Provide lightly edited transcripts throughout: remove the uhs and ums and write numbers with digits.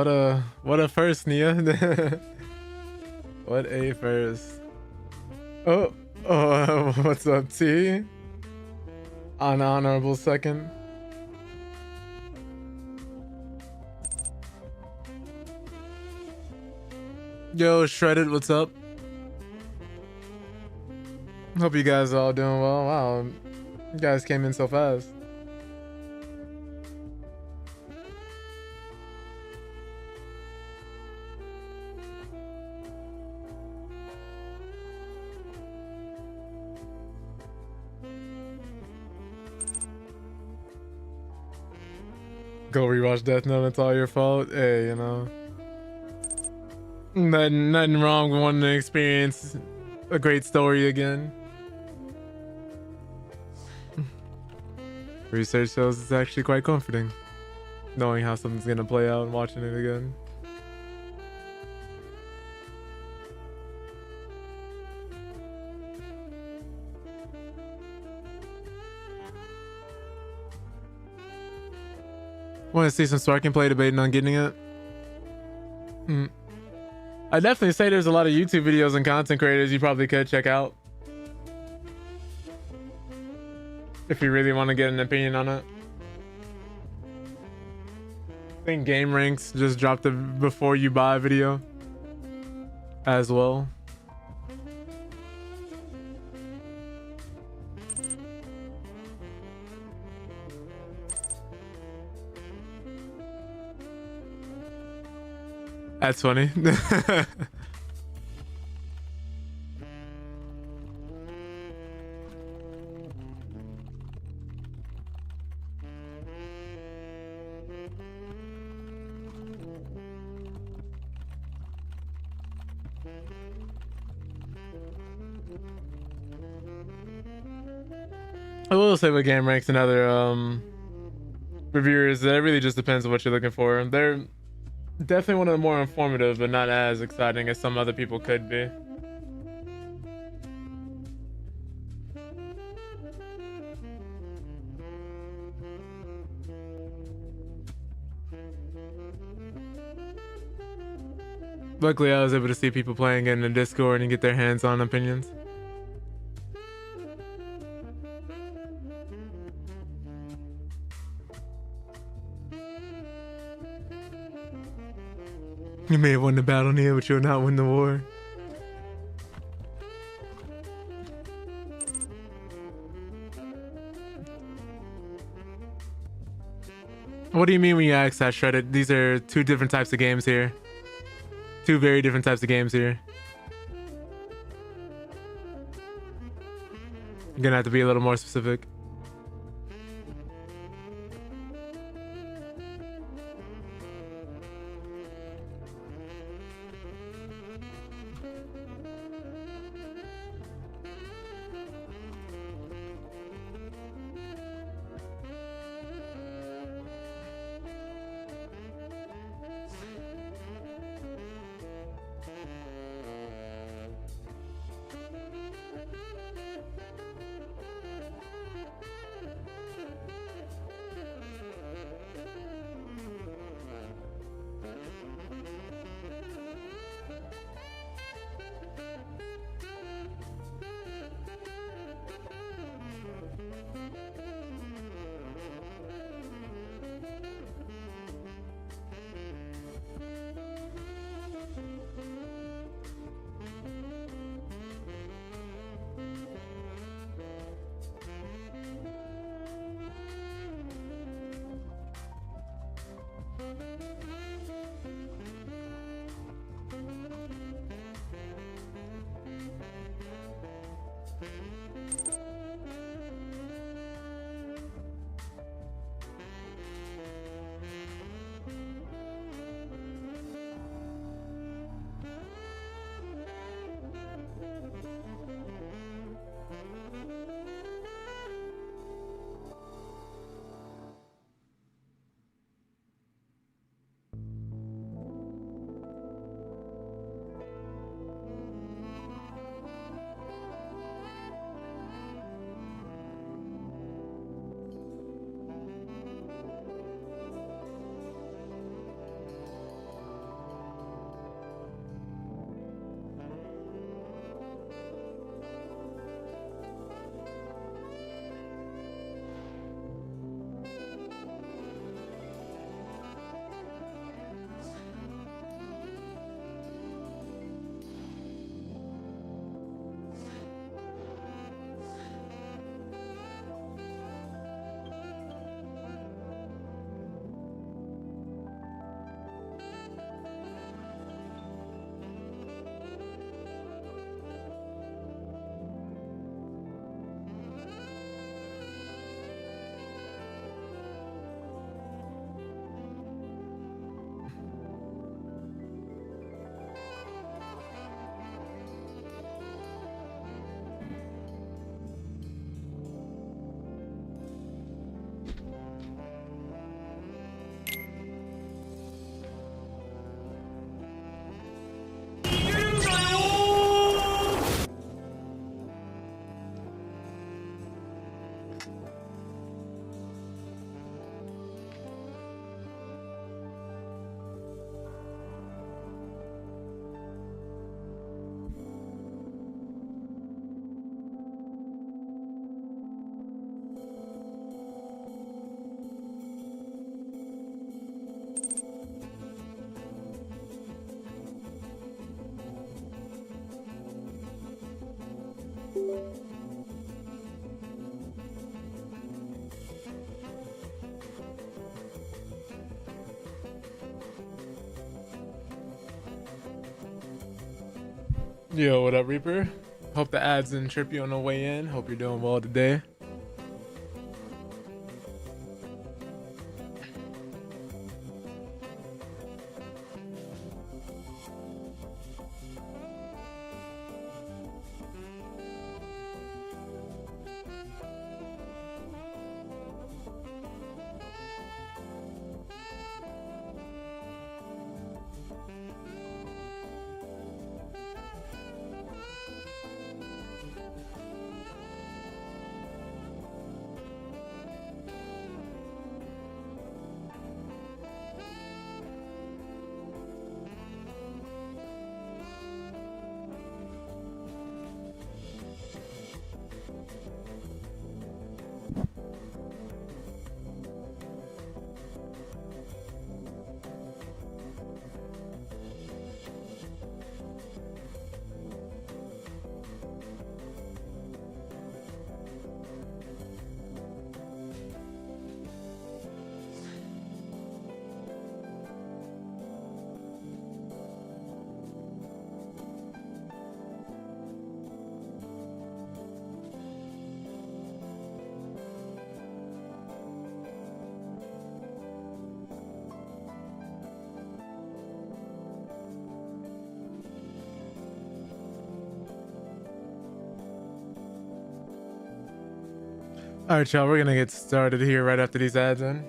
what a first, Nia. What a first. Oh, what's up, T? An honorable second. Yo, Shredded, what's up? Hope you guys are all doing well. Wow, you guys came in so fast. Go rewatch Death Note, it's all your fault. Hey, you know. Nothing wrong with wanting to experience a great story again. Research shows it's actually quite comforting knowing how something's gonna play out and watching it again. Want to see some Spark and Play debating on getting it? I definitely say there's a lot of YouTube videos and content creators you probably could check out if you really want to get an opinion on it. I think Game Ranks just dropped a before you buy video as well. That's funny. I will say with Game Ranks and other reviewers that it really just depends on what you're looking for. They're definitely one of the more informative, but not as exciting as some other people could be. Luckily, I was able to see people playing in the Discord and get their hands on opinions. You may have won the battle, Nia, but you'll not win the war. What do you mean when you ask that, Shredded? These are two different types of games here. Two very different types of games here. You're gonna have to be a little more specific. Yo, what up, Reaper? Hope the ads didn't trip you on the way in. Hope you're doing well today. All right, y'all, we're gonna get started here right after these ads in.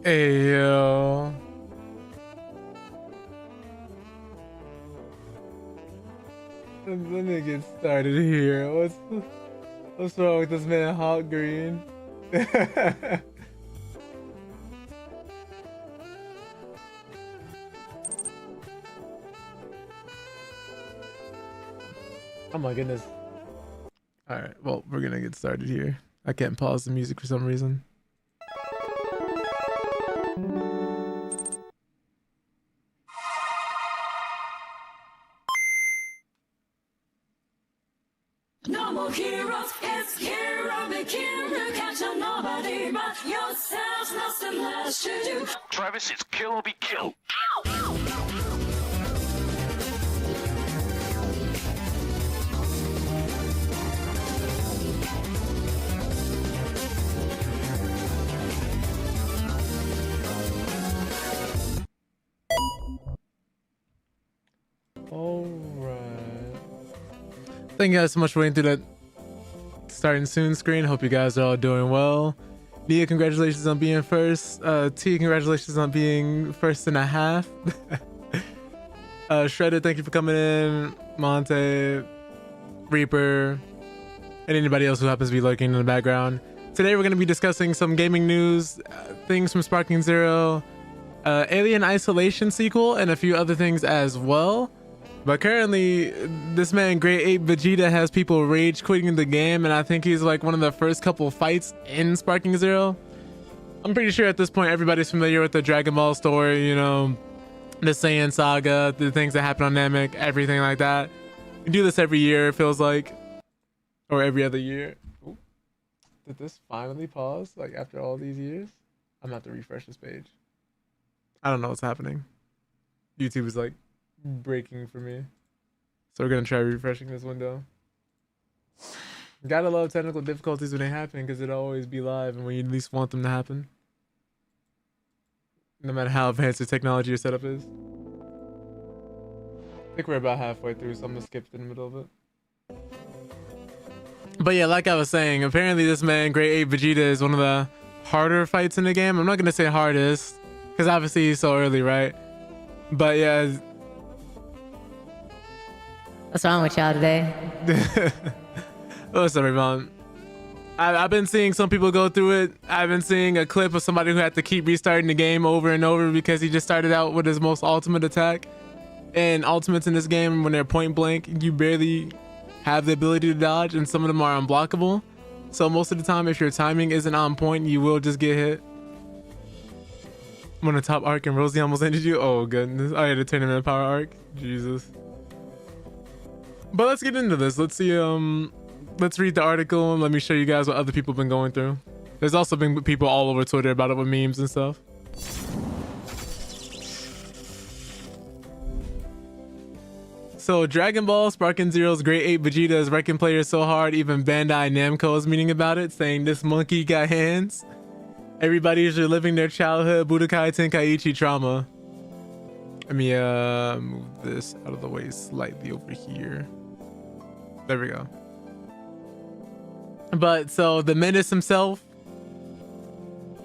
Hey, yo. Let me get started here. What's wrong with this man, Hot Green? Oh my goodness. All right, well, we're gonna get started here. I can't pause the music for some reason. No more heroes, it's hero making. You can't tell nobody but yourself. Nothing less to do. Travis, it's kill or be killed. Thank you guys so much for waiting through that starting soon screen. Hope you guys are all doing well. Nia, congratulations on being first. T, congratulations on being first and a half. Shredder, thank you for coming in. Monte, Reaper, and anybody else who happens to be lurking in the background. Today we're going to be discussing some gaming news, things from Sparking Zero, Alien Isolation sequel, and a few other things as well. But currently, this man, Great Ape Vegeta, has people rage quitting the game, and I think he's like one of the first couple fights in Sparking Zero. I'm pretty sure at this point everybody's familiar with the Dragon Ball story, you know, the Saiyan saga, the things that happen on Namek, everything like that. We do this every year, it feels like, or every other year. Ooh. Did this finally pause, like after all these years? I'm gonna have to refresh this page. I don't know what's happening. YouTube is like breaking for me, so we're gonna try refreshing this window. Gotta love technical difficulties when they happen, because it'll always be live and when you least want them to happen, no matter how advanced the technology your setup is. I think we're about halfway through, so I'm gonna skip in the middle of it. But yeah, like I was saying, apparently this man Great Ape Vegeta is one of the harder fights in the game. I'm not gonna say hardest, because obviously he's so early, right? But yeah. What's wrong with y'all today? What's up, everyone? I've been seeing some people go through it. I've been seeing a clip of somebody who had to keep restarting the game over and over because he just started out with his most ultimate attack. And ultimates in this game, when they're point blank, you barely have the ability to dodge, and some of them are unblockable. So most of the time, if your timing isn't on point, you will just get hit. I'm on the top arc and Rosie almost ended you. Oh goodness, I had a tournament power arc. Jesus. But let's get into this. Let's see. Let's read the article and let me show you guys what other people have been going through. There's also been people all over Twitter about it with memes and stuff. So Dragon Ball Sparking Zero's Great Ape Vegeta is wrecking players so hard, even Bandai Namco is meaning about it, saying this monkey got hands. Everybody is reliving their childhood Budokai Tenkaichi trauma. Let me move this out of the way slightly over here. There we go. But so the menace himself,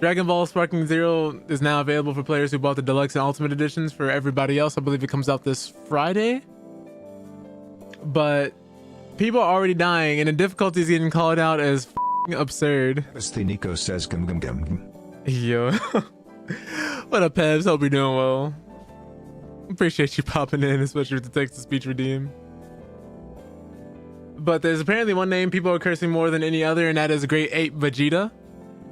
Dragon Ball Sparking Zero is now available for players who bought the deluxe and ultimate editions. For everybody else, I believe it comes out this Friday. But people are already dying, and the difficulty is getting called out as absurd. Nico says gum gum gum. Yo. What up, Pebs? Hope you're doing well. Appreciate you popping in, especially with the text-to-speech redeem. But there's apparently one name people are cursing more than any other, and that is Great Ape Vegeta.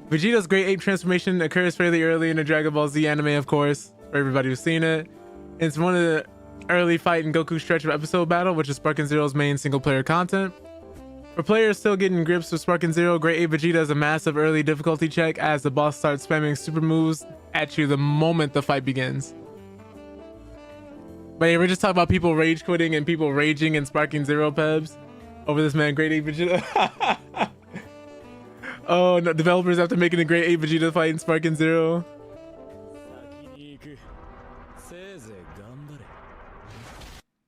Vegeta's Great Ape transformation occurs fairly early in the Dragon Ball Z anime, of course, for everybody who's seen it. It's one of the early fight in Goku stretch of episode battle, which is Sparking Zero's main single-player content. For players still getting grips with Sparking Zero, Great Ape Vegeta is a massive early difficulty check as the boss starts spamming super moves at you the moment the fight begins. But yeah, we're just talking about people rage quitting and people raging in Sparking Zero, Pebs, over this man, Great Ape Vegeta. Oh, no, developers after making a Great Ape Vegeta fight in Sparking Zero.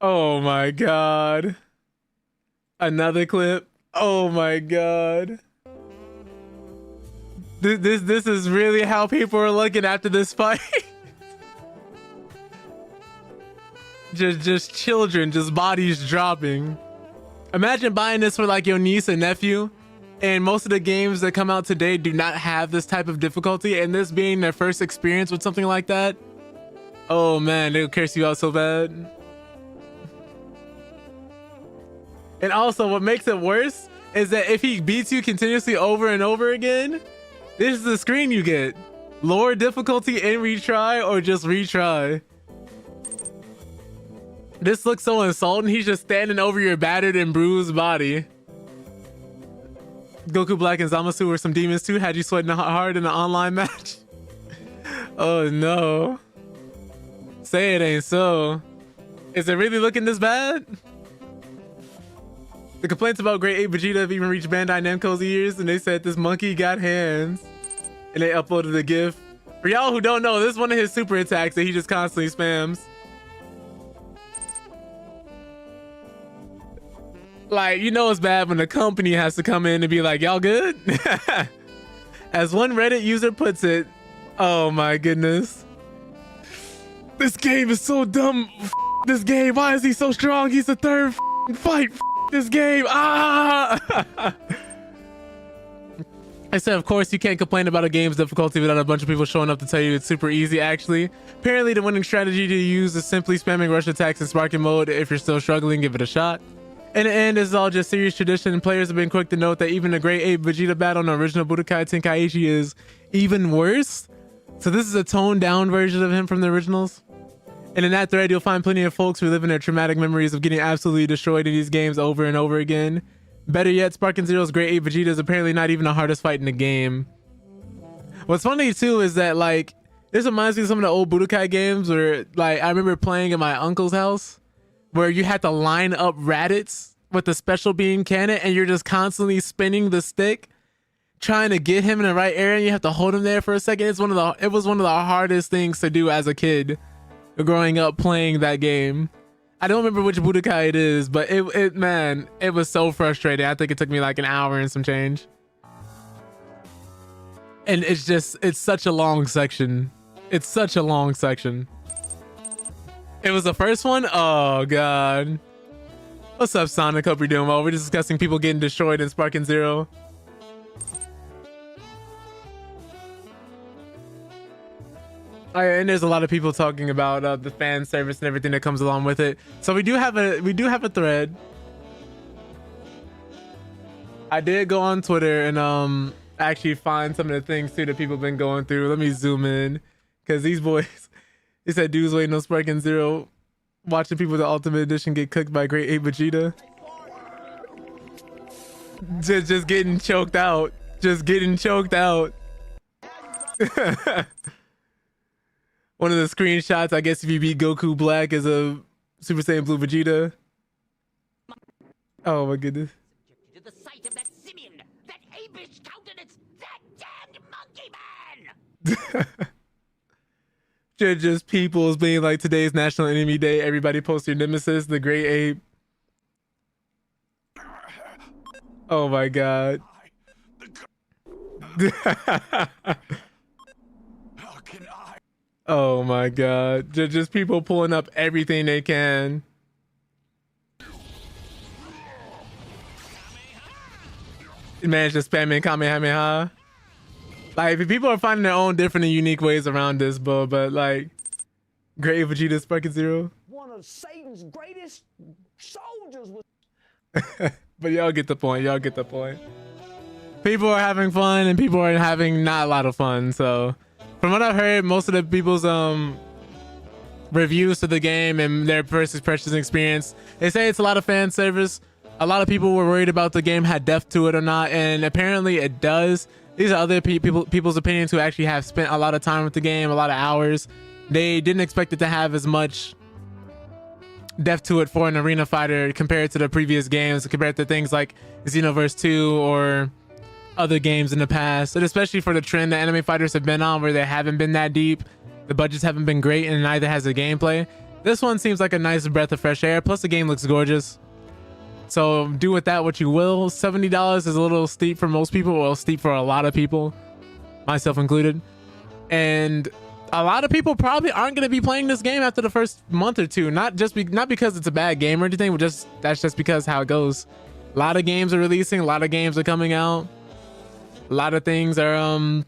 Oh my god. Another clip. Oh my god. This is really how people are looking after this fight. just children, just bodies dropping. Imagine buying this for like your niece and nephew, and most of the games that come out today do not have this type of difficulty, and this being their first experience with something like that. Oh man, they'll curse you out so bad. And also, what makes it worse is that if he beats you continuously over and over again, this is the screen you get. Lower difficulty in retry or just retry. This looks so insulting. He's just standing over your battered and bruised body. Goku Black and Zamasu were some demons too. Had you sweating hard in an online match? Oh no. Say it ain't so. Is it really looking this bad? The complaints about Great Ape Vegeta have even reached Bandai Namco's ears, and they said this monkey got hands. And they uploaded a GIF. For y'all who don't know, this is one of his super attacks that he just constantly spams. Like, you know it's bad when the company has to come in and be like, y'all good? As one Reddit user puts it, oh my goodness. This game is so dumb. This game, why is he so strong? He's the third fight. This game. Ah! I said, of course, you can't complain about a game's difficulty without a bunch of people showing up to tell you it's super easy, actually. Apparently, the winning strategy to use is simply spamming rush attacks in sparking mode. If you're still struggling, give it a shot. In the end, this is all just serious tradition, and players have been quick to note that even the Great Ape Vegeta battle in the original Budokai Tenkaichi is even worse. So this is a toned down version of him from the originals. And in that thread, you'll find plenty of folks reliving their traumatic memories of getting absolutely destroyed in these games over and over again. Better yet, Sparking Zero's Great Ape Vegeta is apparently not even the hardest fight in the game. What's funny too is that, like, this reminds me of some of the old Budokai games where, like, I remember playing at my uncle's house where you had to line up Raditz with the special beam cannon and you're just constantly spinning the stick trying to get him in the right area, and you have to hold him there for a second. It was one of the hardest things to do as a kid growing up playing that game. I don't remember which Budokai it is, but it was so frustrating. I think it took me like an hour and some change. And it's such a long section. It's such a long section. It was the first one. Oh God. What's up, Sonic? Hope you're doing well. We're just discussing people getting destroyed in Sparking Zero. And there's a lot of people talking about the fan service and everything that comes along with it. So we do have a thread. I did go on Twitter and actually find some of the things too that people have been going through. Let me zoom in, because these boys, he said dudes waiting on Sparking Zero, watching people with the Ultimate Edition get cooked by great Ape Vegeta. Just getting choked out. Just getting choked out. One of the screenshots, I guess if you beat Goku Black as a Super Saiyan Blue Vegeta. Oh my goodness. To the sight of that simian, that apish countenance, that damned monkey man! Just people's being like, today's National Enemy Day. Everybody post your nemesis, the Great Ape. Oh my god. Oh my god. Just people pulling up everything they can. Man, just spamming Kamehameha. Like, people are finding their own different and unique ways around this, but like, Great Vegeta Sparking Zero. One of Satan's greatest soldiers was. But y'all get the point. Y'all get the point. People are having fun and people are having not a lot of fun. So, from what I've heard, most of the people's reviews to the game and their first impressions experience, they say it's a lot of fan service. A lot of people were worried about the game had depth to it or not, and apparently it does. These are other people's opinions who actually have spent a lot of time with the game, a lot of hours. They didn't expect it to have as much depth to it for an arena fighter compared to the previous games, compared to things like Xenoverse 2 or other games in the past, and especially for the trend that anime fighters have been on, where they haven't been that deep, the budgets haven't been great, and neither has the gameplay. This one seems like a nice breath of fresh air, plus the game looks gorgeous. So do with that what you will. $70 is a little steep for most people, well, steep for a lot of people, myself included. And a lot of people probably aren't going to be playing this game after the first month or two. Not because it's a bad game or anything, but that's just because how it goes. A lot of games are releasing, a lot of games are coming out. A lot of things are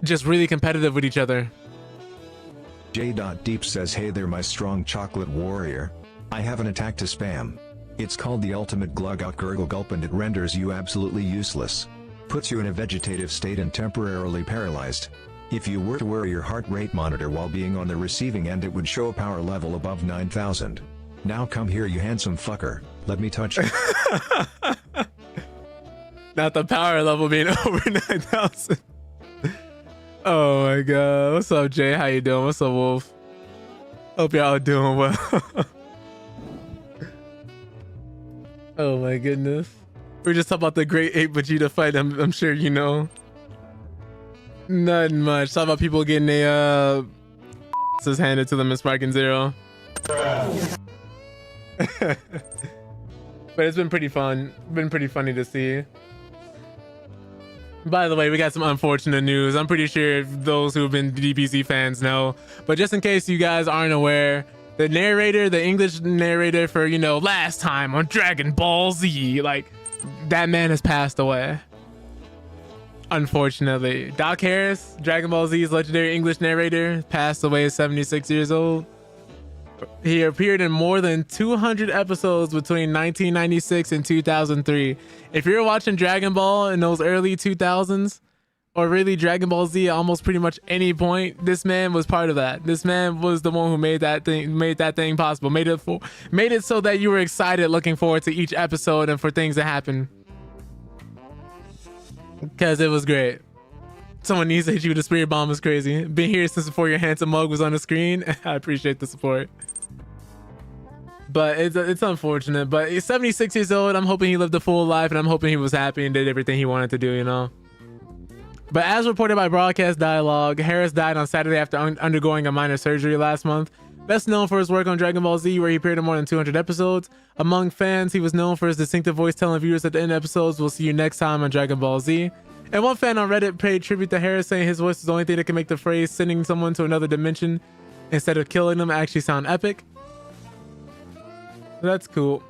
just really competitive with each other. J.Deep says, hey there my strong chocolate warrior. I have an attack to spam. It's called the ultimate glug out gurgle gulp, and it renders you absolutely useless. Puts you in a vegetative state and temporarily paralyzed. If you were to wear your heart rate monitor while being on the receiving end, it would show a power level above 9,000. Now come here you handsome fucker, let me touch you. Not the power level being over 9,000. Oh my god. What's up, Jay? How you doing? What's up, Wolf? Hope y'all doing well. Oh my goodness. We're just talking about the great Ape Vegeta fight. I'm sure you know. Nothing much. Talk about people getting a handed to them in Sparking Zero. But it's been pretty fun. Been pretty funny to see. By the way, we got some unfortunate news. I'm pretty sure those who have been DBZ fans know, but just in case you guys aren't aware, the narrator, the English narrator for, you know, last time on Dragon Ball Z, like, that man has passed away. Unfortunately. Doc Harris, Dragon Ball Z's legendary English narrator, passed away at 76 years old. He appeared in more than 200 episodes between 1996 and 2003. If you're watching Dragon Ball in those early 2000s, or really Dragon Ball Z at almost pretty much any point, this man was part of that. This man was the one who made that thing possible. Made it so that you were excited, looking forward to each episode and for things to happen. Because it was great. Someone needs to hit you with a spirit bomb is crazy. Been here since before your handsome mug was on the screen. I appreciate the support. But it's unfortunate. But he's 76 years old. I'm hoping he lived a full life, and I'm hoping he was happy and did everything he wanted to do, you know? But as reported by Broadcast Dialogue, Harris died on Saturday after undergoing a minor surgery last month. Best known for his work on Dragon Ball Z, where he appeared in more than 200 episodes. Among fans, he was known for his distinctive voice, telling viewers at the end of episodes, "We'll see you next time on Dragon Ball Z." And one fan on Reddit paid tribute to Harris, saying his voice is the only thing that can make the phrase "sending someone to another dimension instead of killing them" actually sound epic. That's cool.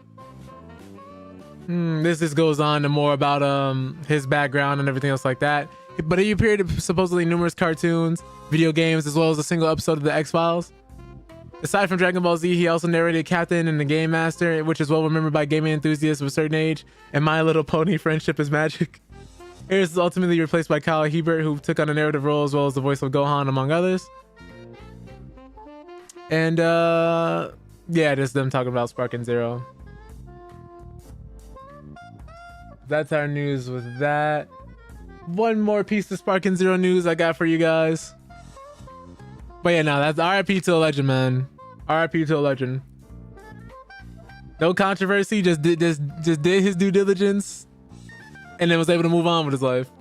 This just goes on to more about his background and everything else like that. But he appeared in supposedly numerous cartoons, video games, as well as a single episode of the X-Files. Aside from Dragon Ball Z, he also narrated Captain and the Game Master, which is well remembered by gaming enthusiasts of a certain age, and My Little Pony: Friendship is Magic. Ayers is ultimately replaced by Kyle Hebert, who took on a narrative role as well as the voice of Gohan, among others. And yeah, just them talking about Sparking Zero. That's our news with that. One more piece of Sparking Zero news I got for you guys. But yeah, no, that's RIP to a legend, man. RIP to a legend. No controversy, just did his due diligence, and then was able to move on with his life.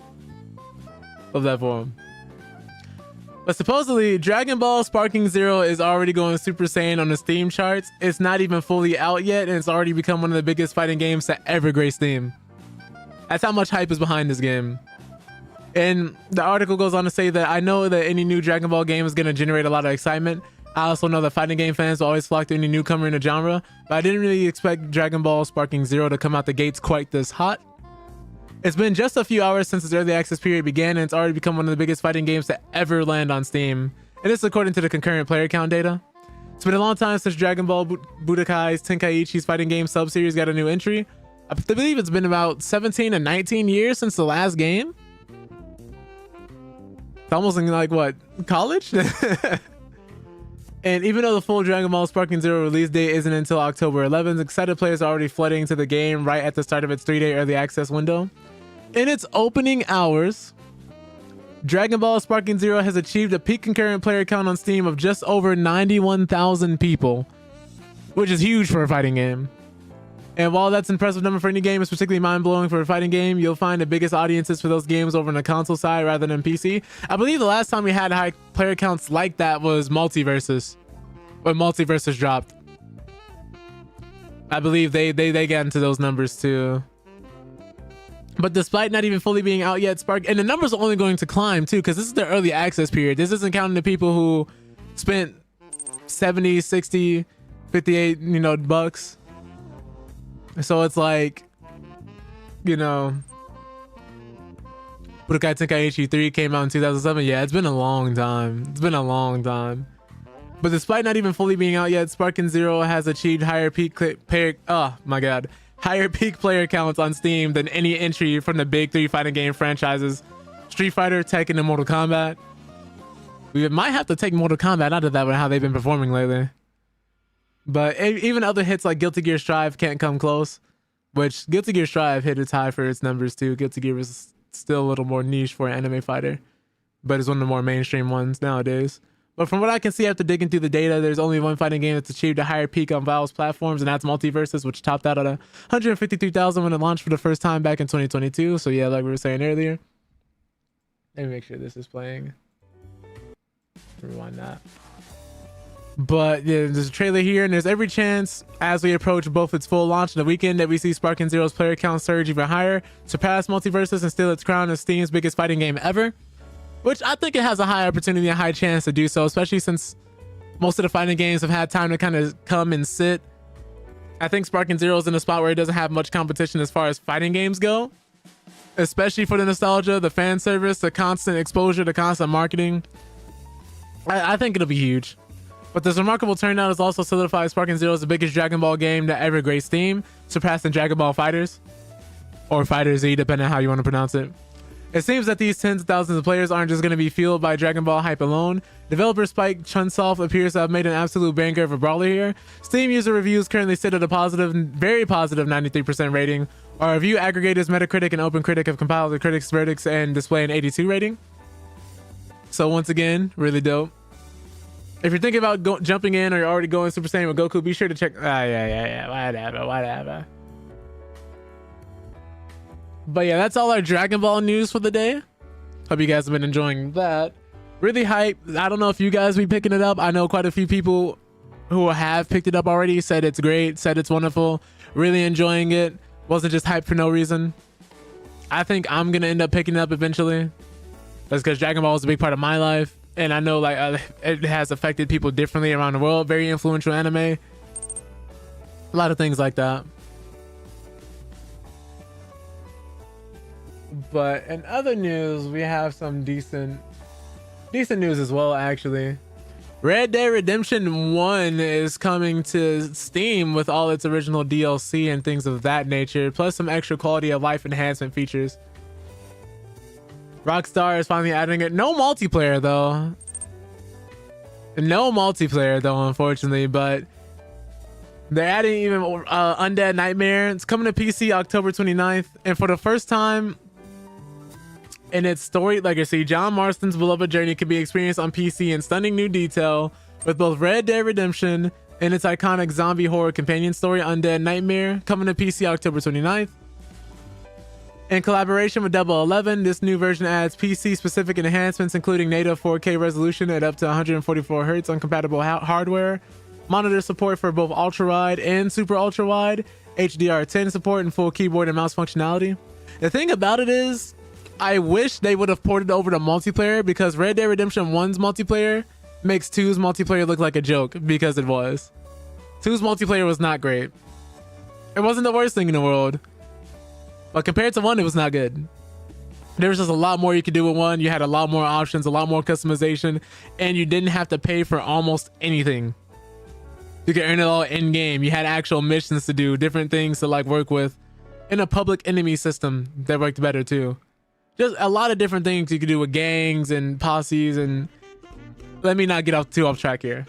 Love that for him. But supposedly, Dragon Ball Sparking Zero is already going Super Saiyan on the Steam charts. It's not even fully out yet, and it's already become one of the biggest fighting games to ever grace Steam. That's how much hype is behind this game. And the article goes on to say that I know that any new Dragon Ball game is going to generate a lot of excitement. I also know that fighting game fans will always flock to any newcomer in the genre, but I didn't really expect Dragon Ball Sparking Zero to come out the gates quite this hot. It's been just a few hours since its early access period began, and it's already become one of the biggest fighting games to ever land on Steam. And this is according to the concurrent player count data. It's been a long time since Dragon Ball Budokai's Tenkaichi's fighting game sub-series got a new entry. I believe it's been about 17 to 19 years since the last game. It's almost like, what, college? And even though the full Dragon Ball Sparking Zero release date isn't until October 11th, excited players are already flooding to the game right at the start of its 3-day early access window. In its opening hours, Dragon Ball Sparking Zero has achieved a peak concurrent player count on Steam of just over 91,000 people, which is huge for a fighting game. And while that's an impressive number for any game, it's particularly mind-blowing for a fighting game. You'll find the biggest audiences for those games over on the console side rather than PC. I believe the last time we had high player counts like that was Multiversus, when Multiversus dropped. I believe they got into those numbers too. But despite not even fully being out yet, and the numbers are only going to climb too, because this is the early access period. This isn't counting the people who spent 70, 60, 58, bucks. So it's like, Budokai Tenkaichi 3 came out in 2007. Yeah, it's been a long time. It's been a long time. But despite not even fully being out yet, Sparking Zero has achieved higher peak player counts on Steam than any entry from the big 3 fighting game franchises: Street Fighter, Tekken, and Mortal Kombat. We might have to take Mortal Kombat out of that with how they've been performing lately. But even other hits like Guilty Gear Strive can't come close, which Guilty Gear Strive hit its high for its numbers too. Guilty Gear was still a little more niche for an anime fighter, but it's one of the more mainstream ones nowadays. But from what I can see after digging through the data, there's only one fighting game that's achieved a higher peak on Valve's platforms, and that's Multiversus, which topped out at 153,000 when it launched for the first time back in 2022. So yeah, like we were saying earlier. Let me make sure this is playing. Rewind that. But yeah, there's a trailer here, and there's every chance as we approach both its full launch and the weekend that we see Sparking Zero's player count surge even higher, surpass Multiversus, and steal its crown as Steam's biggest fighting game ever. Which I think it has a high opportunity and a high chance to do so, especially since most of the fighting games have had time to kind of come and sit. I think Sparking Zero is in a spot where it doesn't have much competition as far as fighting games go, especially for the nostalgia, the fan service, the constant exposure, the constant marketing. I think it'll be huge. But this remarkable turnout has also solidified Sparking Zero as the biggest Dragon Ball game to ever grace Steam, surpassing Dragon Ball Fighters, or Fighter Z, depending on how you want to pronounce it. It seems that these tens of thousands of players aren't just going to be fueled by Dragon Ball hype alone. Developer Spike Chunsoft appears to have made an absolute banger of a brawler here. Steam user reviews currently sit at a very positive 93% rating. Our review aggregators Metacritic and OpenCritic have compiled the critics' verdicts and display an 82 rating. So once again, really dope. If you're thinking about jumping in or you're already going Super Saiyan with Goku, be sure to check. Whatever. But yeah, that's all our Dragon Ball news for the day. Hope you guys have been enjoying that. Really hype. I don't know if you guys be picking it up. I know quite a few people who have picked it up already, said it's great, said it's wonderful, really enjoying it. Wasn't just hype for no reason. I think I'm going to end up picking it up eventually. That's because Dragon Ball is a big part of my life. And I know it has affected people differently around the world. Very influential anime. A lot of things like that. But in other news, we have some decent news as well, actually. Red Dead Redemption 1 is coming to Steam with all its original DLC and things of that nature, plus some extra quality of life enhancement features. Rockstar is finally adding it. No multiplayer though. No multiplayer though, unfortunately, but they're adding even Undead Nightmare. It's coming to PC October 29th, and for the first time in its storied legacy, John Marston's beloved journey can be experienced on PC in stunning new detail with both Red Dead Redemption and its iconic zombie horror companion story, Undead Nightmare, coming to PC October 29th. In collaboration with Double 11, this new version adds PC-specific enhancements, including native 4K resolution at up to 144 Hz on compatible hardware, monitor support for both ultra-wide and super ultra-wide, HDR10 support, and full keyboard and mouse functionality. The thing about it is, I wish they would have ported over to multiplayer, because Red Dead Redemption 1's multiplayer makes 2's multiplayer look like a joke, because it was. 2's multiplayer was not great. It wasn't the worst thing in the world, but compared to 1, it was not good. There was just a lot more you could do with 1. You had a lot more options, a lot more customization, and you didn't have to pay for almost anything. You could earn it all in game. You had actual missions to do, different things to like work with, and a public enemy system that worked better too. Just a lot of different things you could do with gangs and posses, and let me not get too off track here.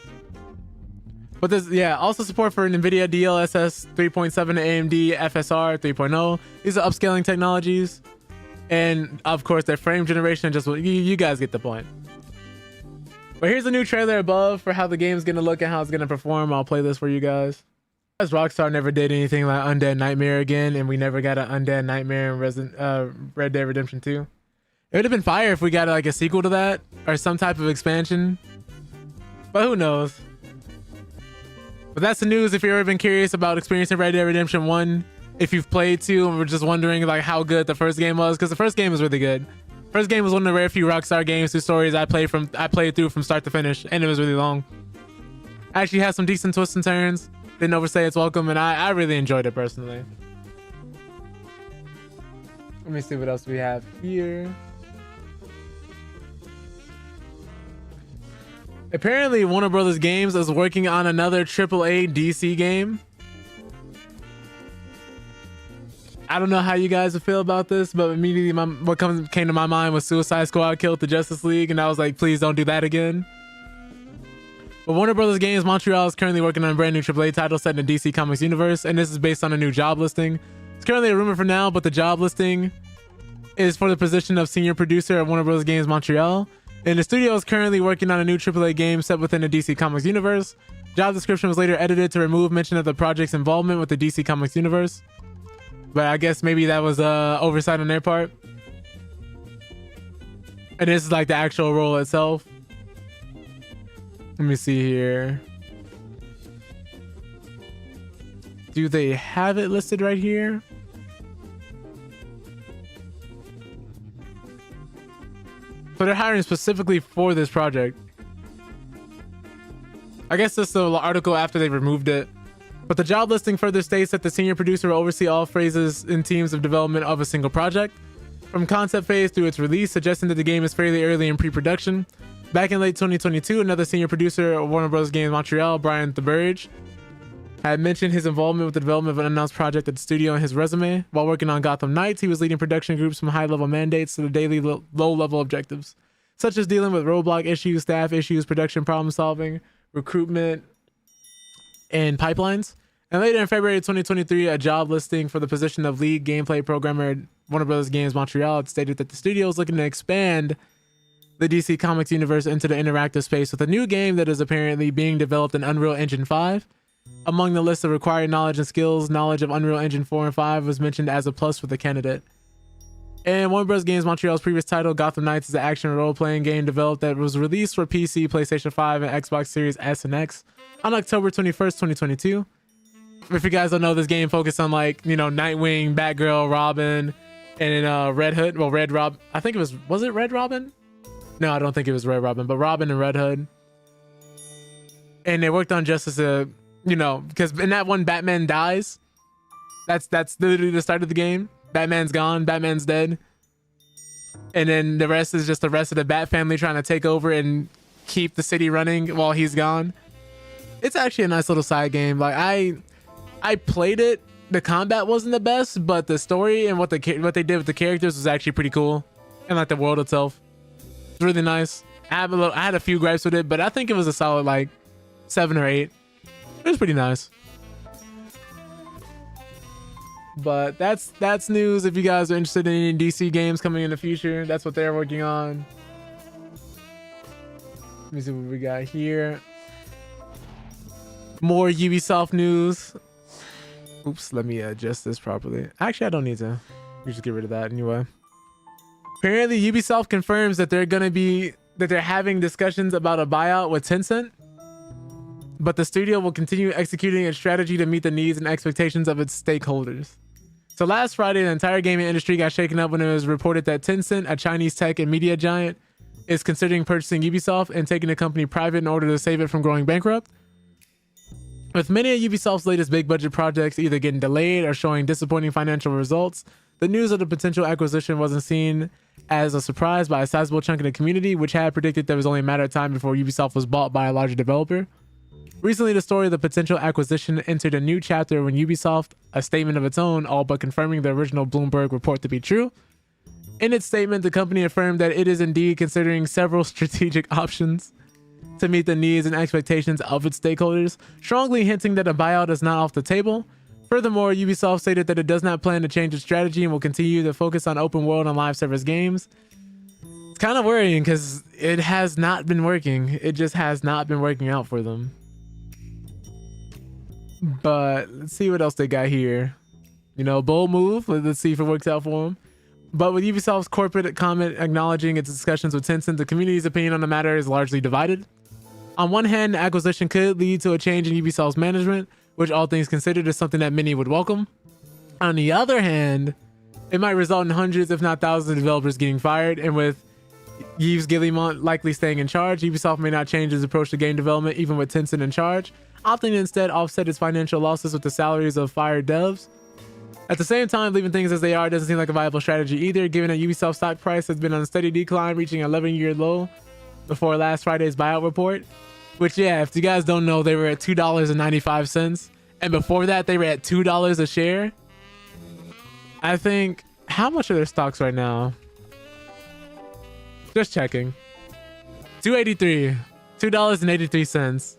But this, yeah, also support for NVIDIA DLSS 3.7 and AMD FSR 3.0. These are upscaling technologies. And of course, their frame generation, just you guys get the point. But here's a new trailer above for how the game's gonna look and how it's gonna perform. I'll play this for you guys. As Rockstar never did anything like Undead Nightmare again, and we never got an Undead Nightmare in Red Dead Redemption 2. It would have been fire if we got like a sequel to that or some type of expansion, but who knows. But that's the news. If you've ever been curious about experiencing Red Dead Redemption 1, if you've played 2 and were just wondering like how good the first game was, because the first game was really good. First game was one of the rare few Rockstar games whose stories I played through from start to finish, and it was really long. Actually had some decent twists and turns. Didn't overstay its welcome, and I really enjoyed it personally. Let me see what else we have here. Apparently, Warner Brothers Games is working on another AAA DC game. I don't know how you guys would feel about this, but immediately what came to my mind was Suicide Squad killed the Justice League, and I was like, please don't do that again. But Warner Brothers Games Montreal is currently working on a brand new AAA title set in the DC Comics universe, and this is based on a new job listing. It's currently a rumor for now, but the job listing is for the position of senior producer at Warner Brothers Games Montreal. And the studio is currently working on a new AAA game set within the DC Comics universe. Job description was later edited to remove mention of the project's involvement with the DC Comics universe. But I guess maybe that was oversight on their part. And this is like the actual role itself. Let me see here. Do they have it listed right here? So they're hiring specifically for this project. I guess this is the article after they removed it. But the job listing further states that the senior producer will oversee all phases and teams of development of a single project, from concept phase through its release, suggesting that the game is fairly early in pre-production. Back in late 2022, another senior producer of Warner Bros. Games Montreal, Brian Thuberge, had mentioned his involvement with the development of an unannounced project at the studio in his resume. While working on Gotham Knights, he was leading production groups from high-level mandates to the daily low-level objectives, such as dealing with roadblock issues, staff issues, production problem-solving, recruitment, and pipelines. And later in February 2023, a job listing for the position of lead gameplay programmer at Warner Bros. Games Montreal had stated that the studio is looking to expand the DC Comics universe into the interactive space with a new game that is apparently being developed in Unreal Engine 5. Among the list of required knowledge and skills, knowledge of Unreal Engine 4 and 5 was mentioned as a plus for the candidate. And Warner Bros. Games Montreal's previous title, Gotham Knights, is an action role-playing game developed that was released for PC, PlayStation 5, and Xbox Series S and X on October 21st, 2022. If you guys don't know, this game focused on like, you know, Nightwing, Batgirl, Robin, and then Red Hood. Well, Red Rob. I think it was it Red Robin? No, I don't think it was Red Robin, but Robin and Red Hood. And they worked on Justice You know, because in that one, Batman dies. That's literally the start of the game. Batman's gone. Batman's dead. And then the rest is just the rest of the Bat family trying to take over and keep the city running while he's gone. It's actually a nice little side game. Like I played it. The combat wasn't the best, but the story and what they did with the characters was actually pretty cool. And like the world itself, it's really nice. I had a few gripes with it, but I think it was a solid like 7 or 8. It was pretty nice. But that's news. If you guys are interested in any DC games coming in the future, that's what they're working on. Let me see what we got here. More Ubisoft news. Oops, let me adjust this properly. Actually, I don't need to. We just get rid of that anyway. Apparently, Ubisoft confirms that they're having discussions about a buyout with Tencent, but the studio will continue executing its strategy to meet the needs and expectations of its stakeholders. So last Friday, the entire gaming industry got shaken up when it was reported that Tencent, a Chinese tech and media giant, is considering purchasing Ubisoft and taking the company private in order to save it from going bankrupt. With many of Ubisoft's latest big budget projects either getting delayed or showing disappointing financial results, the news of the potential acquisition wasn't seen as a surprise by a sizable chunk of the community, which had predicted there was only a matter of time before Ubisoft was bought by a larger developer. Recently, the story of the potential acquisition entered a new chapter when Ubisoft, a statement of its own, all but confirming the original Bloomberg report to be true. In its statement, the company affirmed that it is indeed considering several strategic options to meet the needs and expectations of its stakeholders, strongly hinting that a buyout is not off the table. Furthermore, Ubisoft stated that it does not plan to change its strategy and will continue to focus on open world and live service games. It's kind of worrying because it has not been working. It just has not been working out for them. But let's see what else they got here. You know, bold move. Let's see if it works out for them. But with Ubisoft's corporate comment acknowledging its discussions with Tencent, the community's opinion on the matter is largely divided. On one hand, the acquisition could lead to a change in Ubisoft's management, which all things considered is something that many would welcome. On the other hand, it might result in hundreds, if not thousands, of developers getting fired, and with Yves Guillemot likely staying in charge, Ubisoft may not change its approach to game development even with Tencent in charge, opting to instead offset its financial losses with the salaries of fired devs. At the same time, leaving things as they are doesn't seem like a viable strategy either, given that Ubisoft's stock price has been on a steady decline, reaching an 11-year low before last Friday's buyout report. Which, yeah, if you guys don't know, they were at $2.95, and before that, they were at $2 a share. I think, how much are their stocks right now? Just checking. $2.83, $2.83.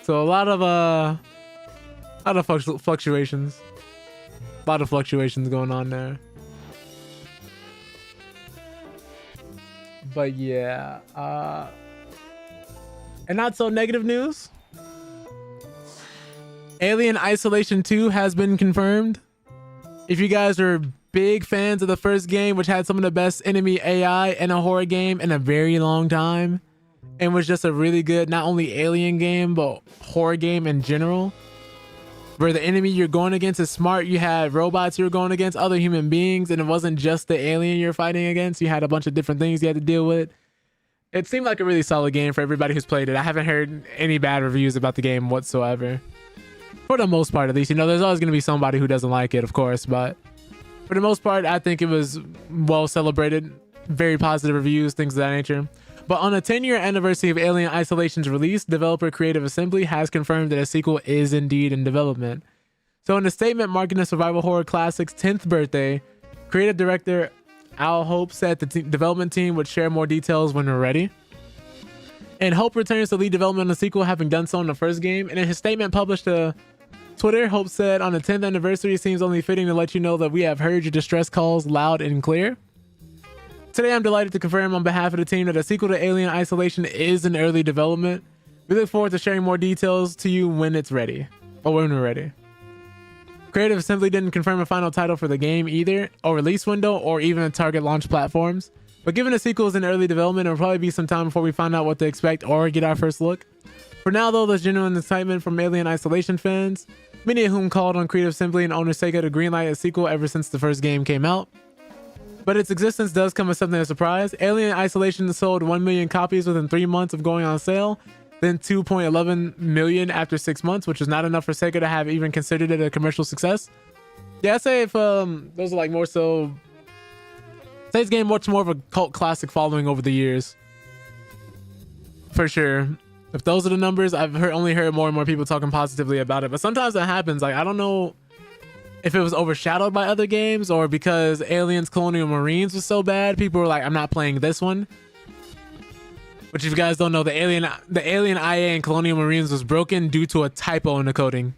So a lot of fluctuations. A lot of fluctuations going on there. But yeah, and not so negative news. Alien Isolation 2 has been confirmed. If you guys are big fans of the first game, which had some of the best enemy AI in a horror game in a very long time, and was just a really good, not only alien game, but horror game in general, where the enemy you're going against is smart. You had robots you're going against, other human beings, and it wasn't just the alien you're fighting against. You had a bunch of different things you had to deal with. It seemed like a really solid game for everybody who's played it. I haven't heard any bad reviews about the game whatsoever. For the most part, at least. You know, there's always going to be somebody who doesn't like it, of course, but for the most part, I think it was well celebrated. Very positive reviews, things of that nature. But on a 10-year anniversary of Alien Isolation's release, developer Creative Assembly has confirmed that a sequel is indeed in development. So in a statement marking the survival horror classic's 10th birthday, creative director Al Hope said the development team would share more details when we're ready. And Hope returns to lead development on the sequel, having done so in the first game. And in his statement published to Twitter, Hope said, on the 10th anniversary, it seems only fitting to let you know that we have heard your distress calls loud and clear. Today, I'm delighted to confirm on behalf of the team that a sequel to Alien Isolation is in early development. We look forward to sharing more details to you when it's ready, or when we're ready. Creative Assembly didn't confirm a final title for the game either, or release window, or even a target launch platforms. But given the sequel is in early development, it'll probably be some time before we find out what to expect or get our first look. For now, though, there's genuine excitement from Alien Isolation fans, many of whom called on Creative Assembly and owner Sega to greenlight a sequel ever since the first game came out. But its existence does come as something of a surprise. Alien Isolation sold 1 million copies within 3 months of going on sale, then 2.11 million after 6 months, which was not enough for Sega to have even considered it a commercial success. Yeah, I'd say if those are like more so, say it's gained much more of a cult classic following over the years, for sure. If those are the numbers, I've only heard more and more people talking positively about it. But sometimes that happens. Like, I don't know if it was overshadowed by other games or because Aliens Colonial Marines was so bad, people were like, I'm not playing this one. Which, if you guys don't know, the Alien IA in Colonial Marines was broken due to a typo in the coding,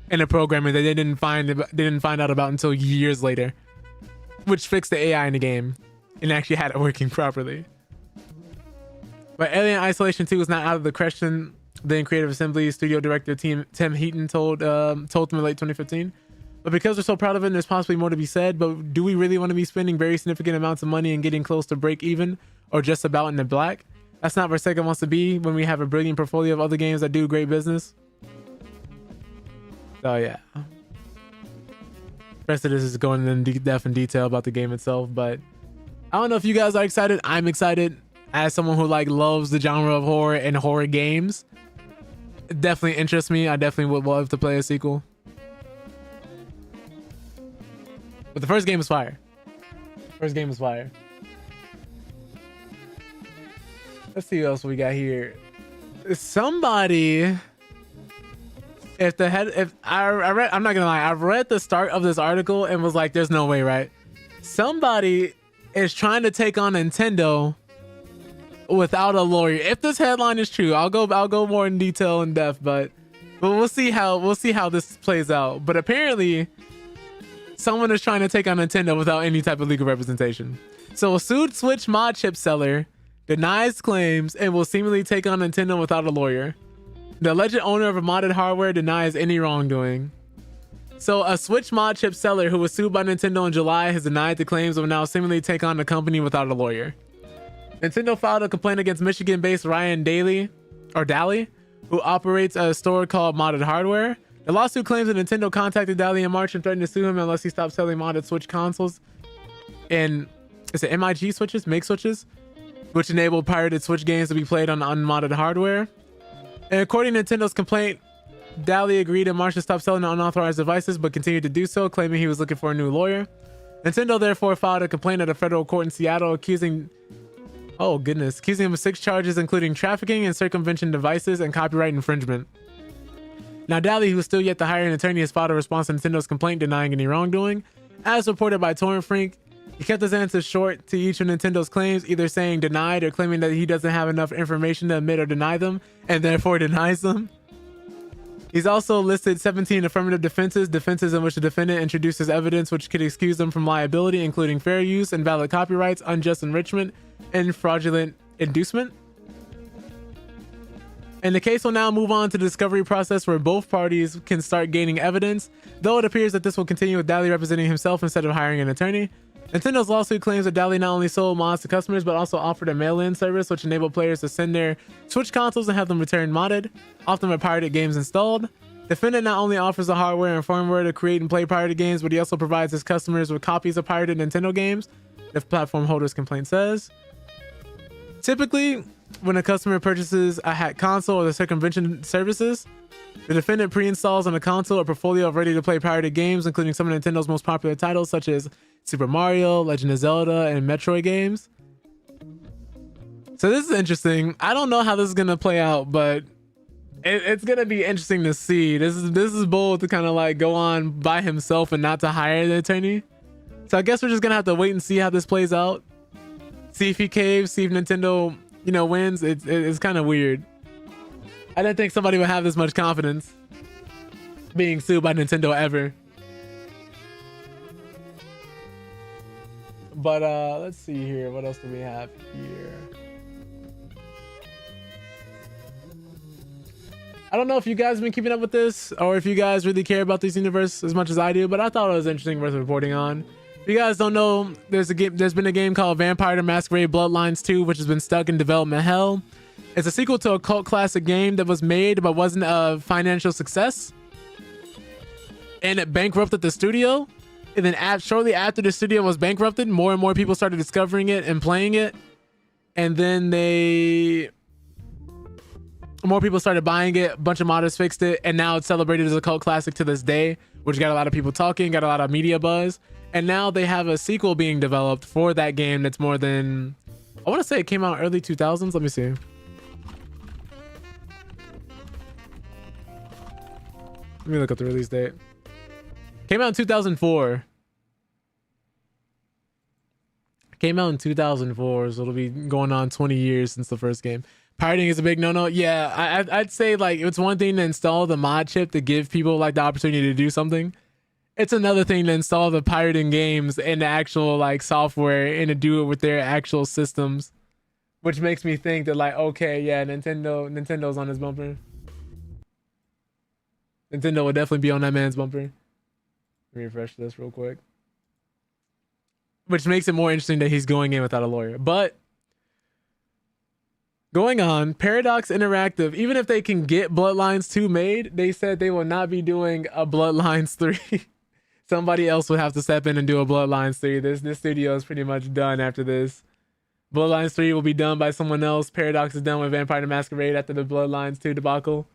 in the programming that they didn't find out about until years later, which fixed the AI in the game and actually had it working properly. But Alien Isolation 2 is not out of the question, then Creative Assembly studio director Tim Heaton told them in late 2015. But because we're so proud of it, there's possibly more to be said. But do we really want to be spending very significant amounts of money and getting close to break even or just about in the black? That's not where Sega wants to be when we have a brilliant portfolio of other games that do great business. So yeah. The rest of this is going in depth and detail about the game itself. But I don't know if you guys are excited. I'm excited. As someone who like loves the genre of horror and horror games, it definitely interests me. I definitely would love to play a sequel. But the first game was fire. First game was fire. Let's see what else we got here. Somebody, I'm not gonna lie, I read the start of this article and was like, there's no way, right? Somebody is trying to take on Nintendo without a lawyer. If this headline is true, I'll go more in detail in depth, but we'll see how this plays out. But apparently someone is trying to take on Nintendo without any type of legal representation. So a sued Switch mod chip seller denies claims and will seemingly take on Nintendo without a lawyer. The alleged owner of a modded hardware denies any wrongdoing. So a Switch mod chip seller who was sued by Nintendo in July has denied the claims and will now seemingly take on the company without a lawyer. Nintendo filed a complaint against Michigan-based Ryan Daly, who operates a store called Modded Hardware. The lawsuit claims that Nintendo contacted Daly in March and threatened to sue him unless he stopped selling modded Switch consoles and MIG switches, MIG switches, which enabled pirated Switch games to be played on unmodded hardware. And according to Nintendo's complaint, Daly agreed in March to stop selling unauthorized devices, but continued to do so, claiming he was looking for a new lawyer. Nintendo therefore filed a complaint at a federal court in Seattle accusing him of 6 charges, including trafficking and circumvention devices and copyright infringement. Now, Daly, who is still yet to hire an attorney, has filed a response to Nintendo's complaint denying any wrongdoing. As reported by Torrent Freak, he kept his answers short to each of Nintendo's claims, either saying denied or claiming that he doesn't have enough information to admit or deny them, and therefore denies them. He's also listed 17 affirmative defenses in which the defendant introduces evidence which could excuse them from liability, including fair use, invalid copyrights, unjust enrichment, and fraudulent inducement. And the case will now move on to the discovery process where both parties can start gaining evidence, though it appears that this will continue with Daly representing himself instead of hiring an attorney. Nintendo's lawsuit claims that Daly not only sold mods to customers, but also offered a mail-in service which enabled players to send their Switch consoles and have them returned modded, often with pirated games installed. Defendant not only offers the hardware and firmware to create and play pirated games, but he also provides his customers with copies of pirated Nintendo games, the platform holder's complaint says. Typically, when a customer purchases a hacked console or the circumvention services, the defendant pre-installs on the console a portfolio of ready-to-play pirated games, including some of Nintendo's most popular titles such as Super Mario, Legend of Zelda, and Metroid games. So this is interesting. I don't know how this is going to play out, but it's going to be interesting to see. This is bold to kind of like go on by himself and not to hire the attorney. So I guess we're just going to have to wait and see how this plays out. See if he caves, see if Nintendo, wins. It's kind of weird. I didn't think somebody would have this much confidence being sued by Nintendo ever. But let's see here. What else do we have here? I don't know if you guys have been keeping up with this or if you guys really care about this universe as much as I do, but I thought it was interesting, worth reporting on. If you guys don't know, there's been a game called Vampire the Masquerade Bloodlines 2, which has been stuck in development hell. It's a sequel to a cult classic game that was made but wasn't a financial success. And it bankrupted the studio. And then shortly after the studio was bankrupted, more and more people started discovering it and playing it. And then they more people started buying it. A bunch of modders fixed it, and now it's celebrated as a cult classic to this day, which got a lot of people talking, got a lot of media buzz. And now they have a sequel being developed for that game that's more than, I want to say it came out early 2000s. Let me see. Let me look up the release date. Came out in 2004. Came out in 2004, so it'll be going on 20 years since the first game. Pirating is a big no-no. Yeah, I'd say like it's one thing to install the mod chip to give people like the opportunity to do something. It's another thing to install the pirating games and the actual like software and to do it with their actual systems, which makes me think that like, okay, yeah, Nintendo's on his bumper. Nintendo will definitely be on that man's bumper. Let me refresh this real quick. Which makes it more interesting that he's going in without a lawyer. But going on, Paradox Interactive, even if they can get Bloodlines 2 made, they said they will not be doing a Bloodlines 3. Somebody else would have to step in and do a Bloodlines 3. This studio is pretty much done after this. Bloodlines 3 will be done by someone else. Paradox is done with Vampire the Masquerade after the Bloodlines 2 debacle.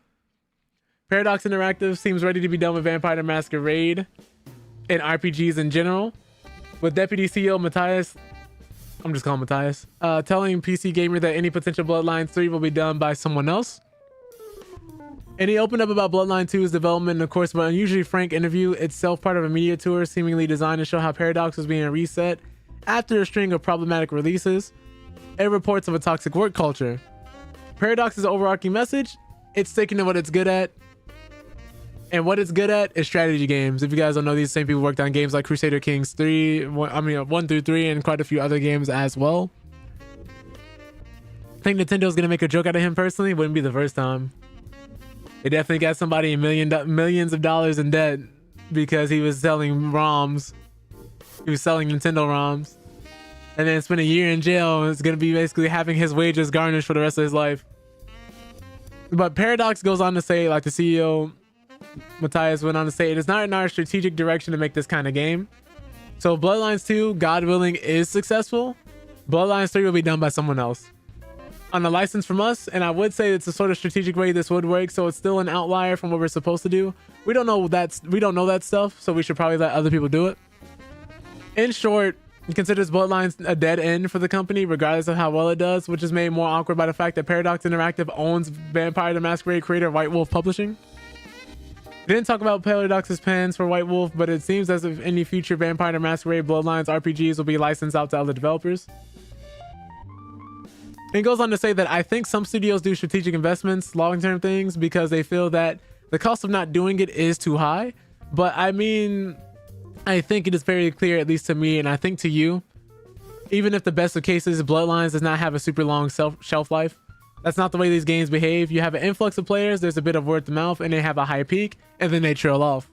Paradox Interactive seems ready to be done with Vampire the Masquerade and RPGs in general. With Deputy CEO Matthias, I'm just calling Matthias, telling PC Gamer that any potential Bloodlines 3 will be done by someone else. And he opened up about Bloodline 2's development and of course, an unusually frank interview, itself part of a media tour seemingly designed to show how Paradox was being reset after a string of problematic releases and reports of a toxic work culture. Paradox's overarching message, it's sticking to what it's good at. And what it's good at is strategy games. If you guys don't know, these same people worked on games like Crusader Kings 1 through 3 and quite a few other games as well. I think Nintendo's gonna make a joke out of him personally. Wouldn't be the first time. They definitely got somebody in millions of dollars in debt because he was selling ROMs. He was selling Nintendo ROMs. And then spent a year in jail. It's gonna be basically having his wages garnished for the rest of his life. But Paradox goes on to say, like the CEO Matthias went on to say, it is not in our strategic direction to make this kind of game. So Bloodlines 2, God willing, is successful. Bloodlines 3 will be done by someone else on a license from us, and I would say it's a sort of strategic way this would work, so it's still an outlier from what we're supposed to do. We don't know that stuff, so we should probably let other people do it. In short, he considers Bloodlines a dead end for the company, regardless of how well it does, which is made more awkward by the fact that Paradox Interactive owns Vampire the Masquerade creator White Wolf Publishing. We didn't talk about Paradox's plans for White Wolf, but it seems as if any future Vampire the Masquerade Bloodlines RPGs will be licensed out to other developers. And it goes on to say that I think some studios do strategic investments, long-term things, because they feel that the cost of not doing it is too high. But I mean, I think it is very clear, at least to me, and I think to you, even if the best of cases, Bloodlines does not have a super long shelf life. That's not the way these games behave. You have an influx of players, there's a bit of word of mouth, and they have a high peak, and then they trail off.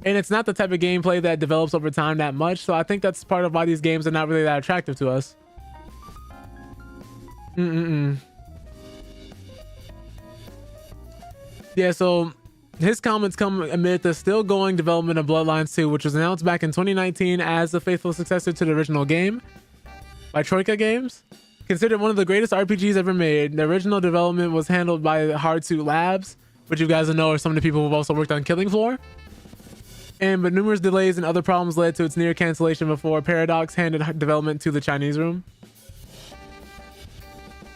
And it's not the type of gameplay that develops over time that much, so I think that's part of why these games are not really that attractive to us. Yeah, so his comments come amid the still going development of Bloodlines 2, which was announced back in 2019 as the faithful successor to the original game by Troika Games. Considered one of the greatest RPGs ever made, the original development was handled by Hardsuit Labs, which you guys know are some of the people who've also worked on Killing Floor. But numerous delays and other problems led to its near cancellation before Paradox handed development to the Chinese room.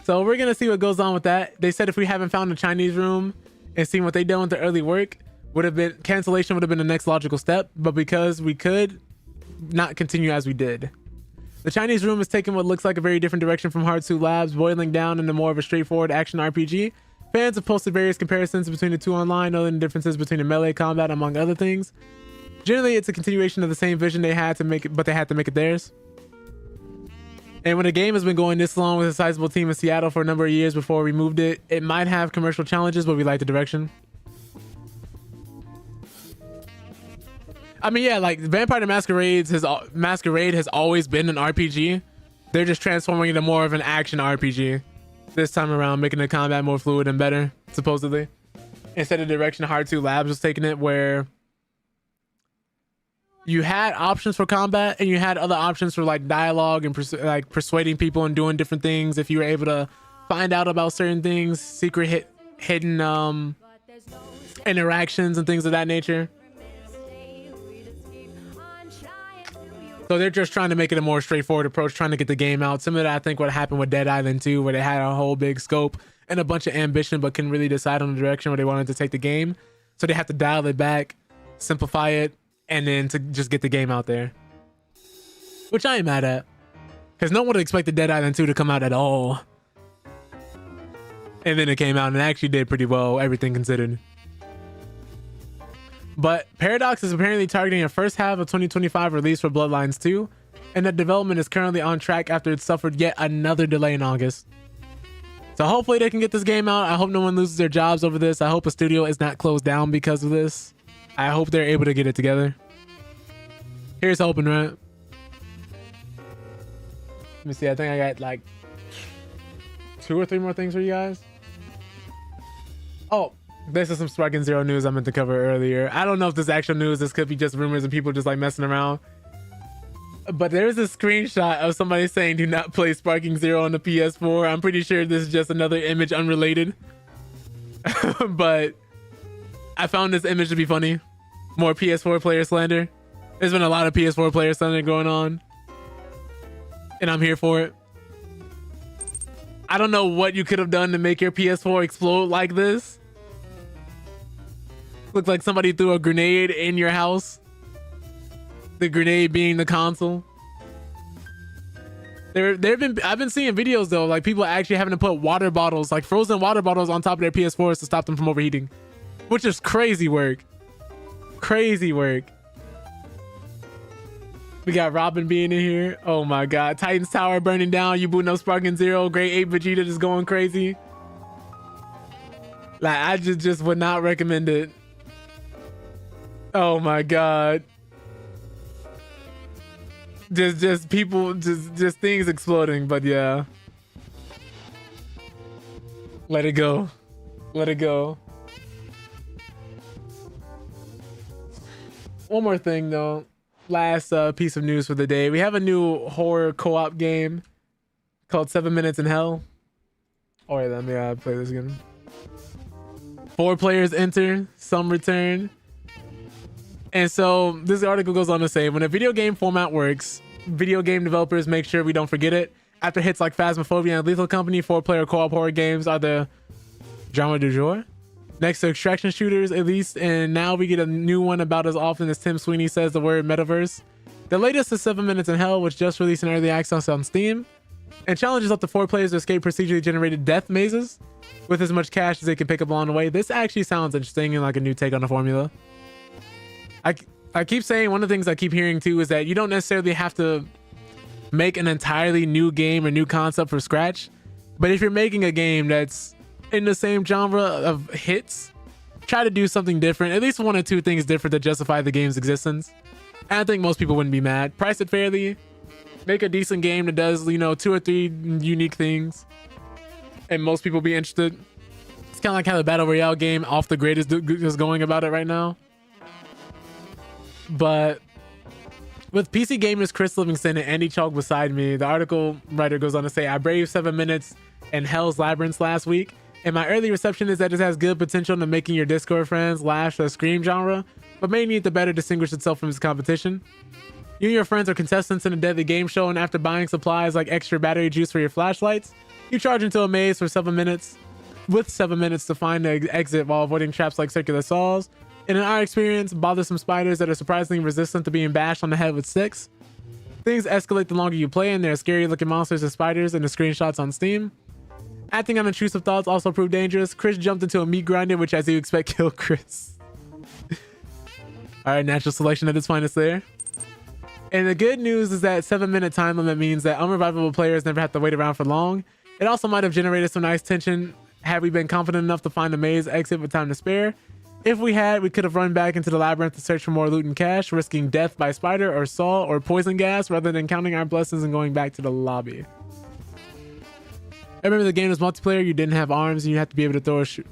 So we're going to see what goes on with that. They said if we haven't found a Chinese room and seen what they done with the early work, cancellation would have been the next logical step. But because we could not continue as we did. The Chinese room has taken what looks like a very different direction from Hardsuit Labs, boiling down into more of a straightforward action RPG. Fans have posted various comparisons between the two online, noting the differences between the melee combat, among other things. Generally, it's a continuation of the same vision they had to make it, but they had to make it theirs. And when a game has been going this long with a sizable team in Seattle for a number of years before we moved it, it might have commercial challenges, but we like the direction. I mean, yeah, like Vampire the Masquerade has always been an RPG. They're just transforming it into more of an action RPG this time around, making the combat more fluid and better, supposedly. Instead of the direction Hardsuit Labs was taking it, where you had options for combat and you had other options for like dialogue and persuading people and doing different things. If you were able to find out about certain things, secret hidden interactions and things of that nature. So they're just trying to make it a more straightforward approach, trying to get the game out. Similar to, I think, what happened with Dead Island 2, where they had a whole big scope and a bunch of ambition, but couldn't really decide on the direction where they wanted to take the game. So they have to dial it back, simplify it, and then to just get the game out there. Which I ain't mad at. Because no one expected Dead Island 2 to come out at all. And then it came out and it actually did pretty well, everything considered. But Paradox is apparently targeting a first half of 2025 release for Bloodlines 2, and that development is currently on track after it suffered yet another delay in August. So hopefully they can get this game out. I hope no one loses their jobs over this. I hope a studio is not closed down because of this. I hope they're able to get it together. Here's hoping, right? Let me see. I think I got like 2 or 3 more things for you guys. Oh, this is some Sparking Zero news I meant to cover earlier. I don't know if this is actual news. This could be just rumors and people just like messing around. But there's a screenshot of somebody saying do not play Sparking Zero on the PS4. I'm pretty sure this is just another image unrelated. But I found this image to be funny. More PS4 player slander. There's been a lot of PS4 player slander going on. And I'm here for it. I don't know what you could have done to make your PS4 explode like this. Looked like somebody threw a grenade in your house. The grenade being the console. I've been seeing videos though, like people actually having to put water bottles, like frozen water bottles on top of their PS4s to stop them from overheating. Which is crazy work. Crazy work. We got Robin being in here. Oh my god. Titan's Tower burning down. You booting up Sparking Zero. Great Ape Vegeta just going crazy. Like, I just would not recommend it. Oh my god. Just people, just things exploding, but yeah. Let it go. Let it go. One more thing though. Last piece of news for the day. We have a new horror co-op game called 7 Minutes in Hell. Oh wait, let me play this again. 4 players enter, some return. And so this article goes on to say, when a video game format works, video game developers make sure we don't forget it. After hits like Phasmophobia and Lethal Company, 4-player co-op horror games are the genre du jour. Next to extraction shooters, at least, and now we get a new one about as often as Tim Sweeney says the word metaverse. The latest is 7 Minutes in Hell, which just released in early access on Steam, and challenges up to 4 players to escape procedurally generated death mazes with as much cash as they can pick up along the way. This actually sounds interesting and like a new take on the formula. I keep saying, one of the things I keep hearing too is that you don't necessarily have to make an entirely new game or new concept from scratch, but if you're making a game that's in the same genre of hits, try to do something different, at least 1 or 2 things different to justify the game's existence. And I think most people wouldn't be mad. Price it fairly, make a decent game that does, you know, 2 or 3 unique things, and most people be interested. It's kind of like how the Battle Royale game Off the Grid is going about it right now. But with PC Gamers Chris Livingston and Andy Chalk beside me, the article writer goes on to say, I braved 7 Minutes in Hell's Labyrinth last week, and my early reception is that it has good potential to making your Discord friends laugh the Scream genre, but may need to better distinguish itself from its competition. You and your friends are contestants in a deadly game show, and after buying supplies like extra battery juice for your flashlights, you charge into a maze for 7 minutes, with 7 minutes to find the exit while avoiding traps like circular saws. And in our experience, bothersome spiders that are surprisingly resistant to being bashed on the head with sticks. Things escalate the longer you play, and there are scary looking monsters and spiders in the screenshots on Steam. Acting on intrusive thoughts also proved dangerous. Chris jumped into a meat grinder, which, as you expect, killed Chris. Alright, natural selection at its finest there. And the good news is that 7 minute time limit means that unrevivable players never have to wait around for long. It also might have generated some nice tension had we been confident enough to find a maze exit with time to spare. If we had, we could have run back into the labyrinth to search for more loot and cash, risking death by spider or saw or poison gas rather than counting our blessings and going back to the lobby. I remember the game was multiplayer. You didn't have arms and you had to be able to throw a shoe.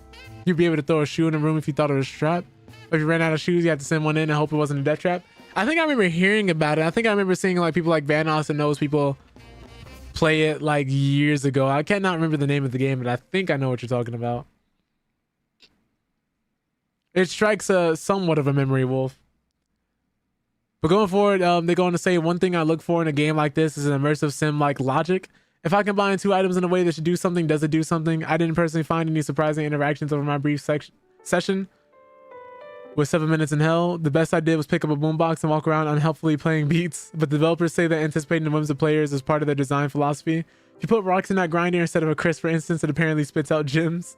You'd be able to throw a shoe in a room if you thought it was a trap. If you ran out of shoes, you had to send one in and hope it wasn't a death trap. I think I remember hearing about it. I think I remember seeing like people like Vanos and those people play it like years ago. I cannot remember the name of the game, but I think I know what you're talking about. It strikes a somewhat of a memory wolf. But going forward, they're going to say one thing I look for in a game like this is an immersive sim like logic. If I combine two items in a way that should do something, does it do something? I didn't personally find any surprising interactions over my brief session with 7 minutes in hell. The best I did was pick up a boombox and walk around unhelpfully playing beats. But developers say that anticipating the whims of players is part of their design philosophy. If you put rocks in that grinder instead of a crisp, for instance, it apparently spits out gems.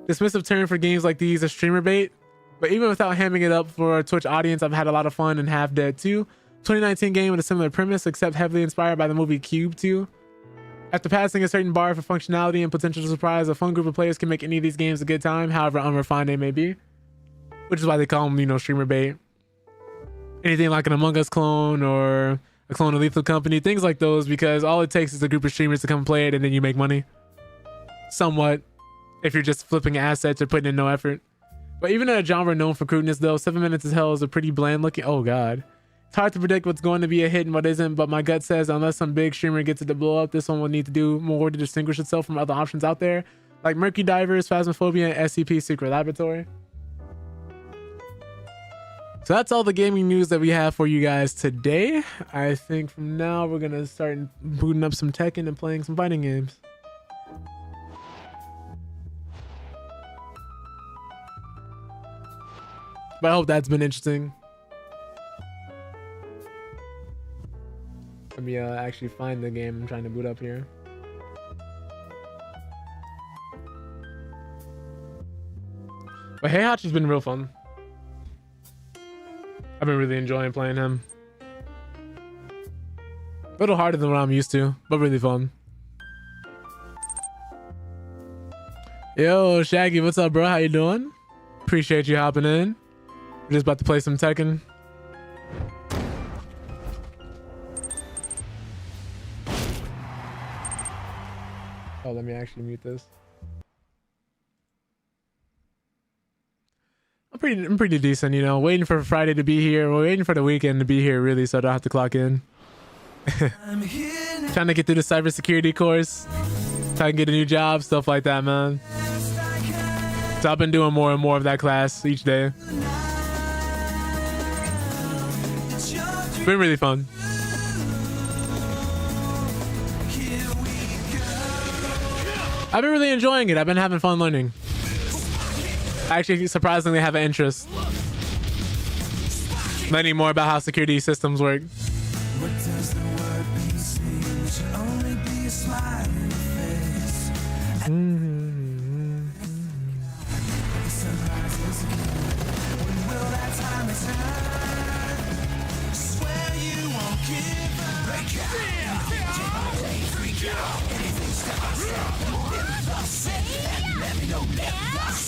Dismissive term for games like these is streamer bait. But even without hamming it up for a Twitch audience, I've had a lot of fun in Half Dead 2. 2019 game with a similar premise, except heavily inspired by the movie Cube 2. After passing a certain bar for functionality and potential surprise, a fun group of players can make any of these games a good time, however unrefined they may be. Which is why they call them, you know, streamer bait. Anything like an Among Us clone or a clone of Lethal Company, things like those, because all it takes is a group of streamers to come play it and then you make money. Somewhat, if you're just flipping assets or putting in no effort. But even in a genre known for crudeness though, 7 minutes is hell is a pretty bland looking, oh god. It's hard to predict what's going to be a hit and what isn't, but my gut says unless some big streamer gets it to blow up, this one will need to do more to distinguish itself from other options out there, like Murky Divers, Phasmophobia, and SCP Secret Laboratory. So that's all the gaming news that we have for you guys today. I think from now we're gonna start booting up some Tekken and playing some fighting games. But I hope that's been interesting. Let me actually find the game I'm trying to boot up here. But Heihachi's been real fun. I've been really enjoying playing him. A little harder than what I'm used to, but really fun. Yo, Shaggy, what's up, bro? How you doing? Appreciate you hopping in. We're just about to play some Tekken. Oh, let me actually mute this. I'm pretty decent, you know. Waiting for Friday to be here. We're waiting for the weekend to be here, really, so I don't have to clock in. Trying to get through the cybersecurity course. So I can get a new job, stuff like that, man. So I've been doing more and more of that class each day. It's been really fun. I've been really enjoying it. I've been having fun learning. I actually surprisingly have an interest. Learning more about how security systems work.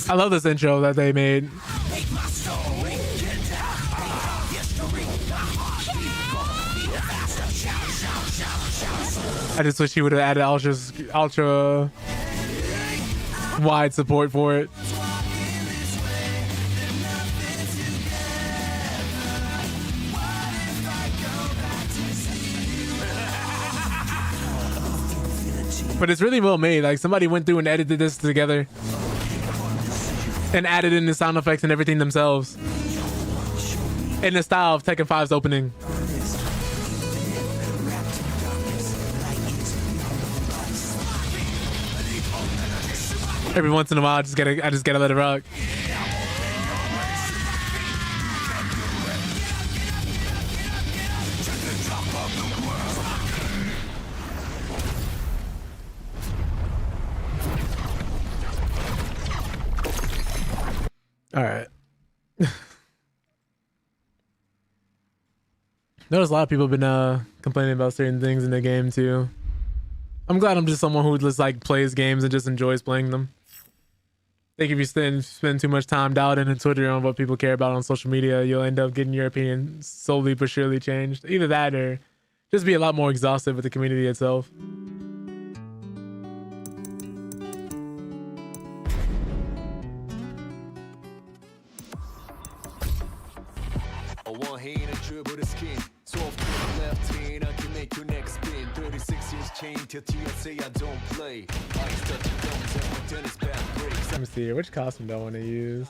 I love this intro that they made. I just wish he would have added ultra wide support for it. But it's really well made. Like somebody went through and edited this together and added in the sound effects and everything themselves in the style of Tekken 5's opening. Every once in a while, I just gotta let it rock. All right. Notice a lot of people have been complaining about certain things in the game too. I'm glad I'm just someone who just like plays games and just enjoys playing them. I think if you spend too much time dialed in Twitter on what people care about on social media, you'll end up getting your opinion slowly but surely changed. Either that or just be a lot more exhaustive with the community itself. One hand and dribble the skin. Soft Let me see here. Which costume do I want to use?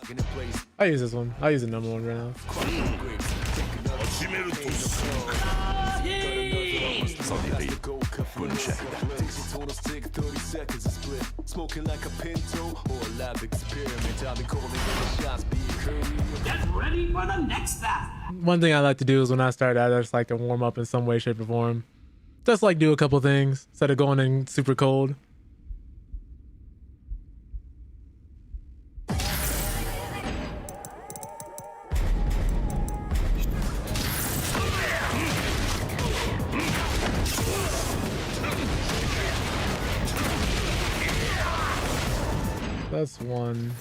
I'll use this one. I'll use the number one right now. Get ready for the next battle. One thing I like to do is when I start out, I just like to warm up in some way, shape, or form. Just like do a couple things instead of going in super cold. That's one.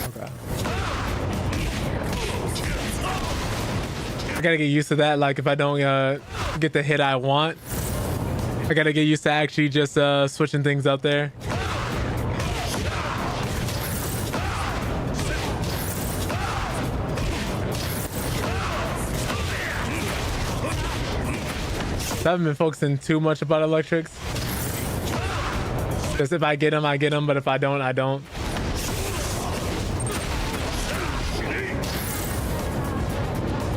Okay. I gotta get used to that. Like if I don't get the hit I want, I gotta get used to actually just switching things up there. I haven't been focusing too much about electrics. Just if I get them, I get them, but if I don't, I don't.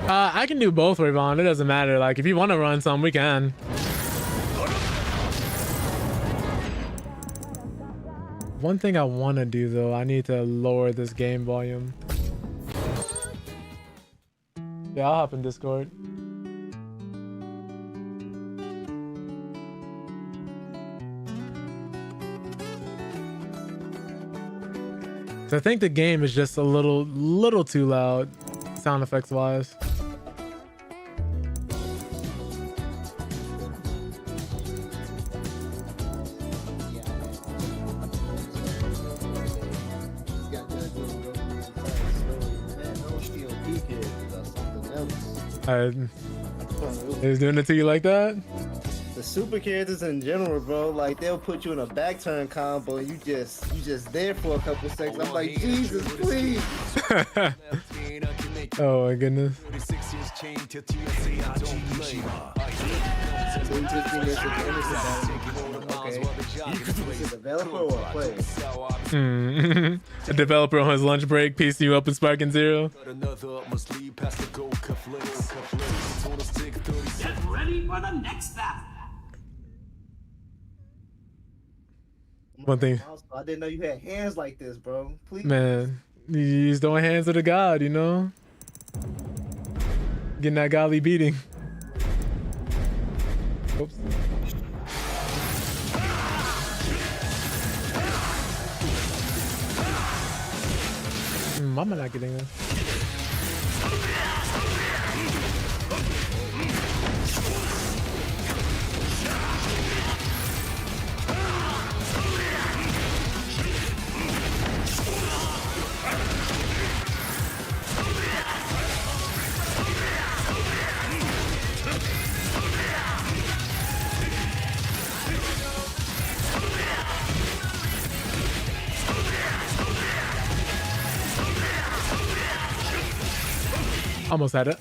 I can do both, Ravon. It doesn't matter. Like, if you want to run some, we can. One thing I want to do, though, I need to lower this game volume. Yeah, I'll hop in Discord. I think the game is just a little too loud, sound effects wise. Is doing it to you like that? The super characters in general, bro, like they'll put you in a back turn combo and you just there for a couple seconds. I'm like, Jesus, please. Oh my goodness. So you just think it's okay. Is it a developer or a player? A developer on his lunch break piecing you up in Sparking Zero. Get ready for the next battle. One thing, I didn't know you had hands like this, bro. Please. man, you use the hands of the god, you know? Getting that godly beating. Oops. Why am I not getting this? Almost had it.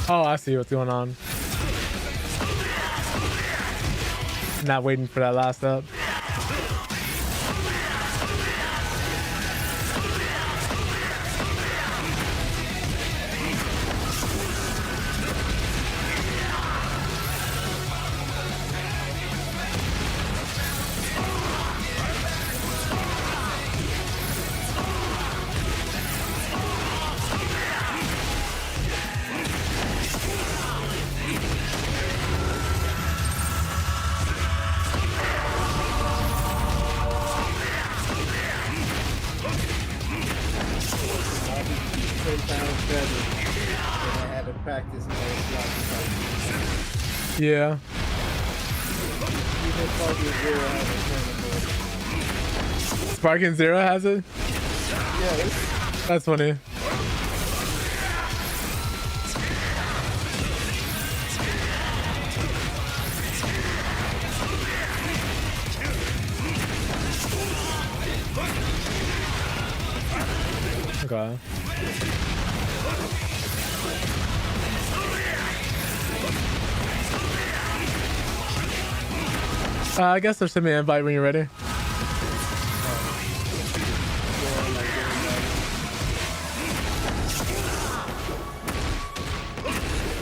Oh, I see what's going on. Not waiting for that last up. Yeah. Sparking Zero has it? Yeah, that's funny. Okay. I guess there's send me an invite when you're ready.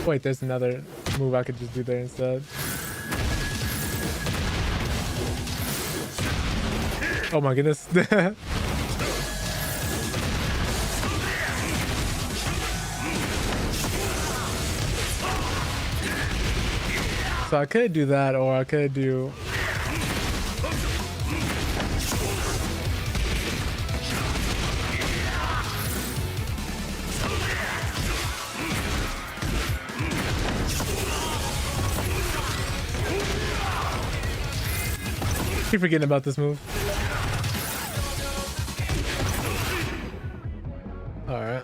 Wait, there's another move I could just do there instead. Oh my goodness. So I could do that, or I could do... Keep forgetting about this move. All right.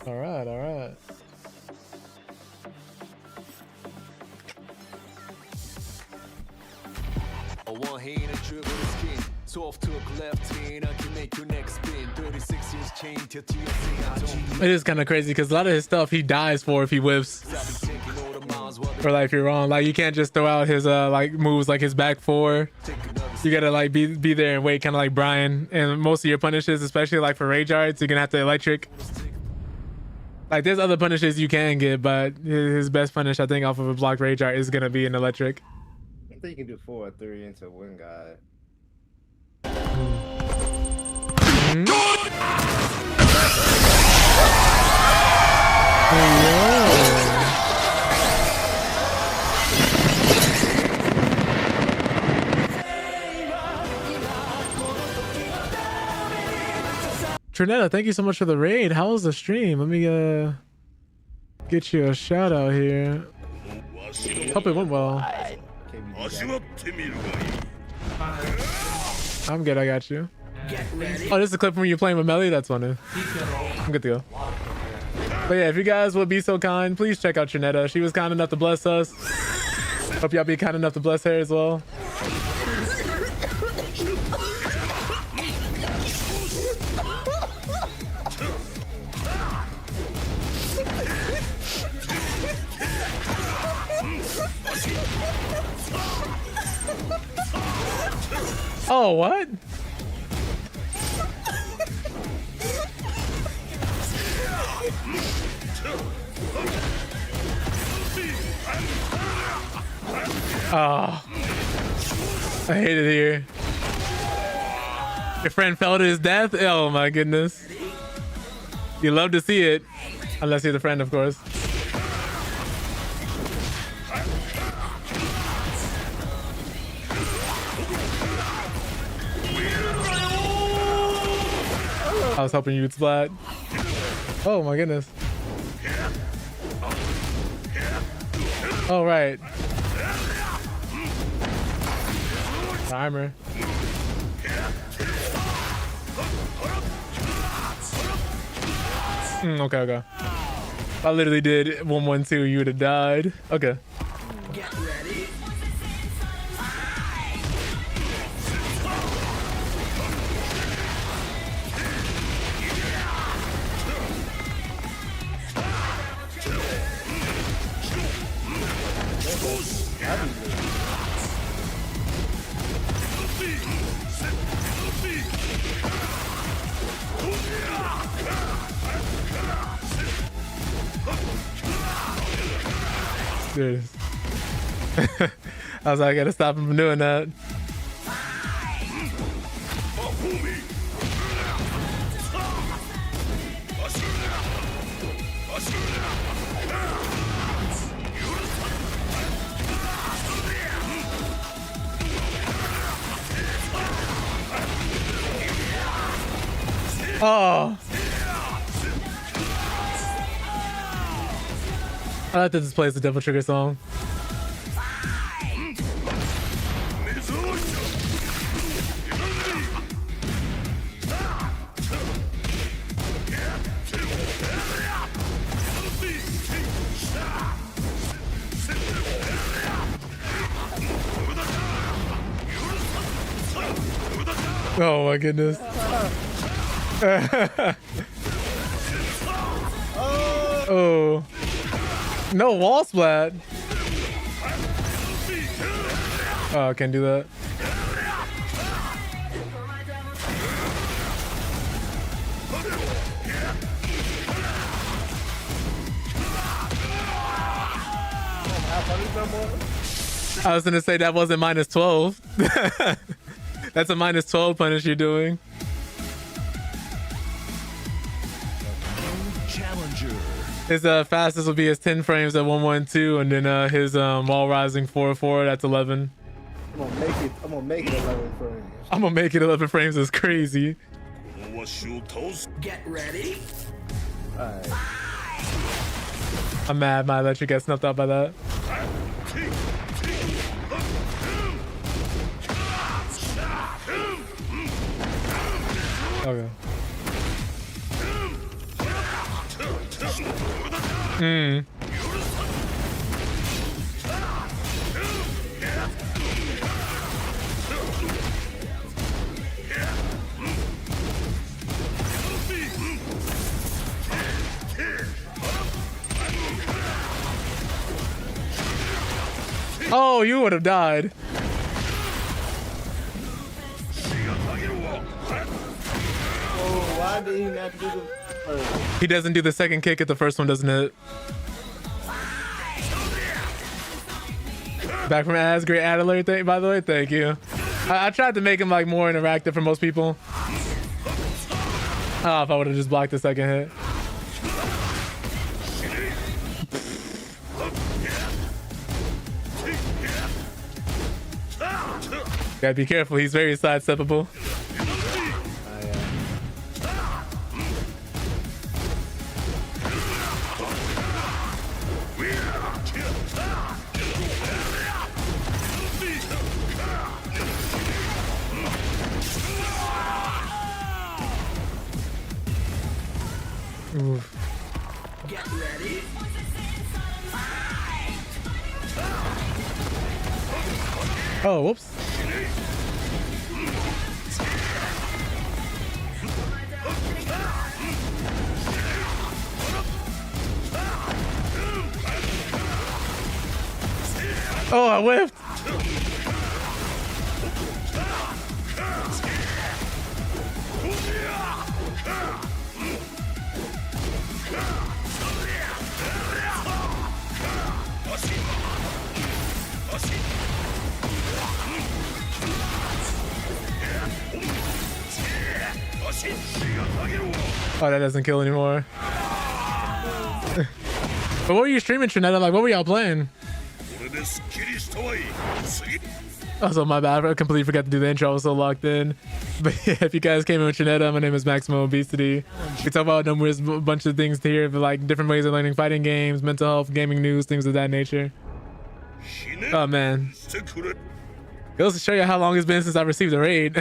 All right, all right. A one hand and dribble the skin. Soft to a left hand, I can make your next spin. 36 inch chain to TLC. It is kind of crazy because a lot of his stuff he dies for if he whiffs. Or like if you're wrong, like you can't just throw out his like moves like his back four. You gotta like be there and wait, kind of like Brian. And most of your punishes, especially like for rage arts, you're gonna have to electric. Like there's other punishes you can get, but his best punish I think off of a block rage art is gonna be an electric. I think you can do 4 or 3 into one guy. Trinetta, thank you so much for the raid. How was the stream? Let me get you a shout out here. Hope it went well. I'm good, I got you. Oh, this is a clip from you playing with Melly? That's funny. I'm good to go. But yeah, if you guys would be so kind, please check out Trinetta. She was kind enough to bless us. Hope y'all be kind enough to bless her as well. Oh, what? Oh, I hate it here. Your friend fell to his death? Oh my goodness. You love to see it. Unless you're the friend, of course. I was hoping you'd splat. Oh my goodness. Oh, right. Timer. Okay, okay. If I literally did 1-1-2, you would have died. Okay. Get ready. Dude. I was like, I gotta stop him from doing that. Oh. I like that this plays the Devil Trigger song. Oh my goodness. Oh. No wall splat. Oh, I can't do that. I was gonna say that wasn't minus 12. That's a minus 12 punish you're doing. Challenger. His fastest will be his 10 frames at 112, and then his wall rising 4-4, that's 11. I'm gonna make it 11 frames. I'm gonna make it 11 frames is crazy. Get ready. Alright. I'm mad my electric got snuffed out by that. Okay. Oh, you would have died. Oh, why did he not do the first? He doesn't do the second kick if the first one doesn't hit. Back from Az, great ad alert, by the way, thank you. I tried to make him like more interactive for most people. Oh, if I would have just blocked the second hit. Gotta be careful, he's very sidesteppable. Oof. Get ready. Oh, whoops. Oh, I whiffed. Oh, that doesn't kill anymore. But what were you streaming, Trinetta? Like, what were y'all playing? Also, my bad. I completely forgot to do the intro. I was so locked in. But yeah, if you guys came in with Trinetta, my name is MaximumObesity. We talk about numerous bunch of things here, but like different ways of learning fighting games, mental health, gaming news, things of that nature. Oh man. It goes to show you how long it's been since I received a raid.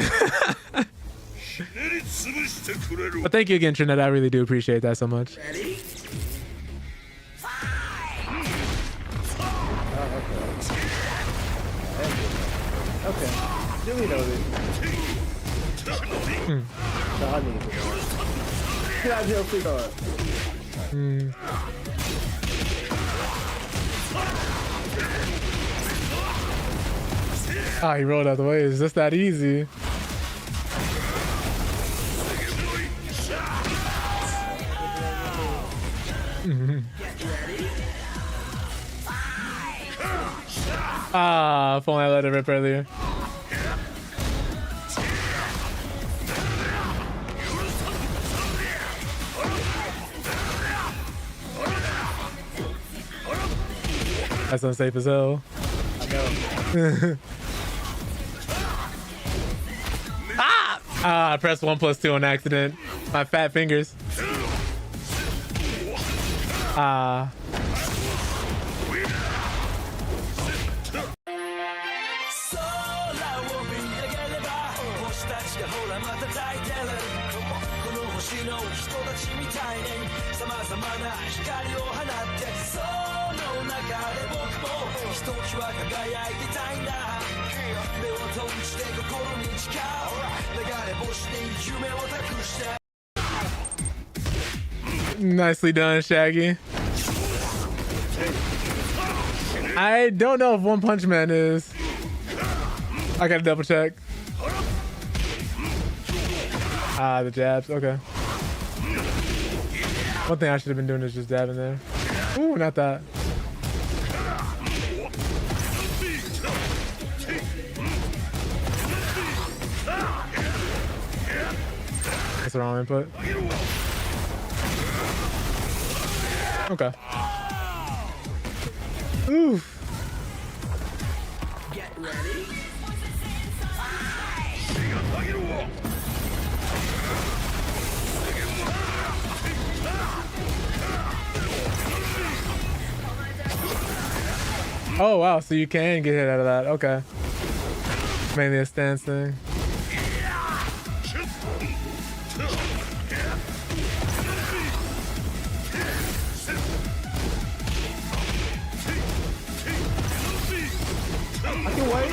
But thank you again, Trinetta. I really do appreciate that so much. Ready? Okay. Then we know this. No, I need it. Get out of here, free guard. Ah, he rolled out the way. It's just that easy. Ah, if only I let it rip earlier. That's unsafe as hell. I know. Ah, I pressed 1+2 on accident. My fat fingers. Ah. Nicely done, Shaggy. I don't know if One Punch Man is. I gotta double check. Ah, the jabs. Okay. One thing I should have been doing is just dabbing there. Ooh, not that. That's the wrong input. Okay. Oof. Get ready. Oh wow, so you can get hit out of that. Okay. Mainly a stance thing. I can wait.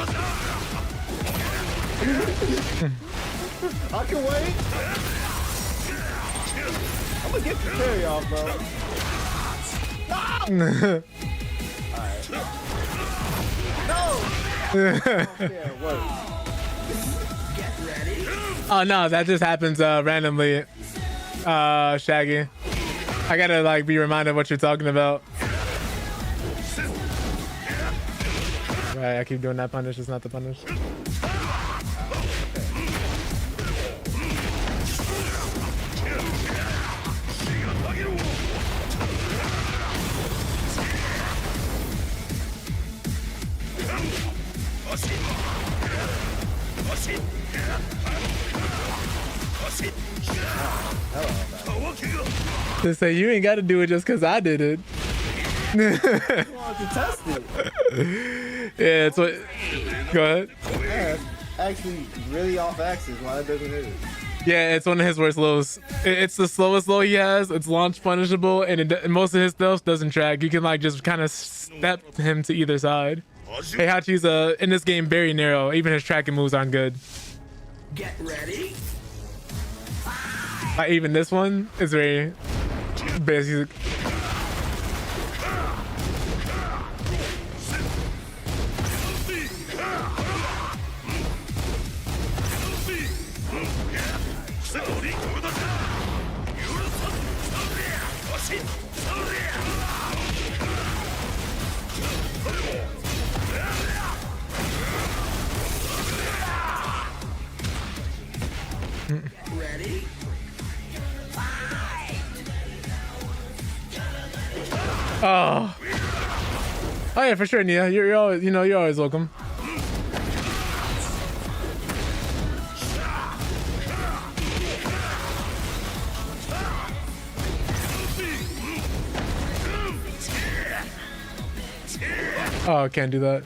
I can wait. I'm gonna get the carry off, bro. No! Alright. No! Yeah, work. Oh no, that just happens randomly. Shaggy. I gotta like be reminded what you're talking about. Right, I keep doing that punish, it's not the punish. To say you ain't gotta do it just cause I did it. I want to test it. Yeah, it's what. Go ahead. Yeah, it's actually really off axis. Why it doesn't hit it? Yeah, it's one of his worst lows. It's the slowest low he has. It's launch punishable, and most of his stuff doesn't track. You can like just kind of step him to either side. Heihachi's in this game very narrow. Even his tracking moves aren't good. Get ready. Like even this one is very basic. Ready? Oh. Oh yeah, for sure, Nia. You're always, you're always welcome. Oh, I can't do that.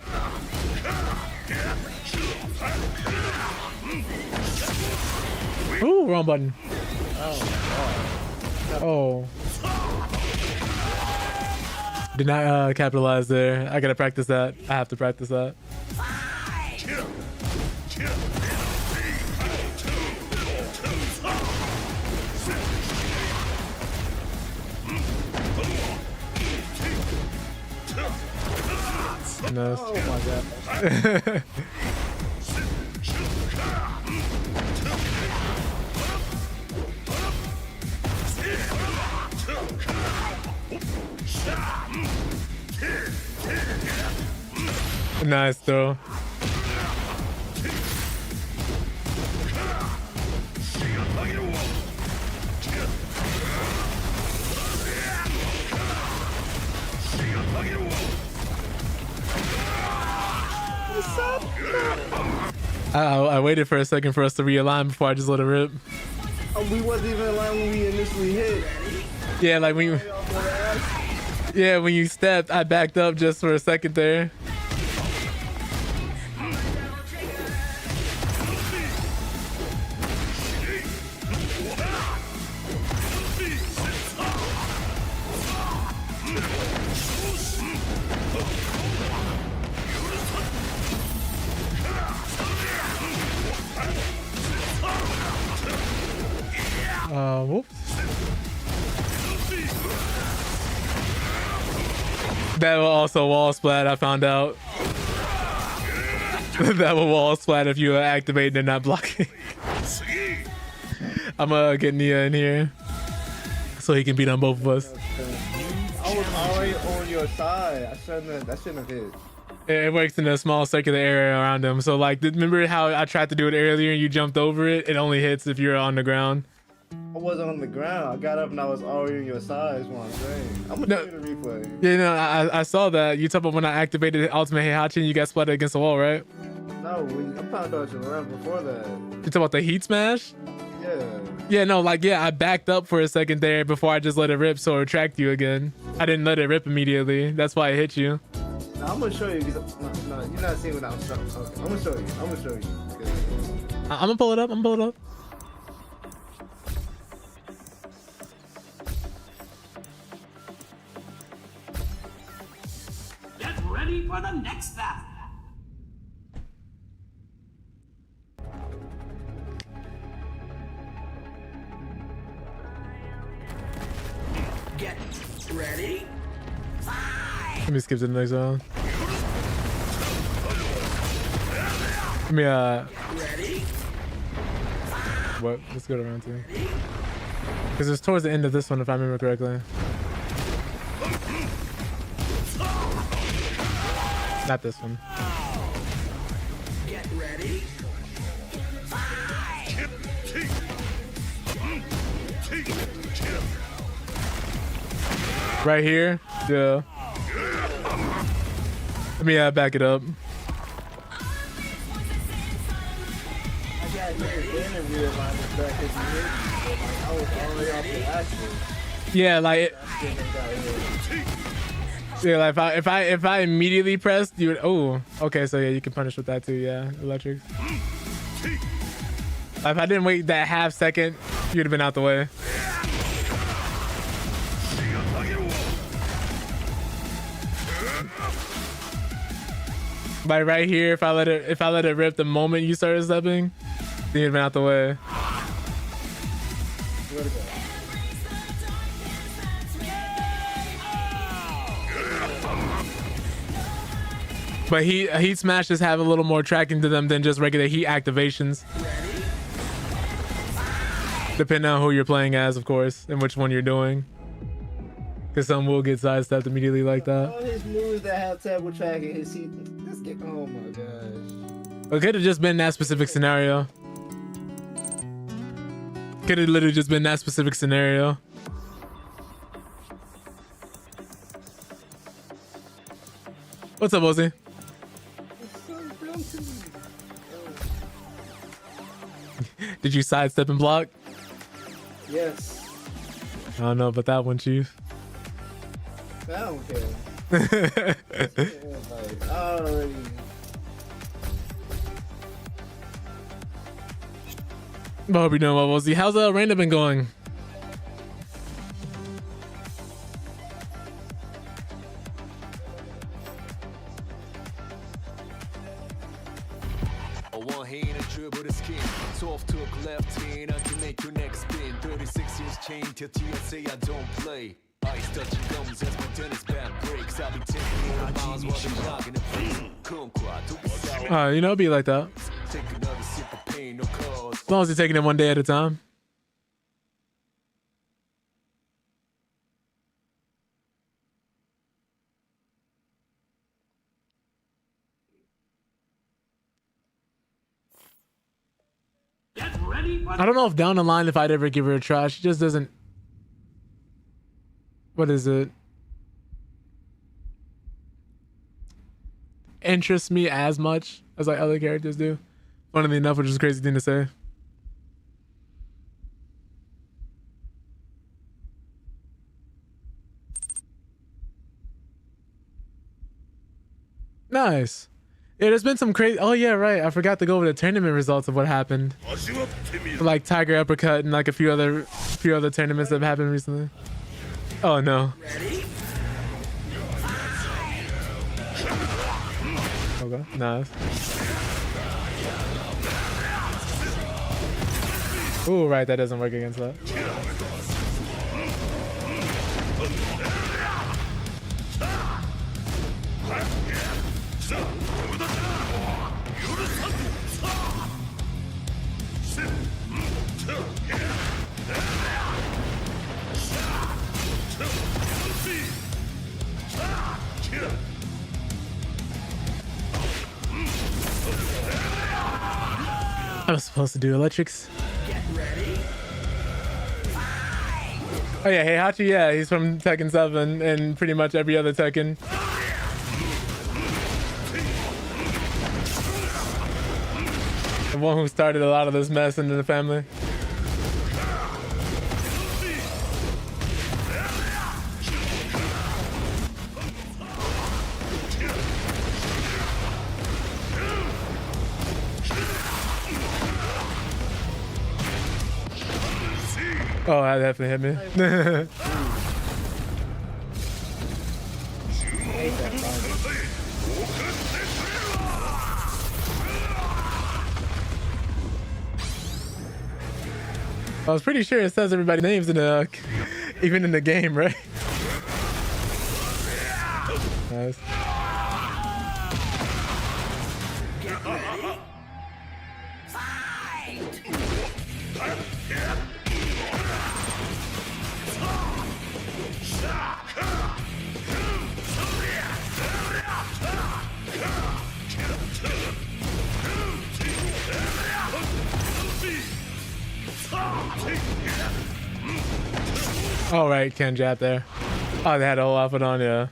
Ooh, wrong button. Oh. Did not capitalize there. I gotta practice that. I have to practice that. Nice. Oh my god. Nice throw. I waited for a second for us to realign before I just let it rip. Oh, we wasn't even aligned when we initially hit. Yeah, like when you stepped, I backed up just for a second there. Whoops. That will also wall splat, I found out. That will wall splat if you activate and not blocking. I'm gonna get Nia in here so he can beat on both of us. I was already on your side. That shouldn't have hit. It works in a small circular area around him. So like, remember how I tried to do it earlier and you jumped over it? It only hits if you're on the ground. I wasn't on the ground. I got up and I was already on your side is what I'm saying. I'm gonna do the replay. Yeah, no, I saw that. You talked about when I activated Ultimate Heihachi and you got splatted against the wall, right? No, I'm talking about your round before that. You talking about the heat smash? Yeah. Yeah, no, like, yeah, I backed up for a second there before I just let it rip, so it tracked you again. I didn't let it rip immediately. That's why I hit you. No, I'm gonna show you because no, you're not seeing what I'm showing. Okay, I'm gonna show you. I'm gonna show you. I'm gonna pull it up. I'm gonna pull it up. Get ready for the next battle. Get ready. Let me skip to the next one. Let me Ready. what? Let's go to round 2. Because it's towards the end of this one, if I remember correctly. Not this one. Get ready. Right here? Yeah. Let me back it up. I got hit again and realized it's back as you hit. Like, I was already off the action. Yeah, like And then got hit. yeah, like if I immediately pressed, you would. Oh, okay. So yeah, you can punish with that too. Yeah, electric. Like, if I didn't wait that half second, you'd have been out the way. Like right here, if I let it rip the moment you started stepping, then you'd been out the way. Where to go? But heat smashes have a little more tracking to them than just regular heat activations. Depending on who you're playing as, of course, and which one you're doing. Because some will get sidestepped immediately like that. All his moves that have terrible tracking, his heat. Let's get. Oh my gosh. It could have just been that specific scenario. Could have literally just been that specific scenario. What's up, Ozzy? Did you sidestep and block? Yes. I don't know about that one, Chief. I don't care. Like, I already. I hope you're doing well, Ozzy. How's Randa been going? One hand and dribble the skin. Soft hook left hand, I can make your neck spin. 36-inch chain till TSA I don't play. Ice touching gums as my tennis bat breaks. I'll be taking all the miles while they're blocking the face. Come quiet, don't be sour. You know, it'd be like that. Take another sip of pain, no cause. As long as you're taking it one day at a time. Get ready for I don't know if down the line if I'd ever give her a try. She just doesn't. What is it? Interests me as much as like other characters do. Funnily enough, which is a crazy thing to say. Nice. Yeah, there's been some crazy. Oh yeah, right. I forgot to go over the tournament results of what happened. Like Tiger Uppercut and like a few other tournaments that have happened recently. Oh no. Okay, nice. Ooh, right, that doesn't work against that. I was supposed to do electrics. Oh yeah, Heihachi, yeah, he's from Tekken 7 and pretty much every other Tekken. The one who started a lot of this mess into the family. Oh, that definitely hit me. I was pretty sure it says everybody's names in the, even in the game, right? Nice. All right, Ken Jap there. Oh, they had a whole outfit on, yeah.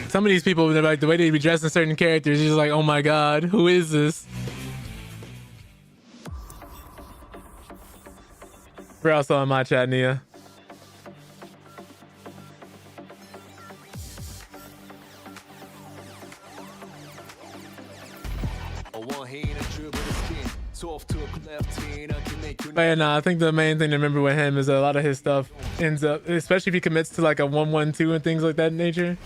Some of these people, like the way they be dressing certain characters, you're just like, oh my god, who is this? We're also in my chat, Nia. But yeah, nah, I think the main thing to remember with him is a lot of his stuff ends up, especially if he commits to like a 1-1-2 and things like that in nature,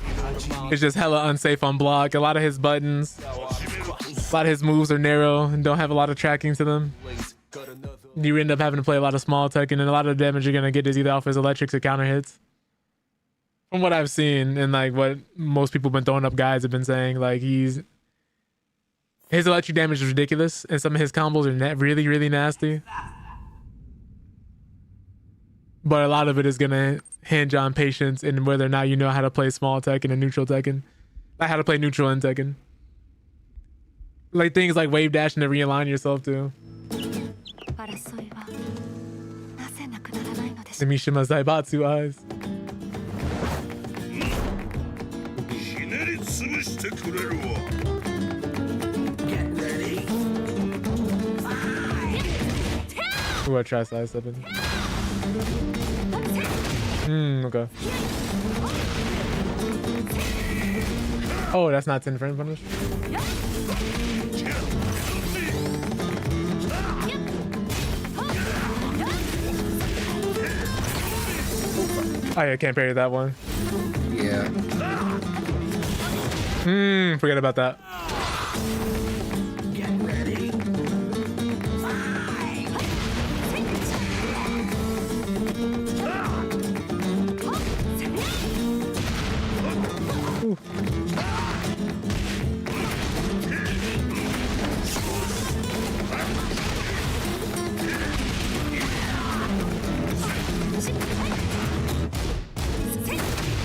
it's just hella unsafe on block. A lot of his buttons, a lot of his moves are narrow and don't have a lot of tracking to them. You end up having to play a lot of small Tekken, and a lot of the damage you're gonna get is either off his electrics or counter hits. From what I've seen and like what most people have been throwing up guys have been saying, like his electric damage is ridiculous and some of his combos are really, really nasty. But a lot of it is gonna hinge on patience and whether or not you know how to play small Tekken and neutral Tekken. Like how to play neutral in Tekken. Like things like wave dash and to realign yourself to. The Mishima Zaibatsu eyes. Ooh, I try side stepping. Okay. Oh, that's not 10 frame punish. Oh yeah, can't parry that one. Yeah. Forget about that.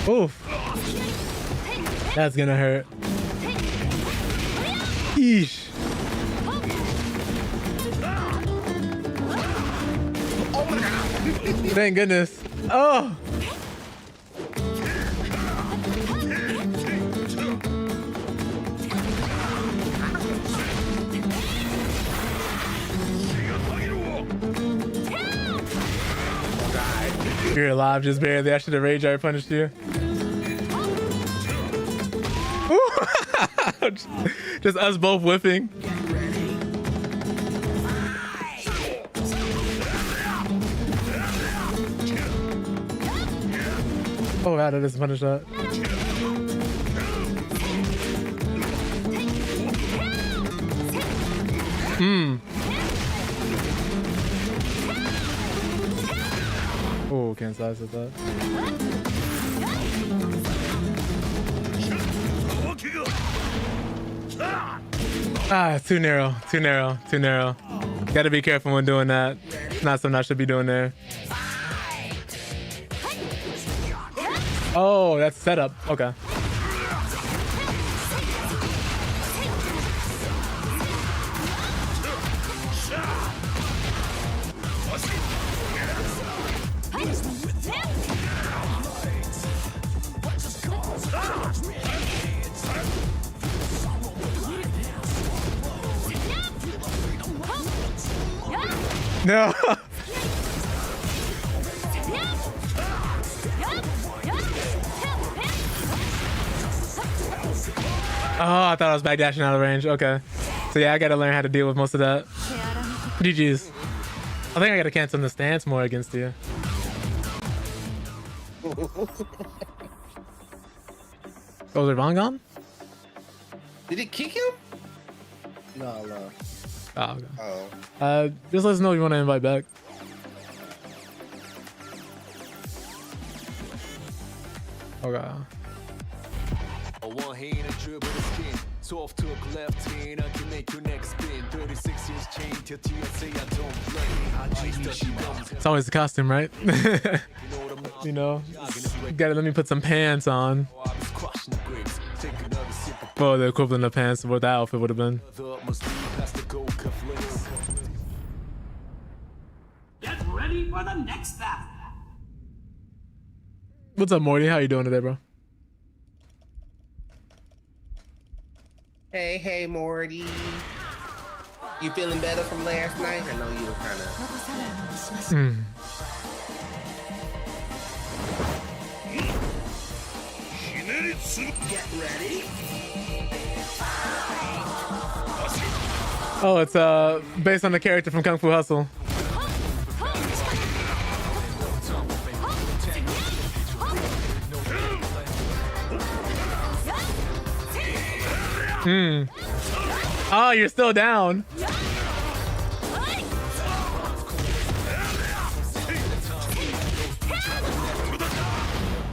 Oof. That's gonna hurt. Yeesh. Thank goodness. Oh. You're alive just barely. I should have rage art punished you. Ooh. Just us both whipping. Oh wow, that is a punish shot. Oh, can't slice with that. Ah, too narrow, too narrow, too narrow. Gotta be careful when doing that. It's not something I should be doing there. Oh, that's setup. Okay. No. Oh, I thought I was backdashing out of range. Okay. So yeah, I gotta learn how to deal with most of that. GG's. I think I gotta cancel the stance more against you. Oh, is Ravon gone? Did it kick him? No, no. Oh, okay. Oh. Just let us know if you want to invite back. Okay. One hand and dribble the skin. Soft hook left hand, I can make your neck spin. 36-inch chain till TSA I don't play. It's always the costume, right? You know, you gotta let me put some pants on. Well, the equivalent of pants of what that outfit would have been. Get ready for the next battle. What's up, Morty? How you doing today, bro? Hey, Morty. You feeling better from last night? I know you were kind of. Get ready. Oh, it's based on the character from Kung Fu Hustle. Oh, you're still down.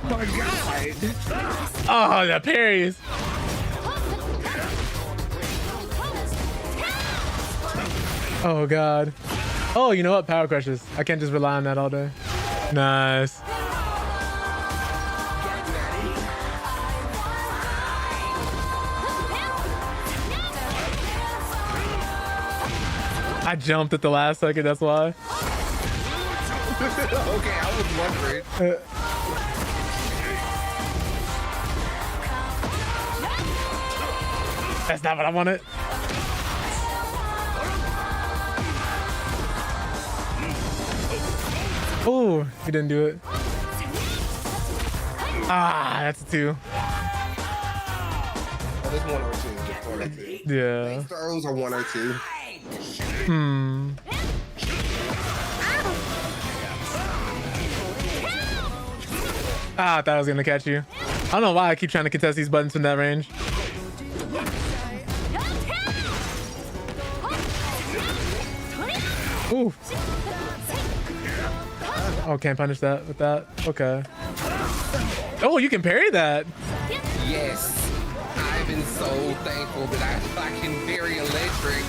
My God. Oh, the parries. Oh, God. Oh, you know what? Power crushes. I can't just rely on that all day. Nice. I jumped at the last second, that's why. Okay, I was wondering. That's not what I wanted. Oh, he didn't do it. Ah, that's a 2. Oh, there's 1 or 2. 1 or 2. Yeah. Throws are 1 or 2. Ah, I thought I was gonna catch you. I don't know why I keep trying to contest these buttons from that range. Ooh. Oh, can't punish that with that. Okay. Oh, you can parry that. Yes. I've been so thankful that I can parry electric.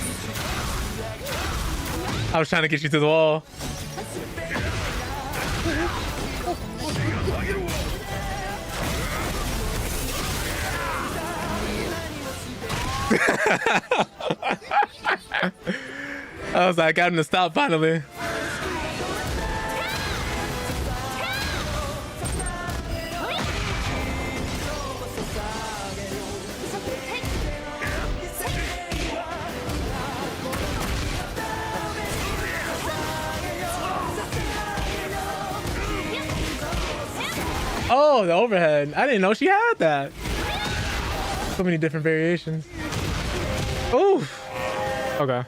I was trying to get you to the wall. I was like, I got him to stop finally. Oh, the overhead. I didn't know she had that. So many different variations. Ooh. Okay.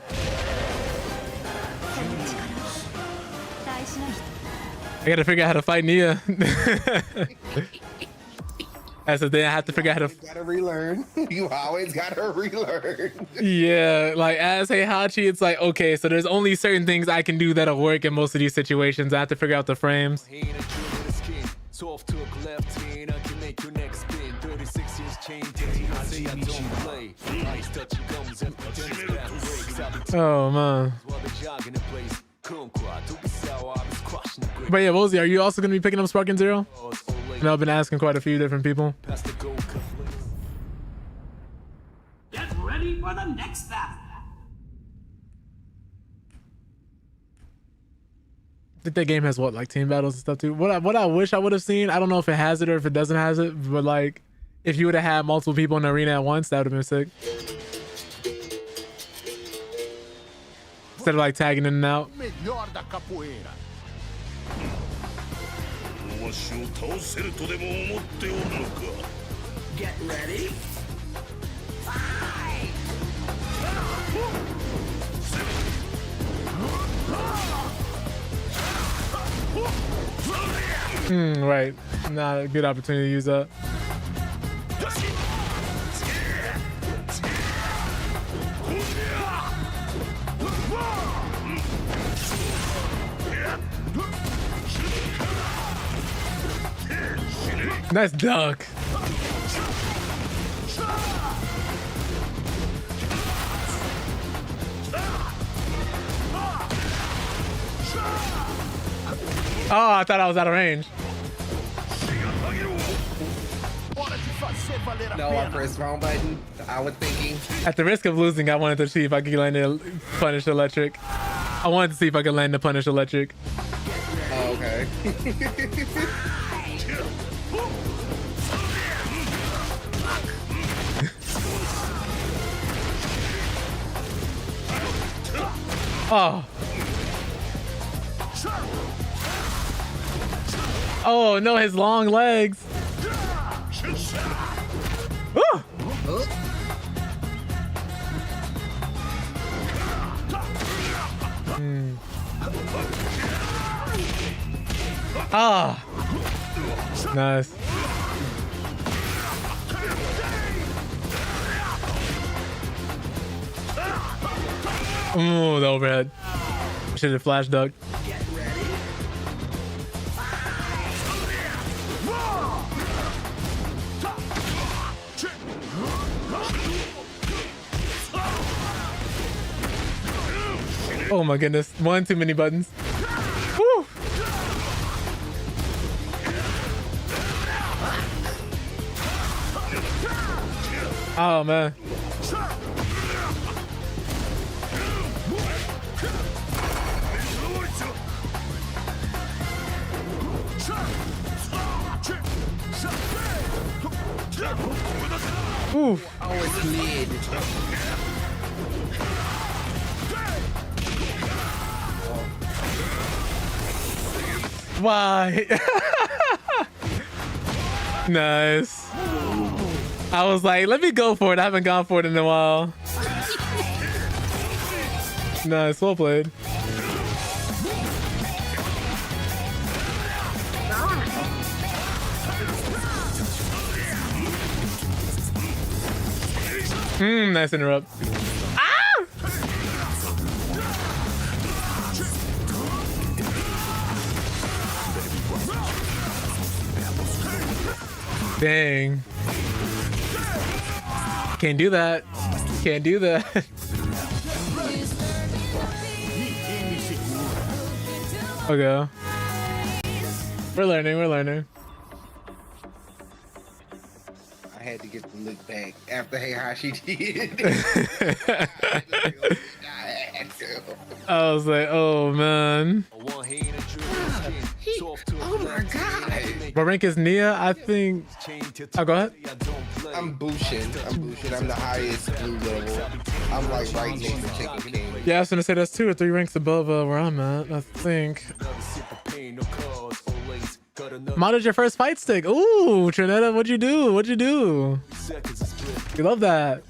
I gotta figure out how to fight Nia. That's the thing. I have to figure out how to. You gotta relearn. You always gotta relearn. Yeah, like as Heihachi, it's like, okay, so there's only certain things I can do that'll work in most of these situations. I have to figure out the frames. Soft took left hand, I can make your neck spin. 36-inch chain, say I don't play. Ice touching gums as my tennis bat breaks. I've been Oh man. while they're jogging in place. Don't cry, don't be sour, I was crushing the grapes. But yeah, Wozy, are you also gonna be picking up Sparking Zero? Oh, it's all late. And I've been asking quite a few different people. Past the gold cup place. Get ready for the next battle. I think that game has what, like team battles and stuff too. What I wish I would have seen, I don't know if it has it or if it doesn't has it, but like if you would have had multiple people in the arena at once, that would have been sick. Instead of like tagging in and out. Melhor da capoeira. わしを倒せるとでも思っておるのか Get ready. Right. Not a good opportunity to use that. Nice duck. Oh, I thought I was out of range. No, I pressed wrong button. I was thinking. At the risk of losing, I wanted to see if I could land the punish electric. I wanted to see if I could land the punish electric. Oh, okay. Oh. Oh no, his long legs. Ooh. Ah. Nice. Ooh, the overhead. Should have flash duck. Oh my goodness. One too many buttons. Woo. Oh man. Ooh. Oh, it's mid. Why? Nice. I was like, let me go for it. I haven't gone for it in a while. Nice, well played. Nice interrupt. Ah! Dang. Can't do that. Can't do that. Okay. We're learning. I had to get the look back after Heihachi did. I had to. I was like, oh man. Oh my god. What rank is Nia? I think. Oh, go ahead. I'm Bushin. I'm the highest blue level. I'm like right next to Chicken King. Yeah, I was gonna say that's 2 or 3 ranks above where I'm at, I think. Modded your first fight stick. Ooh, Trinetta, what'd you do? What'd you do? You love that.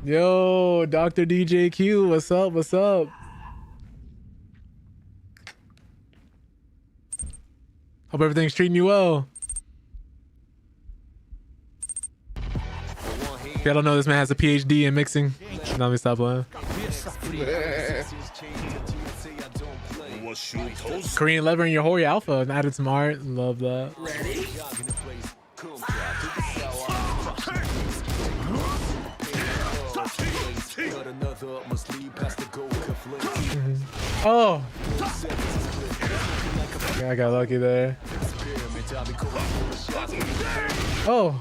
Yo, Dr. DJQ, what's up? What's up? Hope everything's treating you well. If y'all don't know, this man has a PhD in mixing. Now let me stop playing. Korean lever in your Hori Alpha and added some art. Love that. Ready? Oh, yeah, I got lucky there. Oh,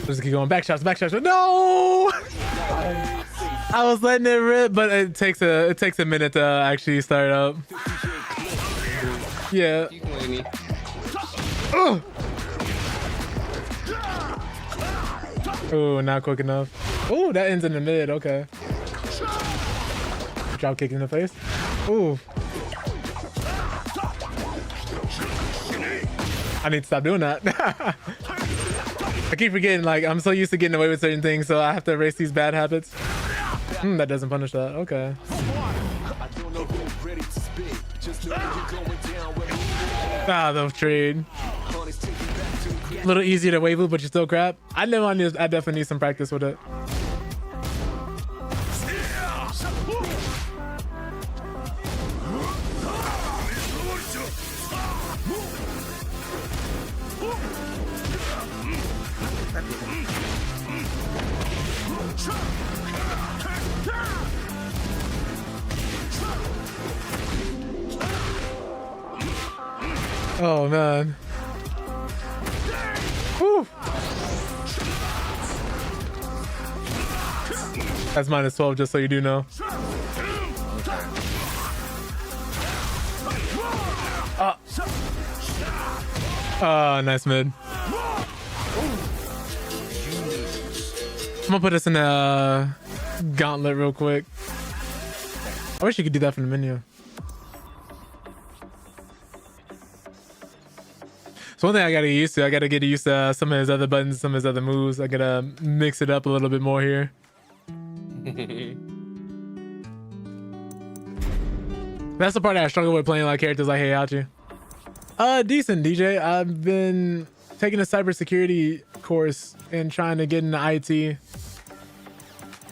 just keep going. Back shots, back shots. No! I was letting it rip, but it takes a minute to actually start up. Yeah. Oh, not quick enough. Oh, that ends in the mid. Okay. Drop kick in the face. Ooh. I need to stop doing that. I keep forgetting, like, I'm so used to getting away with certain things, so I have to erase these bad habits. That doesn't punish that. Okay. Ah, the trade. A little easier to wave, but you're still crap. I definitely need some practice with it. Oh man. Whew. That's minus 12, just so you do know. Nice mid. I'm gonna put this in a gauntlet real quick. I wish you could do that from the menu. So one thing I gotta get used to some of his other buttons, some of his other moves. I gotta mix it up a little bit more here. That's the part that I struggle with playing like characters like Heihachi. Decent, DJ. I've been taking a cybersecurity course and trying to get into IT.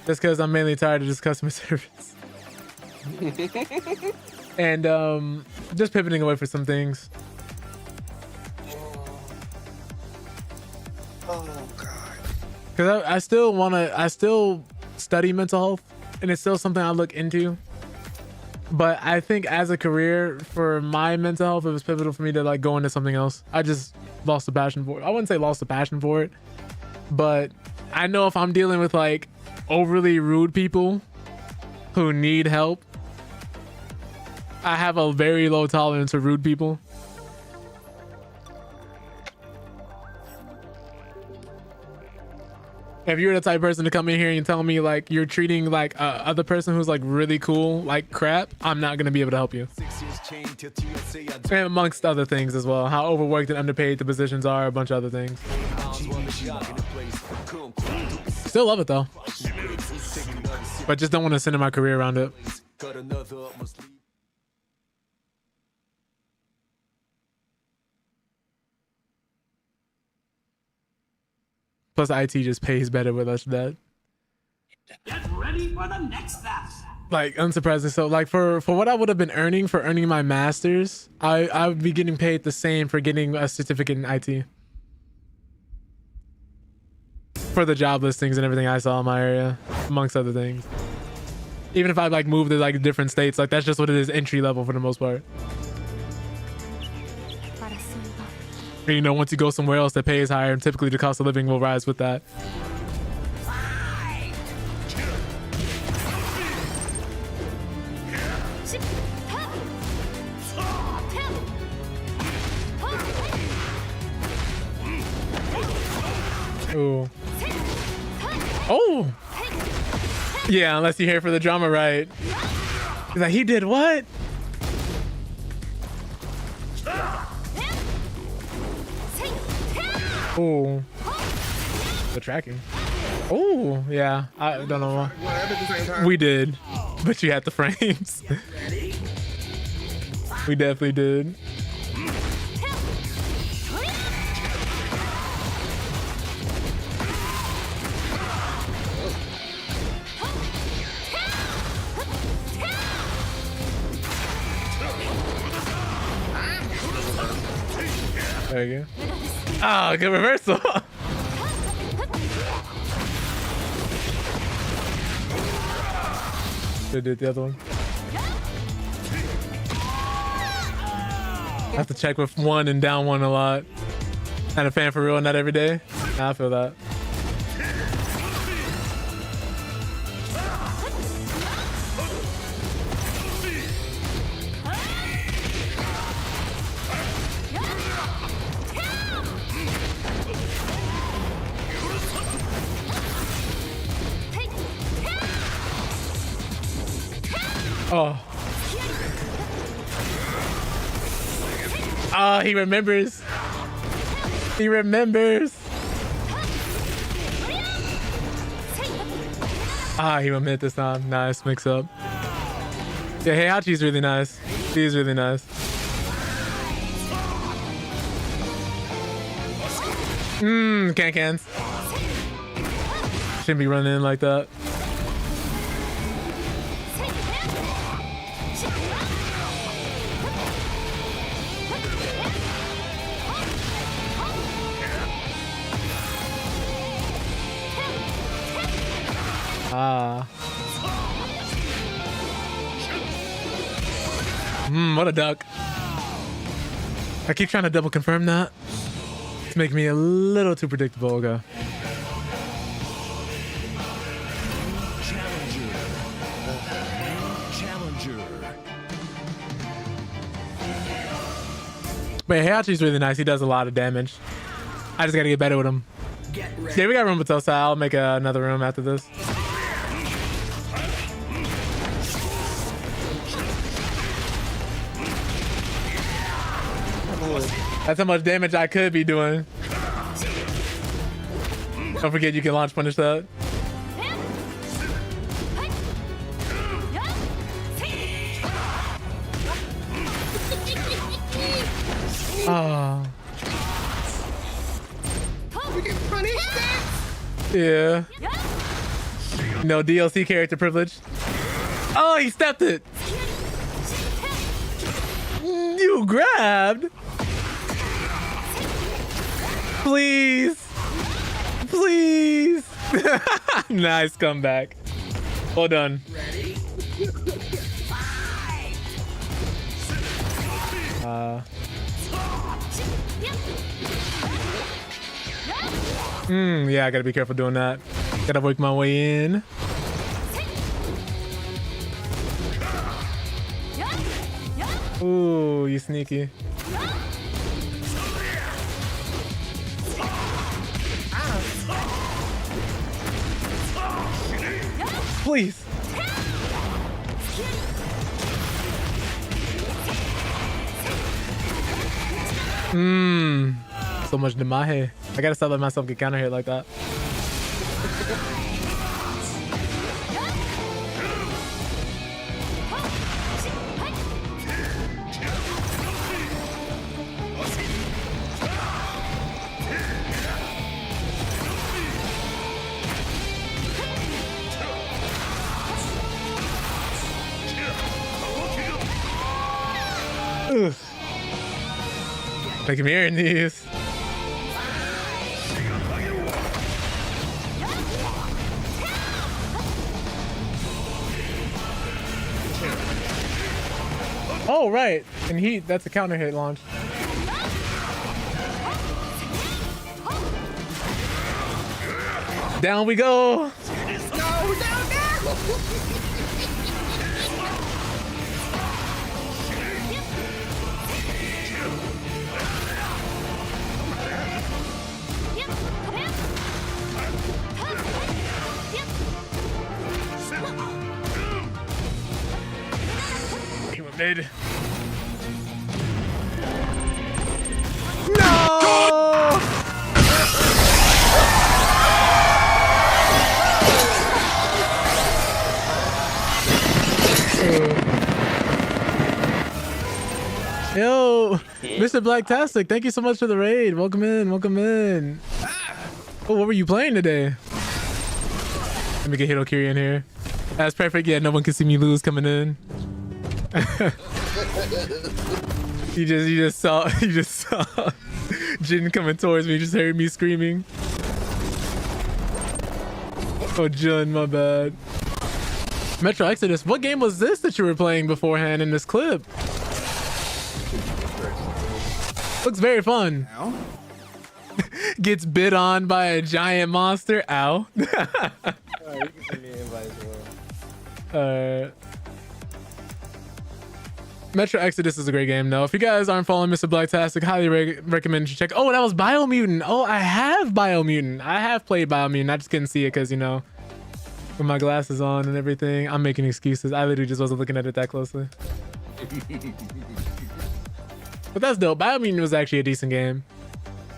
Just because I'm mainly tired of just customer service. And just pivoting away for some things. Oh god. Because I still study mental health, and it's still something I look into. But I think as a career for my mental health, it was pivotal for me to like go into something else. I just lost the passion for it. I wouldn't say lost the passion for it, but I know if I'm dealing with like overly rude people who need help, I have a very low tolerance for rude people. If you're the type of person to come in here and tell me like you're treating like other person who's like really cool like crap, I'm not gonna be able to help you. And amongst other things as well, how overworked and underpaid the positions are, a bunch of other things. Still love it though, but just don't want to center my career around it. Plus, IT just pays better with us that. Get ready for the next step. Like, unsurprisingly so. Like, for what I would have been earning for earning my master's, I would be getting paid the same for getting a certificate in IT. For the job listings and everything I saw in my area, amongst other things. Even if I like moved to like different states, like that's just what it is, entry level for the most part. And, you know, once you go somewhere else that pays higher, and typically the cost of living will rise with that. Ooh. Oh! Yeah, unless you're here for the drama, right? He's like, he did what? Oh. The tracking. Oh, yeah. I don't know. We did. But you had the frames. We definitely did. There you go. Oh, good reversal. They did the other one. I have to check with one and down one a lot. Not a fan for real, not every day. Nah, I feel that. Oh. Oh, he remembers. He remembers. Ah, he went mid this time. Nice mix up. Yeah, Heihachi's really nice. He's really nice. Cans. Shouldn't be running in like that. Ah. What a duck. I keep trying to double confirm that. It's making me a little too predictable. Okay. But Heihachi's really nice. He does a lot of damage. I just gotta get better with him. Yeah, we got room with Tosa. I'll make another room after this. That's how much damage I could be doing. Don't forget you can launch punish that. Oh. We can punish that? Yeah. No DLC character privilege. Oh, he stepped it. You grabbed. Please. Please. Nice comeback. Well done. Yeah, I gotta be careful doing that. Gotta work my way in. Ooh, you sneaky. Please. So much damahe. I gotta stop letting myself get counter hit like that. Ugh. Making me hearing these. Oh, right. And that's a counter hit launch. Down we go. No. He went mid. No! Yo, Mr. Blacktastic, thank you so much for the raid. Welcome in, welcome in. Oh, what were you playing today? Let me get Hitokiri in here. That's perfect. Yeah, no one can see me lose coming in. you just saw Jin coming towards me. You just heard me screaming. Oh, Jin, my bad. Metro Exodus, what game was this that you were playing beforehand in this clip? Looks very fun. Ow. Gets bit on by a giant monster. Ow. Metro Exodus is a great game. Though, if you guys aren't following Mr. Blacktastic, highly recommend you check. Oh, that was Biomutant. Oh, I have Biomutant. I have played Biomutant. I just couldn't see it because, you know, with my glasses on and everything. I'm making excuses. I literally just wasn't looking at it that closely. But that's dope. Biomutant was actually a decent game.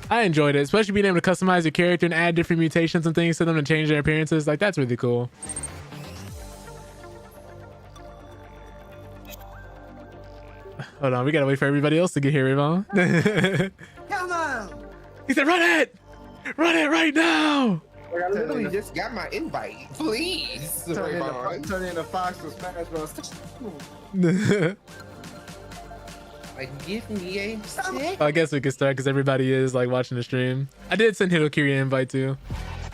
I enjoyed it, especially being able to customize your character and add different mutations and things to them to change their appearances. Like, that's really cool. Hold on, we gotta wait for everybody else to get here, Ravon. Come on. He said, run it! Run it right now! I literally just got my invite. Please. Turn into Fox or Smash Bros. Like, give me a stick. I guess we could start because everybody is like watching the stream. I did send Hitokiri an invite too.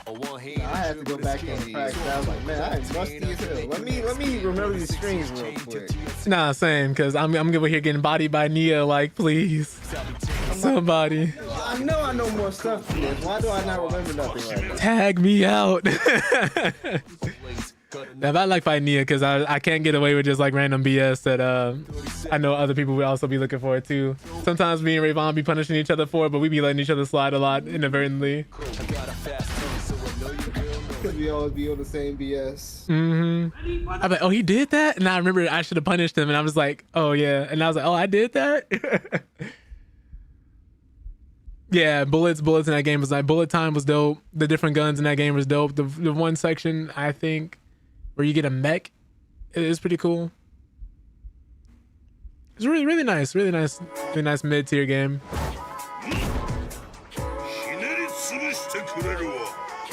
I had to go back and practice. I was like, man, I am rusty as hell. Let me remember these streams real quick. Nah, same, because I'm over here getting bodied by Nia. Like, please, somebody. I know more stuff than this. Why do I not remember nothing right now? Tag me out. Now, I like fighting Nia because I can't get away with just like random BS that I know other people would also be looking for it too. Sometimes me and Ravon be punishing each other for it, but we be letting each other slide a lot inadvertently. Because we always be on the same BS. Mm-hmm. I'm like, oh, he did that? And I remember I should have punished him. And I was like, oh, yeah. And I was like, oh, I did that? Yeah, bullets in that game was like, bullet time was dope. The different guns in that game was dope. The one section, I think, where you get a mech is pretty cool. It's really nice mid-tier game.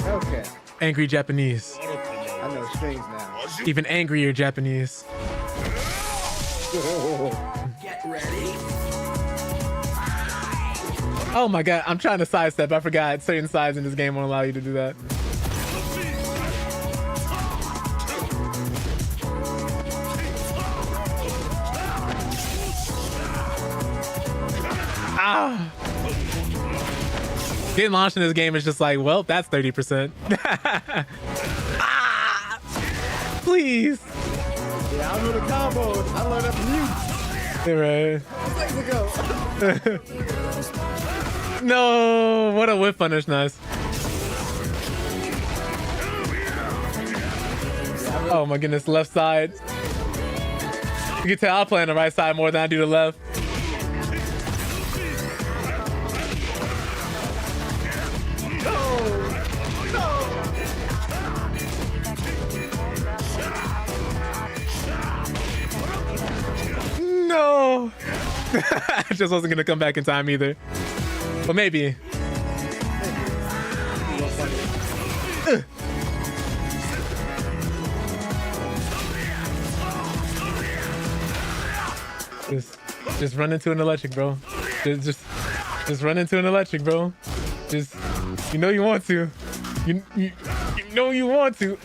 Okay. Angry Japanese. I know strings now. Even angrier Japanese. Get ready. Oh my god, I'm trying to sidestep. I forgot certain sides in this game won't allow you to do that. Ah! Getting launched in this game is just like, well, that's 30%. Ah! Please. Yeah, I know the combos. I learned that from you. Right. No, what a whip punish, nice. Oh my goodness, left side. You can tell I play on the right side more than I do the left. No. I just wasn't gonna come back in time either. But maybe. Just run into an electric, bro. Just run into an electric, bro. Just, you know you want to. You know you want to.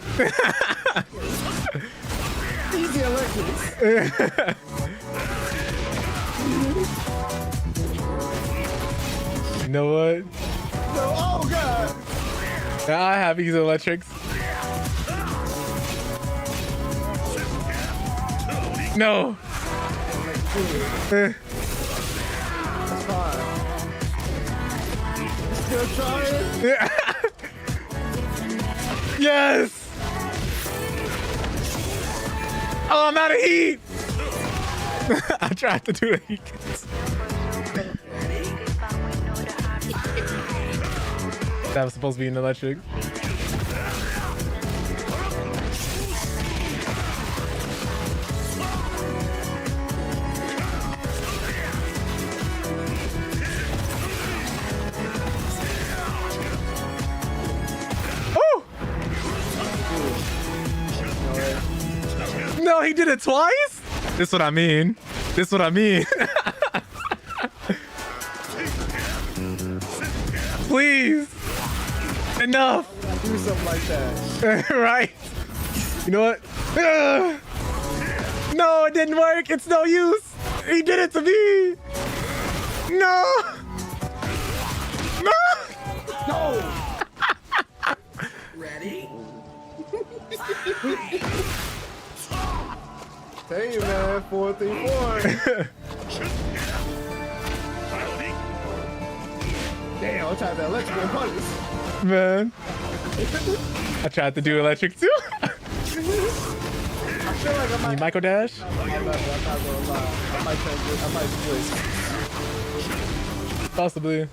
Easy electric. You know what? No, oh god. I have these electrics. No. That's fine. Still trying? Yes. Oh, I'm out of heat. I tried to do the heat. That was supposed to be an electric. No, he did it twice? This what I mean. This what I mean. Please. Enough. Do something like that. Right. You know what? No, it didn't work. It's no use. He did it to me. No. No. No. Ready? Tell you, man, 4, 3, 4. Damn, I tried that electrical punch. Man. I tried to do electric too. I feel like I might. You micro dash? I'm not gonna lie. I might switch. Possibly.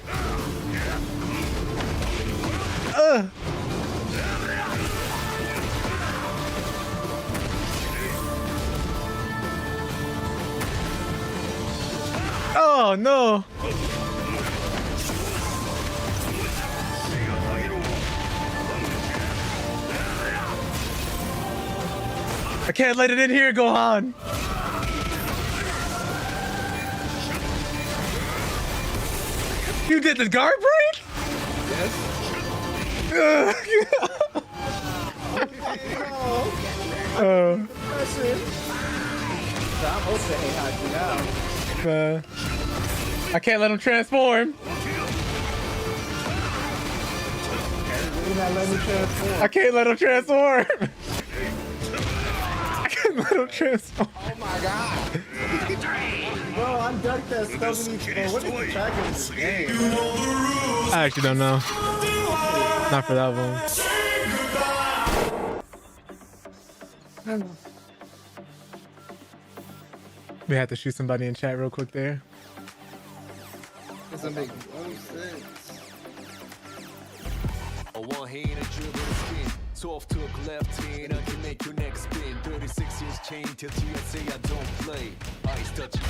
Oh no. I can't let it in here, Gohan. You did the guard break? Yes. I'm supposed to hate Hachi now. I can't let him transform. You're not letting me transform. I can't let him transform. I can't let him transform. Oh my god. Bro, I ducked that stuff in these. What is the track of this game? I actually don't know. Not for that one. We had to shoot somebody in chat real quick there. Doesn't make no sense. A one hand and dribble the skin. Soft took left hand, I can make your neck spin. 36-inch chain till say I don't play. Ice touching.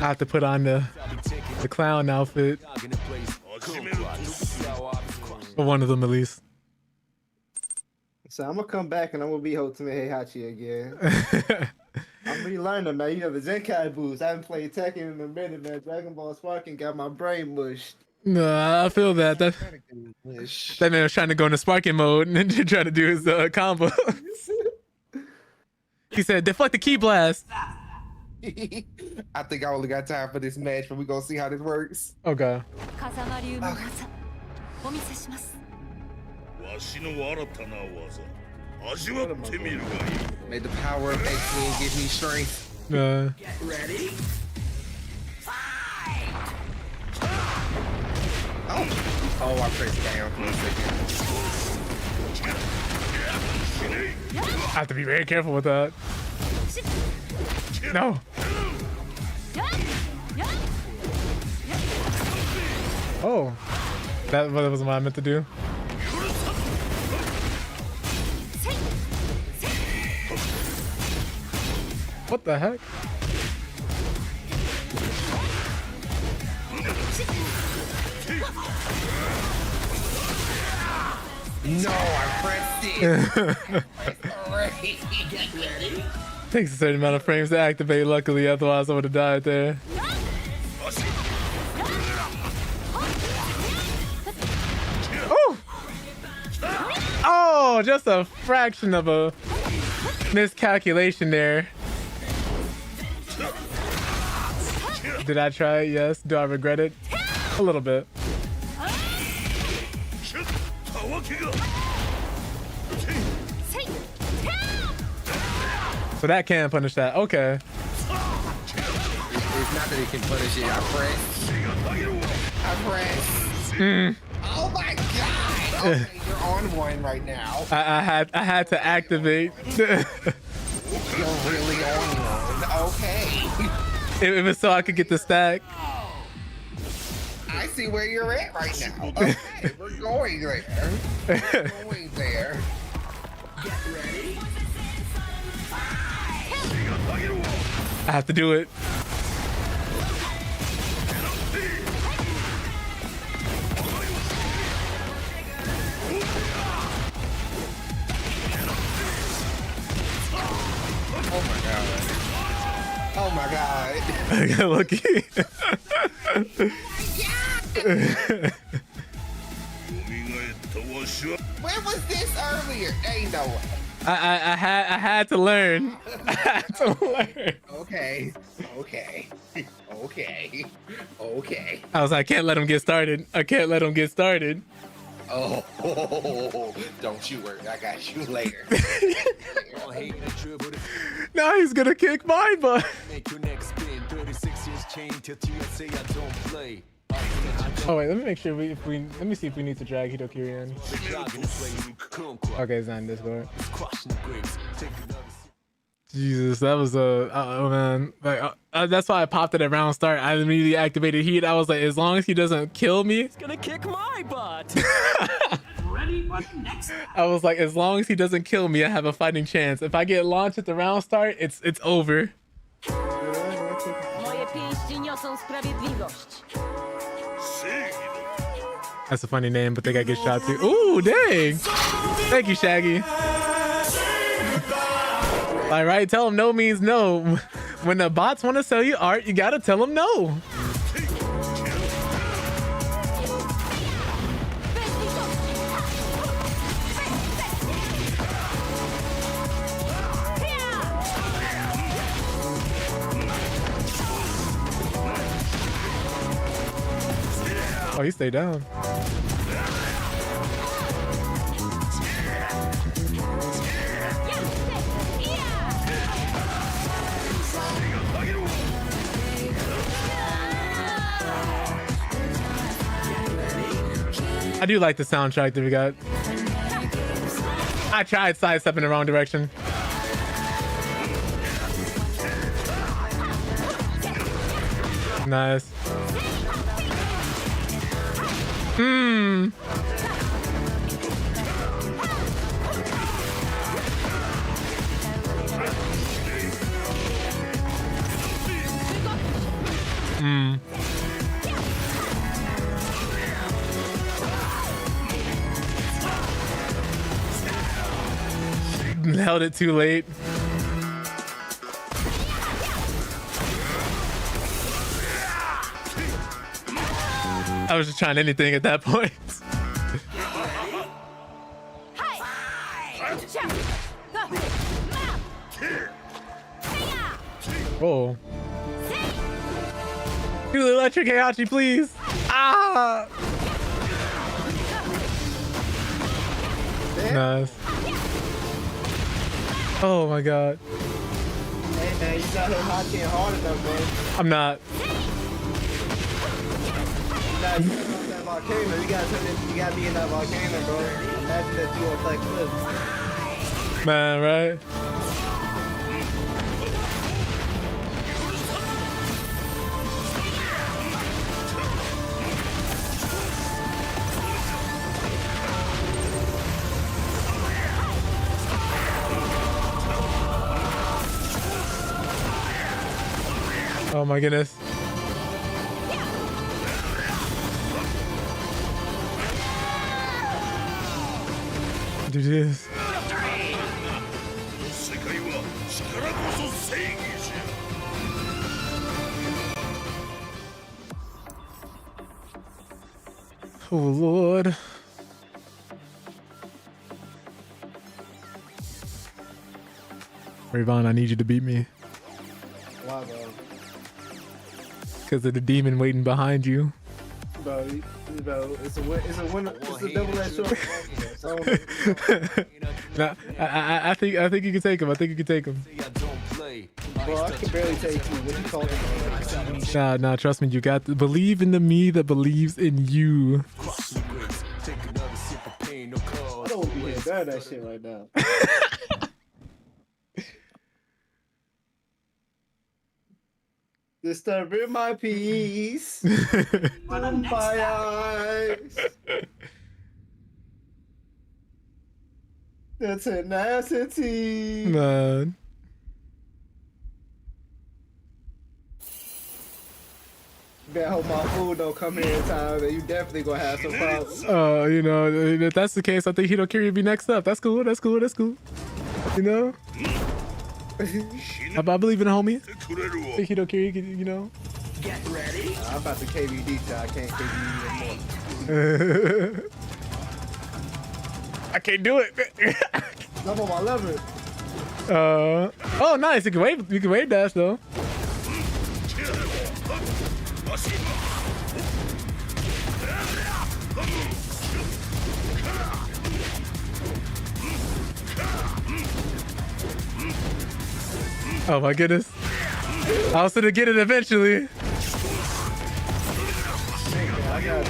I have to put on the clown outfit. For one of them at least. So I'm gonna come back and I'm gonna be Ultimate Heihachi again. I'm relearning, man. You know the Zenkai boost. I haven't played Tekken in a minute, man. Dragon Ball Sparking got my brain mushed. No, I feel that. That man was trying to go into sparking mode and then trying to do his combo. He said, deflect the key blast. I think I only got time for this match, but we're gonna see how this works. Okay. 風間流の技お見せします わしの新たな技味わってみるがいい May the power of X-Men give me strength. Ready? Oh, I pressed down for a second. I have to be very careful with that. No. Oh. That wasn't what I meant to do. What the heck? No, I pressed it. Get ready? Takes a certain amount of frames to activate, luckily, otherwise I would have died there. Oh! Oh, just a fraction of a miscalculation there. Did I try it? Yes. Do I regret it? A little bit. So that can punish that. Okay. It's not that it can punish it. I press. Oh my god! Okay, you're on one right now. I had to activate. You're really on one. Okay. It was so I could get the stack. I see where you're at right now. Okay, we're going there. We're going there. I have to do it. Oh my god. Oh my god. I got lucky. Where was this earlier? Ain't no way. I had to learn. I had to learn. Okay. I was like, I can't let him get started. I can't let him get started. Oh, don't you worry. I got you later. Now he's gonna kick my butt. Make your next spin. 36-inch chain till TSA I don't play. Oh wait, let me make sure let me see if we need to drag Hidokiri in. Okay, it's not in Discord. Jesus, that was oh man, like that's why I popped it at round start. I immediately activated heat. I was like, as long as he doesn't kill me, It's gonna kick my butt. Ready? What next? I was like, as long as he doesn't kill me, I have a fighting chance. If I get launched at the round start, it's over. Moje pięści niosą sprawiedliwość. That's a funny name, but they gotta get shot too. Ooh, dang! Thank you, Shaggy. All right, tell them no means no. When the bots want to sell you art, you gotta tell them no. Oh, you stay down. I do like the soundtrack that we got. I tried sidestepping the wrong direction. Nice. Held it too late. I was just trying anything at that point. Oh. Do the electric Heihachi, please. Ah. Nice. Oh my god. Hey man, you got him hot and hard enough, man. I'm not. You got that volcano. You gotta be in that volcano, bro. Imagine that you on like cliff. Man, right? Oh my goodness. Do this. Oh Lord. Rayvon, I need you to beat me. Why, bro? Because of the demon waiting behind you. Bro, it's a double-edged sword. Nah, I think you can take him. I think you can take him. Bro, I can barely take you. What you talking Nah, trust me, you got to believe in the me that believes in you. I don't be here doing that shit right now. Disturbing my peace. On my eyes. The tenacity. Man. Better hope my food don't come here in time, and you definitely gonna have some problems. You know, if that's the case, I think Hitokiri would be next up. That's cool. That's cool. That's cool. You know? I believe in a homie. I think Hitokiri could, you know? Get ready. I'm about to KVD till I can't KVD anymore. I can't do it. I'm on my lever. Oh, nice. You can wave dash though. Oh my goodness. I was gonna get it eventually. Okay.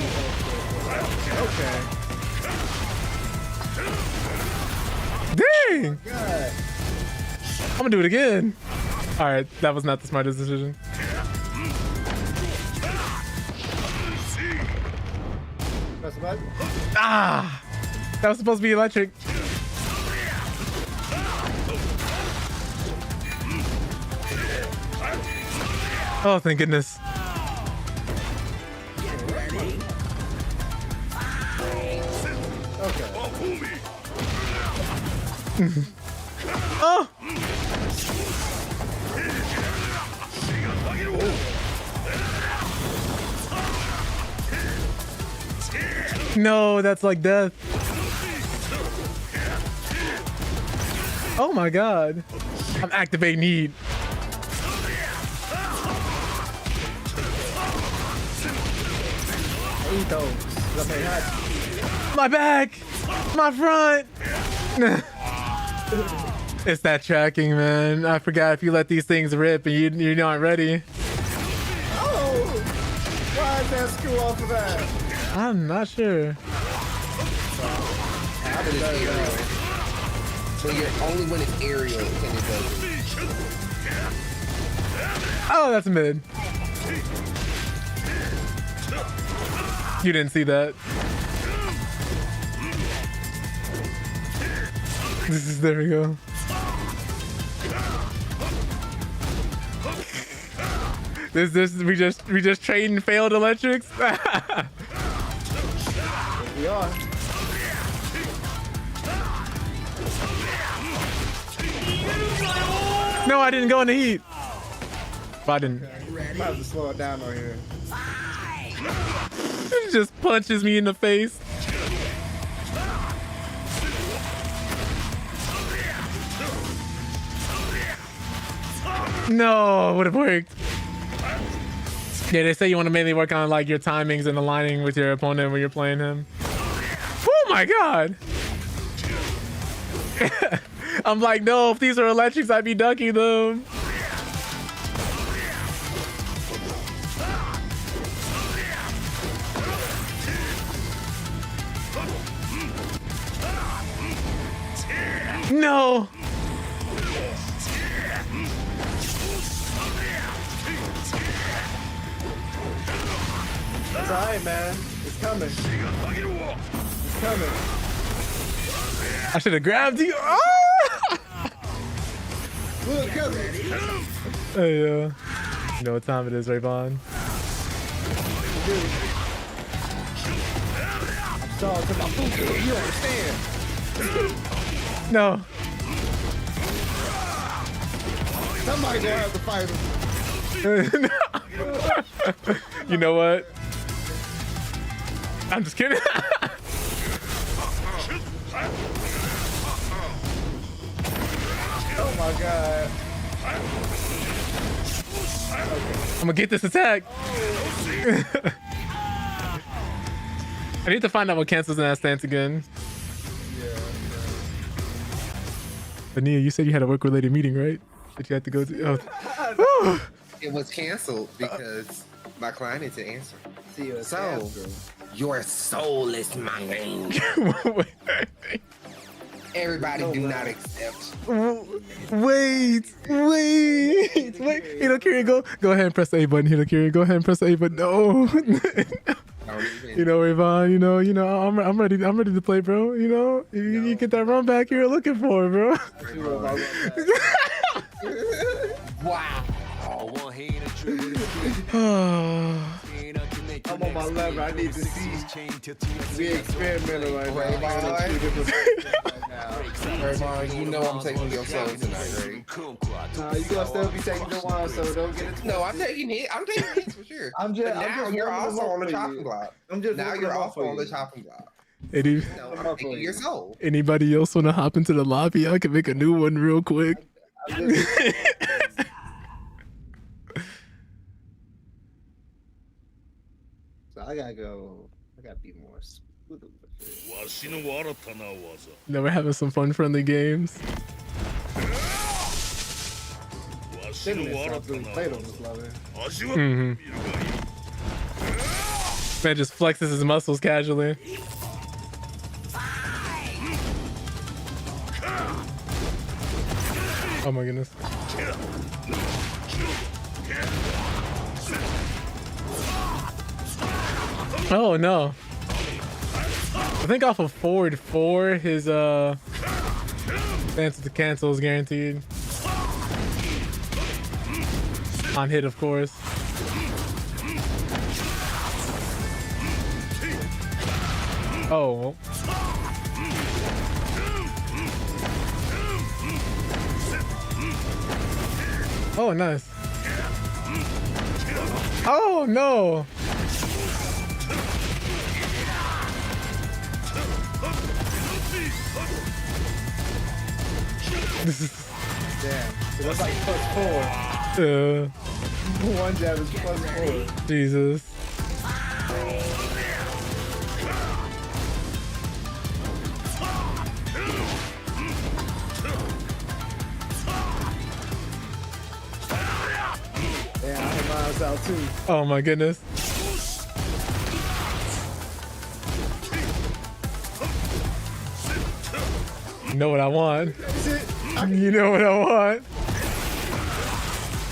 Dang! God. I'm gonna do it again. All right, that was not the smartest decision. Press the button. Ah! That was supposed to be electric. Oh, thank goodness. Okay. Oh! No, that's like death. Oh my god. I'm activating heat. Eat those. My back! My front! It's that tracking, man. I forgot if you let these things rip and you're not ready. Oh! Why did that screw off of that? I'm not sure. How did it aerial? So you're only when it's aerial can it go. Oh, that's mid. You didn't see that. There we go. We just trained failed electrics. We are. No, I didn't go in the heat. But I didn't. Might have to slow it down on here. It just punches me in the face. No, it would have worked. Yeah, they say you want to mainly work on like your timings and aligning with your opponent when you're playing him. Oh my god. I'm like, no, if these are electrics, I'd be ducking them. No. It's alright, man. It's coming. It's coming. I should have grabbed you. Oh! Look, coming. Hey, you know what time it is, Rayvon? I'm sorry to my food. You don't understand. No. Somebody gonna have to fight him. You know what? I'm just kidding. Oh my god. I'm gonna get this attack. I need to find out what cancels in that stance again. But Nia, you said you had a work-related meeting, right? Did you have to go to? Oh. It was canceled because my client didn't answer. See you So, your soul is mine. Everybody do not accept. Wait. Hirokiri, go ahead and press the A button. Hirokiri, go ahead and press the A button. No. You know, Ravon, you know, I'm ready to play, bro. You know, you get that run back you're looking for, bro. Wow. I'm on my level. I need to see. We experimental right now. Raymond, you know I'm taking your soul tonight, right? Nah, you gonna still be taking the wine, so don't get it. No, I'm taking it. I'm taking it for sure. I'm just. Now you're also on the chopping block. Now you're also on the chopping block. Any, No, I'm taking your soul. anybody else want to hop into the lobby? I can make a new one real quick. So I gotta go. I gotta be more smooth with it. わしの新たな技 Now we're having some fun, friendly games. わしの Shouldn't 新 have た really な played on 技 this level. 味わってみるがいい Man just flexes his muscles casually. Oh my goodness. Oh no. I think off of forward 4 his chance to cancel is guaranteed. On hit, of course. Oh. Oh, nice. Oh, no. Damn. So that's like +4. One jab is +4. Jesus. Yeah, I hit mine out too. Oh my goodness. You know what I want. You know what I want.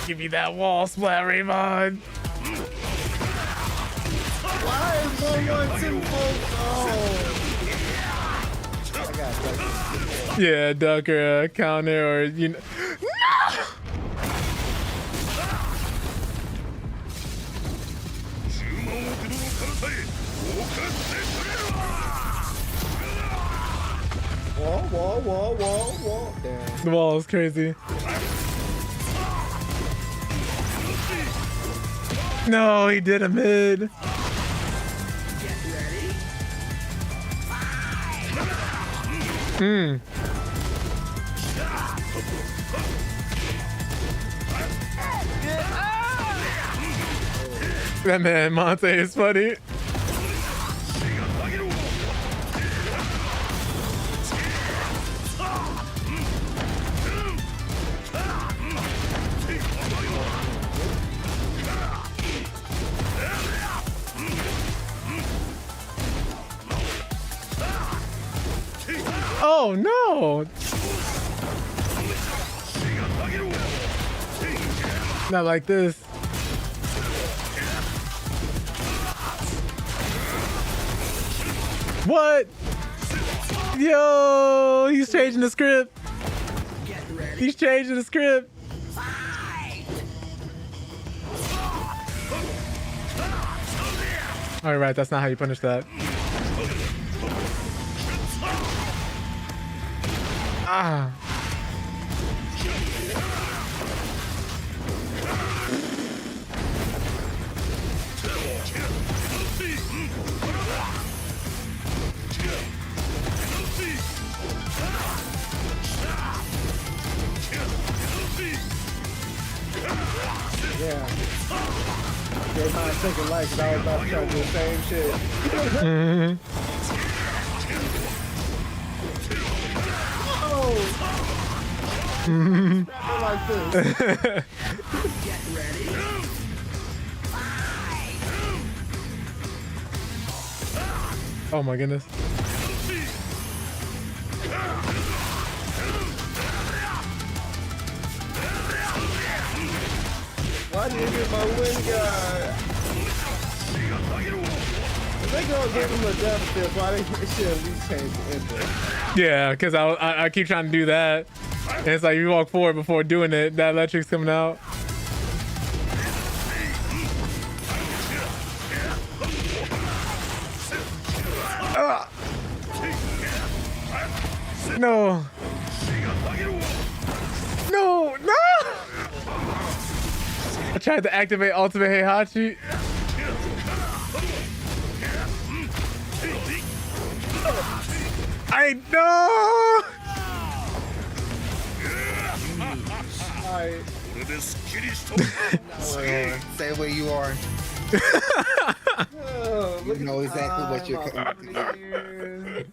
Give me that wall splat, Raymond. Why is 1-1-2-4? Oh. I got it. Yeah, duck or a counter or you know. No! Wall. Damn. The wall is crazy. No, he did a mid. That man Monte is funny. Oh no! Not like this. What? Yo, he's changing the script. He's changing the script. All right, that's not how you punish that. Ah. Yeah. Gave mine a second life because I was about to try to do the same shit. Oh! Like like this. Oh my goodness. Why did you get my wind guard? If they gonna give him a deficit, why they should at least change the input? Yeah, because I keep trying to do that. And it's like you walk forward before doing it, that electric's coming out. No. No, no! I tried to activate Ultimate Heihachi. I know! Alright. Stay where you are. Oh, look You know at exactly what you're time coming out here.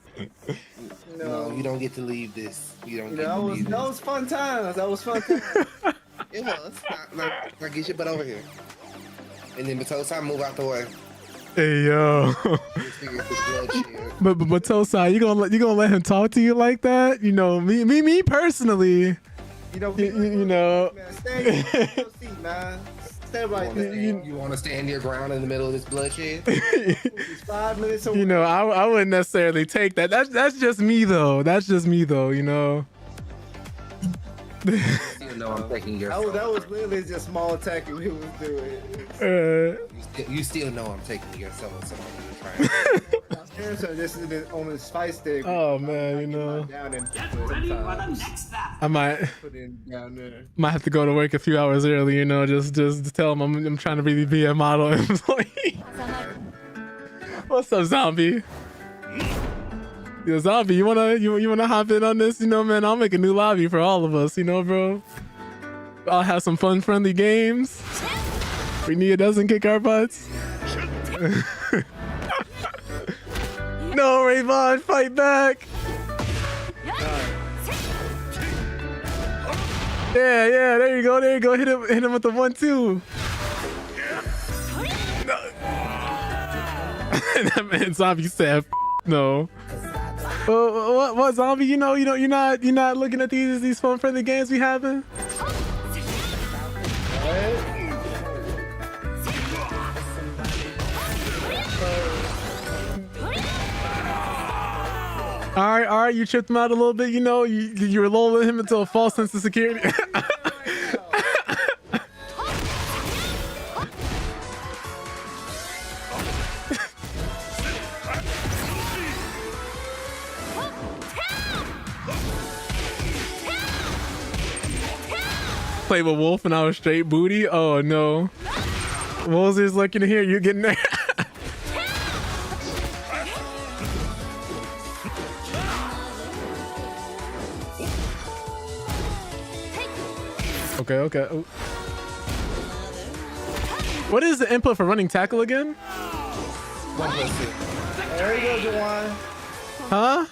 No, you don't get to leave this. You don't get That to was leave that this. was fun times. That was fun times. It was. Now get your butt over here. And then Batosai, move out the way. Hey yo. This figure is bloodshed. But Tosai, you gonna let him talk to you like that? You know, me personally. You know, You know. man, stay in your seat, man. Stay right there. You want to stand your ground in the middle of this bloodshed? It's 5 minutes away. You know, I wouldn't necessarily take that. That's just me though. That's just me though. You know. You know I'm taking your soul. That was literally just small attacking we was doing. You still know I'm taking your soul. So I'm trying. So this is on his fight stick. Oh man, you know. Down and Get ready for the next step. I might put it down there. have to go to work a few hours early. You know, just to tell him I'm trying to really be a model employee. What's up, zombie? Yo, zombie, you wanna hop in on this? You know, man, I'll make a new lobby for all of us. You know, bro. I'll have some fun, friendly games. Nia doesn't kick our butts. No, Rayvon, fight back. Yeah, there you go. Hit him with the 1-2. No. That man zombie said, "F no." What zombie? You know, you're not looking at these fun friendly games we having. All right, you tripped him out a little bit. You know, you were lulling him into a false sense of security. Play with Wolf and I was straight booty. Oh no. Wolves is looking to hear you getting there. Okay. Ooh. What is the input for running tackle again? 1+2. There you go, Jawan. Huh?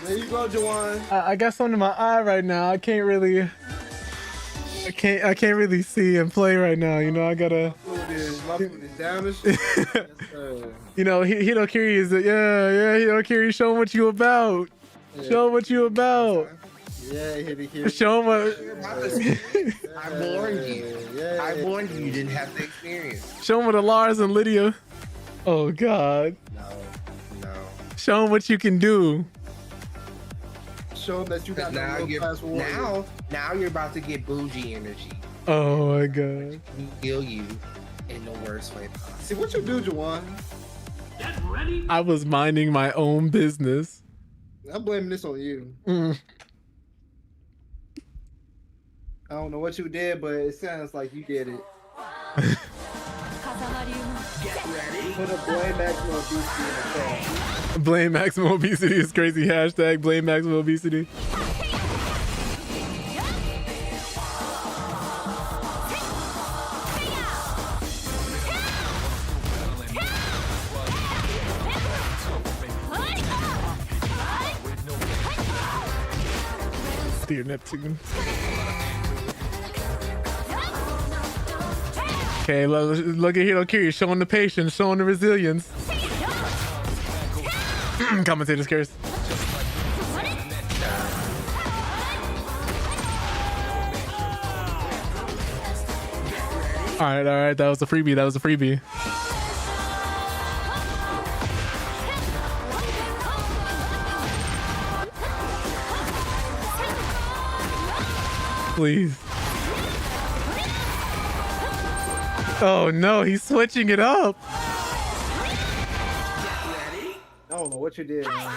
There you go, Jawan. I got something in my eye right now. I can't really see and play right now. You know, I gotta. My foot is down and shit. Yes, sir. You know, Hito Kiri is Hito Kiri. Show him what you about. Show him what you about. Yeah, Hito. Show him what. I warned you. I warned you. You didn't have the experience. Show him what Lars and Lydia. Oh God. No. Show him what you can do. Show them that you got Now that class warrior. now you're about to get bougie energy. Oh my God. Heal you in the worst way possible. See what you do, Jawan. Get ready. I was minding my own business. I'm blaming this on you. I don't know what you did, but it sounds like you did it. Get ready. Put a blame maximum obesity in the chat. Blame maximum obesity is crazy. Hashtag blame maximum obesity. Dear Neptune. Okay, look at Hiro Kiri showing the patience, showing the resilience. Commentator's curse. All right, that was a freebie. That was a freebie. Please. Oh no, he's switching it up. I don't know what you did, man.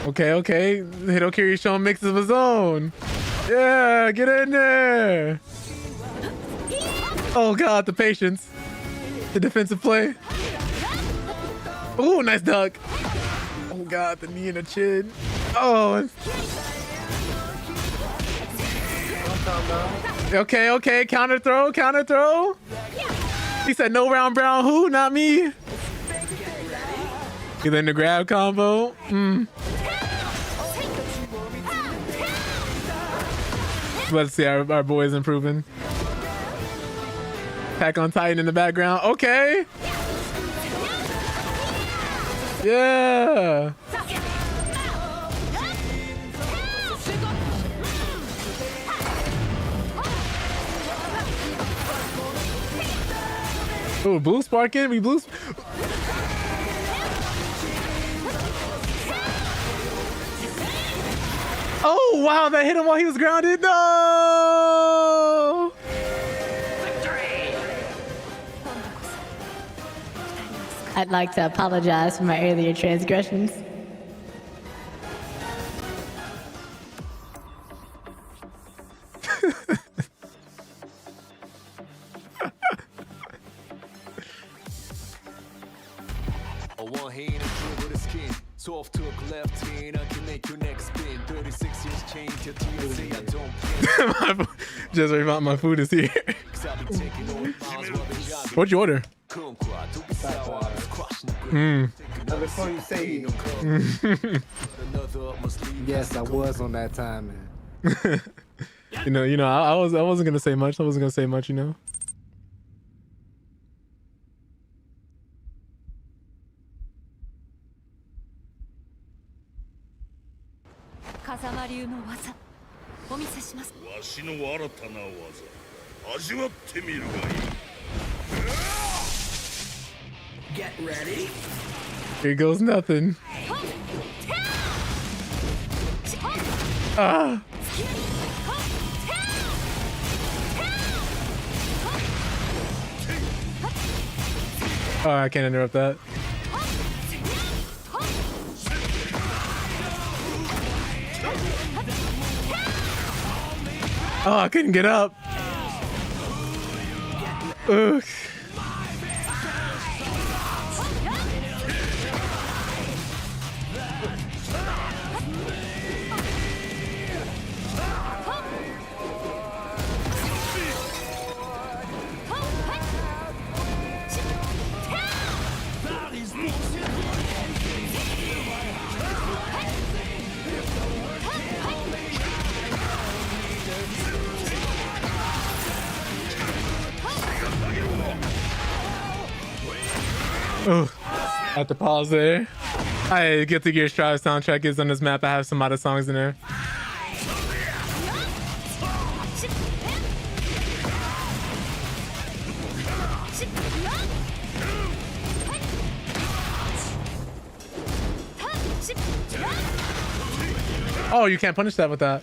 Okay. Hitokiri showing mixes of his own. Yeah, get in there. Oh god, the patience. The defensive play. Oh, nice duck. Oh god, the knee and the chin. Oh. Okay. Counter throw. He said no round brown who, not me. He then the grab combo. Let's see, our boy's improving. Attack on Titan in the background. Okay. Yeah. Oh, blue sparking. We blue. Oh wow, that hit him while he was grounded. No. I'd like to apologize for my earlier transgressions. A one hand and dribble the skin. Soft hook left hand, I can make your neck spin. 36 years change your TSA, I don't Just right, my food is here. What'd you order? Before you say yes, I was on that time, man. you know, I wasn't gonna say much. You know. Get ready. Here goes nothing. Ah. Oh, I can't interrupt that. Oh, I couldn't get up. Ugh. Oh, I have to pause there. I get the Gear Strive soundtrack is on this map. I have some other songs in there. Oh, you can't punish that with that.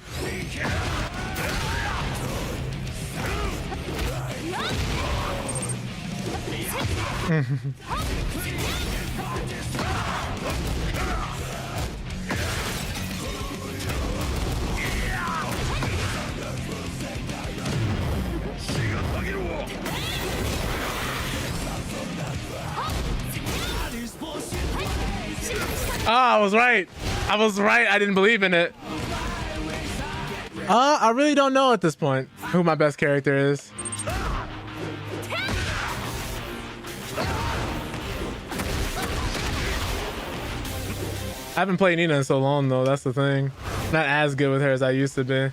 I was right. I didn't believe in it. I really don't know at this point who my best character is. I haven't played Nina in so long though. That's the thing. Not as good with her as I used to be.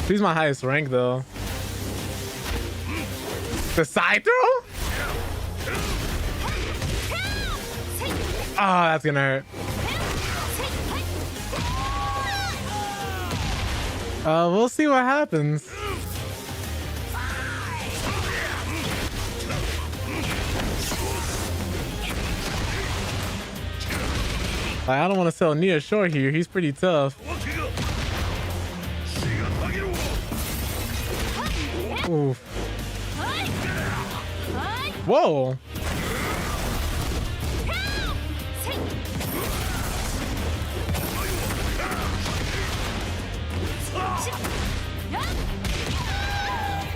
She's my highest rank though. The side throw? Oh, that's gonna hurt. We'll see what happens. Like, I don't want to sell Nia short here. He's pretty tough. Oof. Whoa.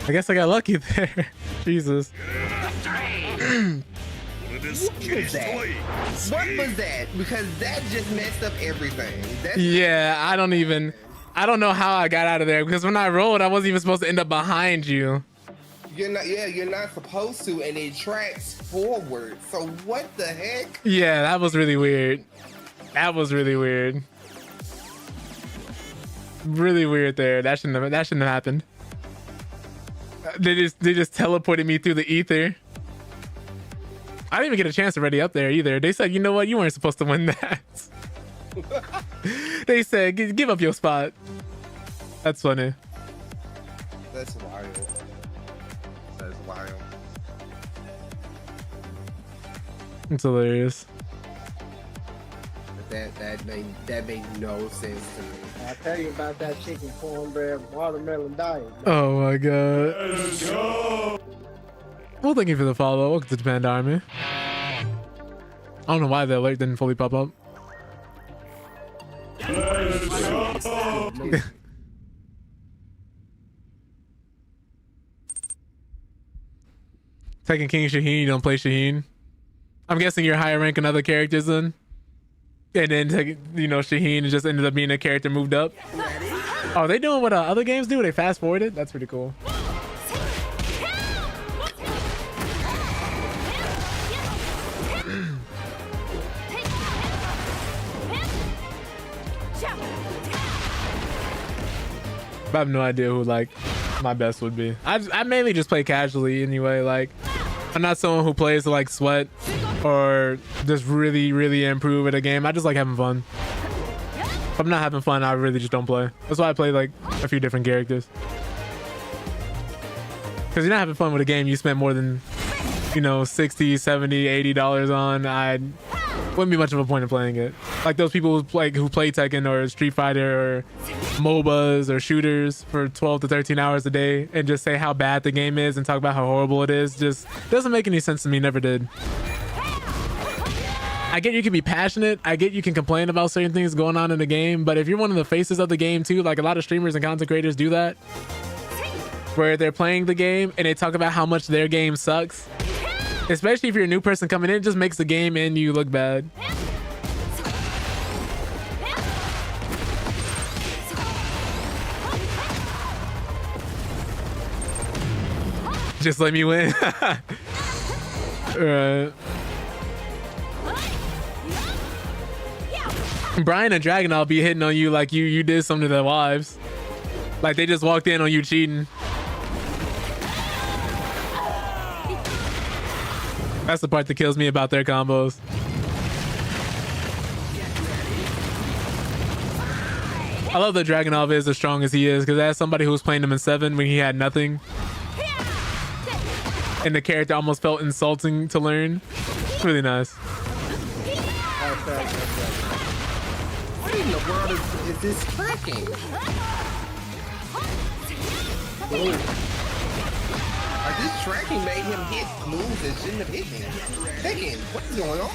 I guess I got lucky there. Jesus. What was that? What was that? Because that just messed up everything. Yeah, I don't know how I got out of there because when I rolled, I wasn't even supposed to end up behind you. You're not supposed to, and it tracks forward. So what the heck? Yeah, that was really weird. That was really weird. Really weird there. That shouldn't have happened. They just teleported me through the ether. I didn't even get a chance to ready up there either. They said, you know what? You weren't supposed to win that. They said, give up your spot. That's funny. That's wild. That's wild. It's hilarious. That made no sense to me. I'll tell you about that chicken cornbread watermelon diet. Oh my god. Let's go. Well, thank you for the follow. Welcome to the Panda Army. I don't know why the alert didn't fully pop up. Tekken King Shaheen, you don't play Shaheen? I'm guessing you're higher rank than other characters then? And then, Shaheen just ended up being a character moved up? Oh, they doing what other games do? They fast forwarded? That's pretty cool. I have no idea who like my best would be. I mainly just play casually anyway. Like, I'm not someone who plays to like sweat or just really improve at a game. I just like having fun. If I'm not having fun, I really just don't play. That's why I play like a few different characters. Because you're not having fun with a game you spent more than, $60, $70, $80 on. I wouldn't be much of a point in playing it. Like those people who play Tekken or Street Fighter or MOBAs or shooters for 12 to 13 hours a day and just say how bad the game is and talk about how horrible it is. Just doesn't make any sense to me. Never did. I get you can be passionate. I get you can complain about certain things going on in the game. But if you're one of the faces of the game too, like a lot of streamers and content creators do that, where they're playing the game and they talk about how much their game sucks, especially if you're a new person coming in, it just makes the game and you look bad. Just let me win. Right. Brian and Dragon, I'll be hitting on you like you did something to their wives. Like they just walked in on you cheating. That's the part that kills me about their combos. I love that Dragonov is as strong as he is, because as somebody who was playing him in 7 when he had nothing, and the character almost felt insulting to learn. It's really nice. What in the world is this tracking? This tracking made him hit moves that shouldn't have hit him. Tekken, what is going on?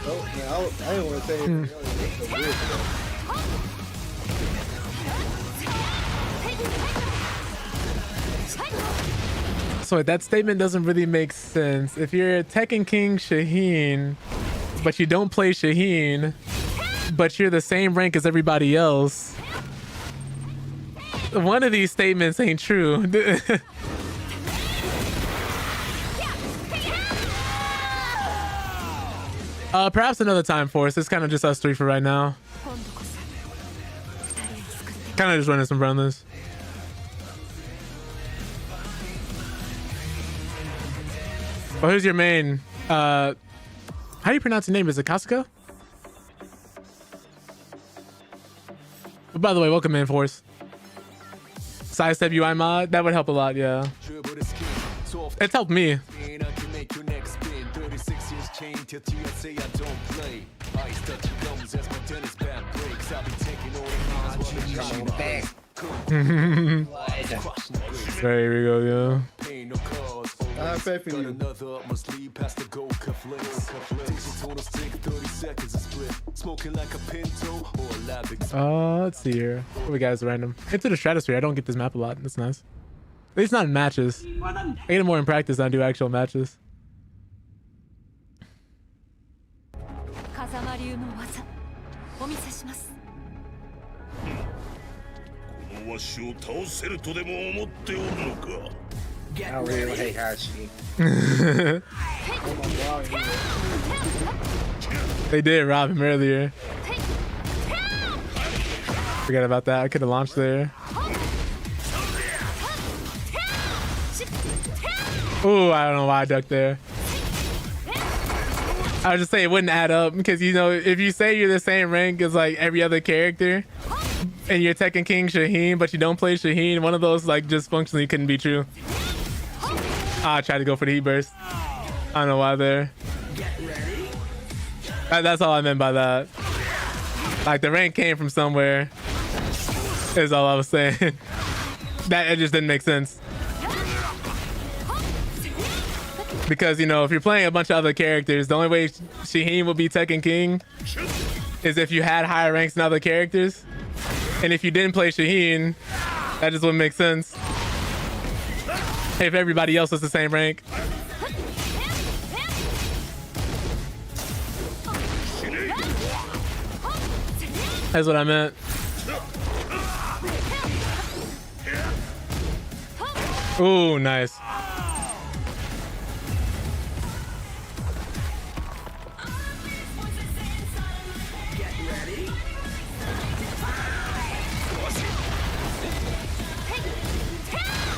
Oh, man, I didn't want to say anything else. It's so weird, So that statement doesn't really make sense. If you're a Tekken King Shaheen, but you don't play Shaheen, but you're the same rank as everybody else, one of these statements ain't true. Perhaps another time for us. It's kind of just us three for right now. Kind of just running some brothers. Well, who's your main? How do you pronounce your name? Is it Kasuka? But by the way, welcome in, Force. Sidestep UI mod, that would help a lot, yeah. It's helped me. There we go, yeah. I pray for you. Let's see here. What we got is random. Into the stratosphere. I don't get this map a lot. That's nice. At least not in matches. I get it more in practice than I do actual matches. 風間流の技お見せします。このわしを倒せるとでも思っておるのか。 I really hate Hachi. They did rob him earlier. Forget about that. I could have launched there. Ooh, I don't know why I ducked there. I was just saying it wouldn't add up because, you know, if you say you're the same rank as like every other character and you're Tekken King Shaheen, but you don't play Shaheen, one of those like just functionally couldn't be true. I tried to go for the heat burst. I don't know why there. That's all I meant by that. Like the rank came from somewhere. Is all I was saying. That it just didn't make sense. Because, you know, if you're playing a bunch of other characters, the only way Shaheen will be Tekken King is if you had higher ranks than other characters. And if you didn't play Shaheen, that just wouldn't make sense. If everybody else is the same rank. That's what I meant. Ooh, nice.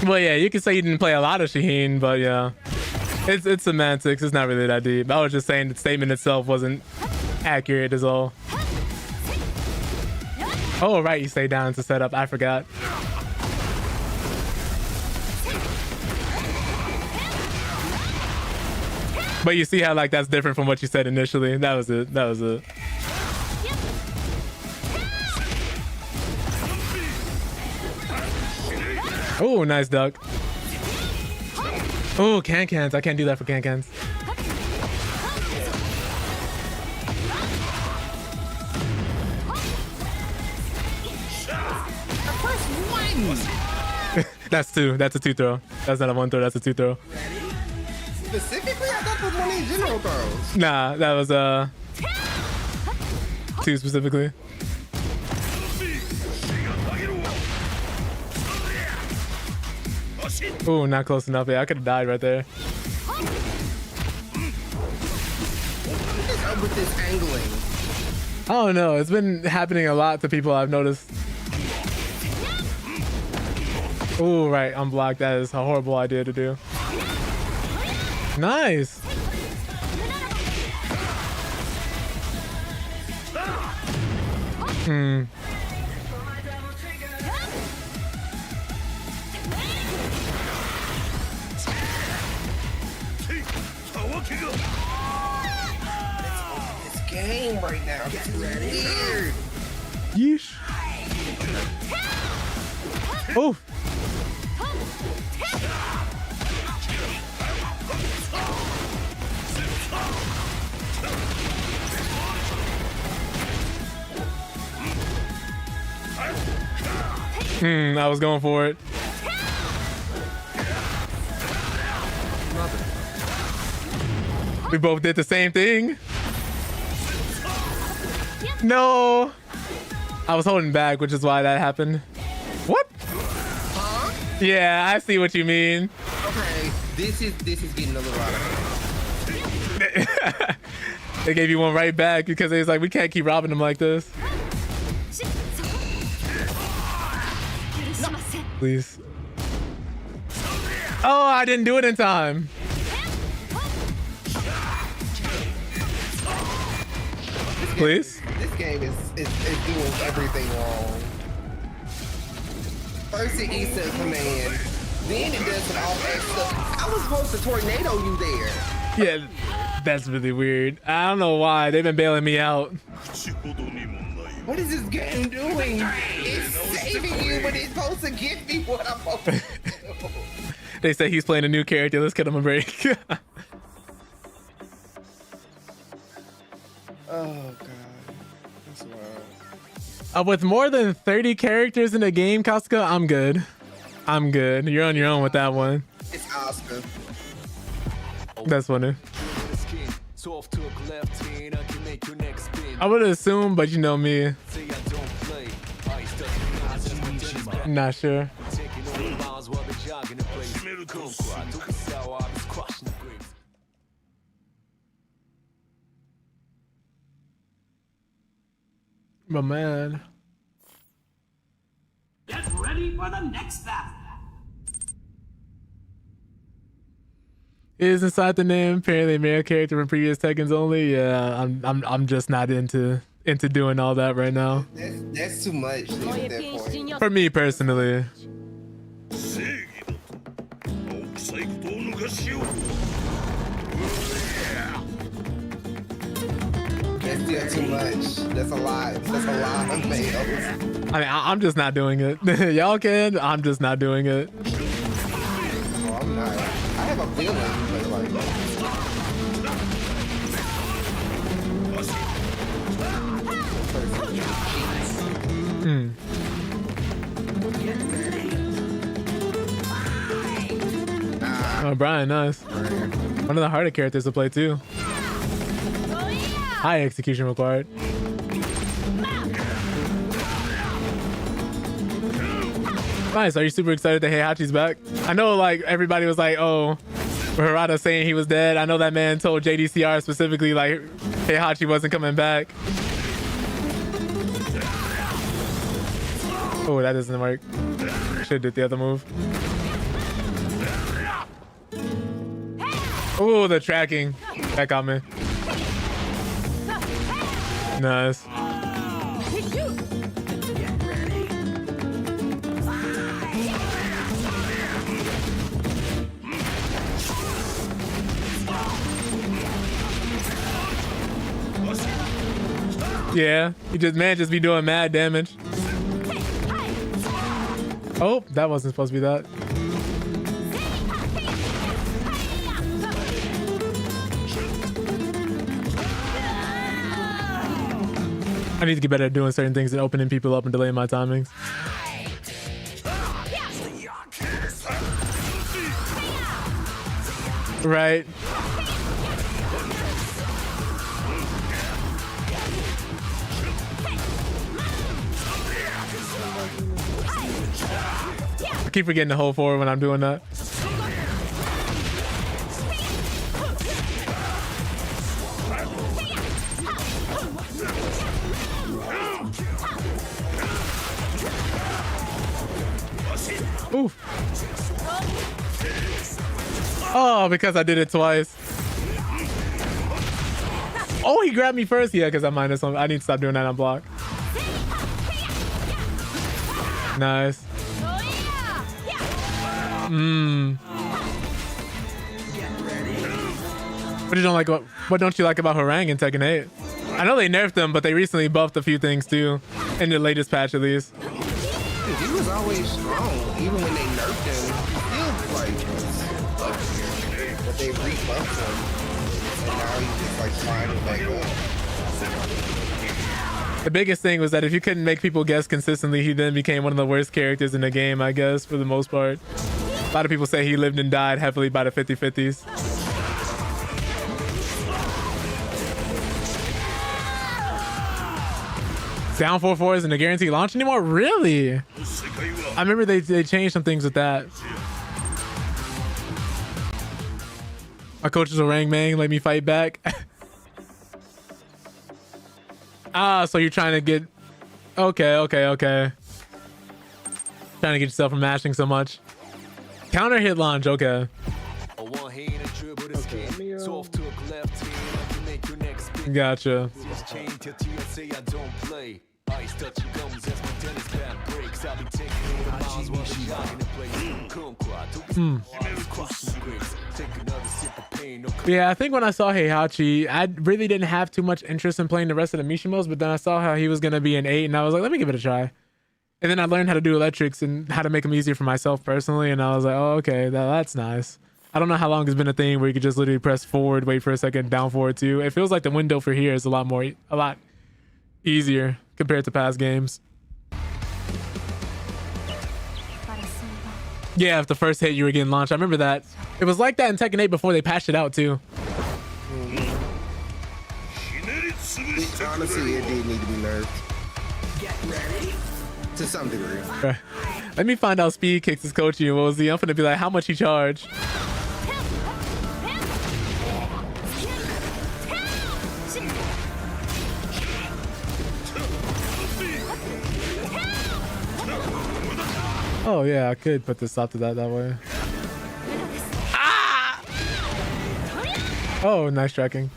Well, yeah, you could say you didn't play a lot of Shaheen, but yeah, it's semantics. It's not really that deep. I was just saying the statement itself wasn't accurate is all. Oh, right, you stay down to set up. I forgot. But you see how like that's different from what you said initially. That was it. That was it. Oh, nice duck. Oh, can-cans. I can't do that for can-cans. That's two. That's a two throw. That's not a one throw. That's a two throw. Specifically, I thought it was one of these general throws. Nah, that was two specifically. Ooh, not close enough. Yeah, I could have died right there. What is up with this angling? I don't know. It's been happening a lot to people I've noticed. Ooh, right. Unblocked. That is a horrible idea to do. Nice. Hmm. This game right now. It's weird. Yeesh. Oh. I was going for it. We both did the same thing. No. I was holding back, which is why that happened. What? Huh? Yeah, I see what you mean. Okay, this is getting a little out of hand. They gave you one right back because they was like, we can't keep robbing them like this. Please. Oh, I didn't do it in time. Please. This game is doing everything wrong. First it eats the command, then it does it all extra. I was supposed to tornado you there. Yeah, that's really weird. I don't know why. They've been bailing me out. What is this game doing? It's saving you, but it's supposed to give me what I'm supposed to do. They say he's playing a new character. Let's get him a break. Oh, God. That's wild. With more than 30 characters in the game, Kasuga, I'm good. I'm good. You're on your own with that one. It's Oscar. That's funny. I would assume, but you know me. Not sure. But man. Get ready for the next battle. It is inside the name. Apparently, a male character from previous Tekkens only. Yeah, I'm just not into doing all that right now. That's too much at that point. For me personally. That's still too much. That's a lot. That's a lot of males. I mean, I'm just not doing it. Y'all can. I'm just not doing it. Oh, I'm not. I have a feeling, but like. Oh, Brian, nice. One of the harder characters to play too. High execution required. Nice. Are you super excited that Heihachi's back? I know, like, everybody was like, oh, Harada saying he was dead. I know that man told JDCR specifically, like, Heihachi wasn't coming back. Oh, that doesn't work. Should've did the other move. Oh, the tracking. That got me. Nice. Yeah, he just be doing mad damage. Oh, that wasn't supposed to be that. I need to get better at doing certain things and opening people up and delaying my timings. Right. I keep forgetting to hold forward when I'm doing that. Oof. Oh, because I did it twice. Oh, he grabbed me first. Yeah, because I'm -1. I need to stop doing that on block. Nice. What don't you like about Harang in Tekken 8? I know they nerfed them, but they recently buffed a few things too. In the latest patch, at least. He was always strong, even when they nerfed him. He still like, but they rebuffed him, and now he's just like climbing back up. The biggest thing was that if you couldn't make people guess consistently, he then became one of the worst characters in the game, I guess, for the most part. A lot of people say he lived and died heavily by the 50-50s. Down 4-4 isn't a guaranteed launch anymore? Really? I remember they changed some things with that. My coach is a rang mang. Let me fight back. Ah, so you're trying to get... Okay. Trying to get yourself from mashing so much. Counter hit launch, okay. Gotcha. Yeah, I think when I saw Heihachi, I really didn't have too much interest in playing the rest of the Mishimos, but then I saw how he was going to be an 8, and I was like, let me give it a try. And then I learned how to do electrics and how to make them easier for myself personally, and I was like, oh, okay, that's nice. I don't know how long it's been a thing where you could just literally press forward, wait for a second, down forward too. It feels like the window for here is a lot easier compared to past games. Yeah, if the first hit you were getting launched. I remember that. It was like that in Tekken 8 before they patched it out too. Honestly, it did need to be nerfed. Get ready. To some degree. Let me find out speed kicks is coaching you. What was he? I'm gonna be like, how much he charged? Oh yeah, I could put the stop to that way. Ah! Oh, nice tracking.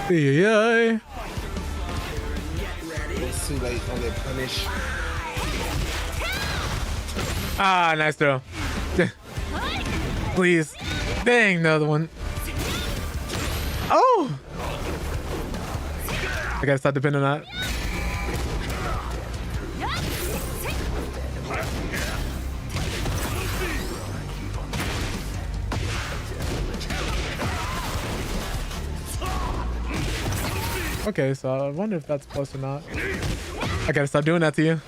Yeah. It's too late on their punish. Ah, nice throw. Please. Dang, another one. Oh! I gotta stop depending on that. Okay, so I wonder if that's close or not. I gotta stop doing that to you.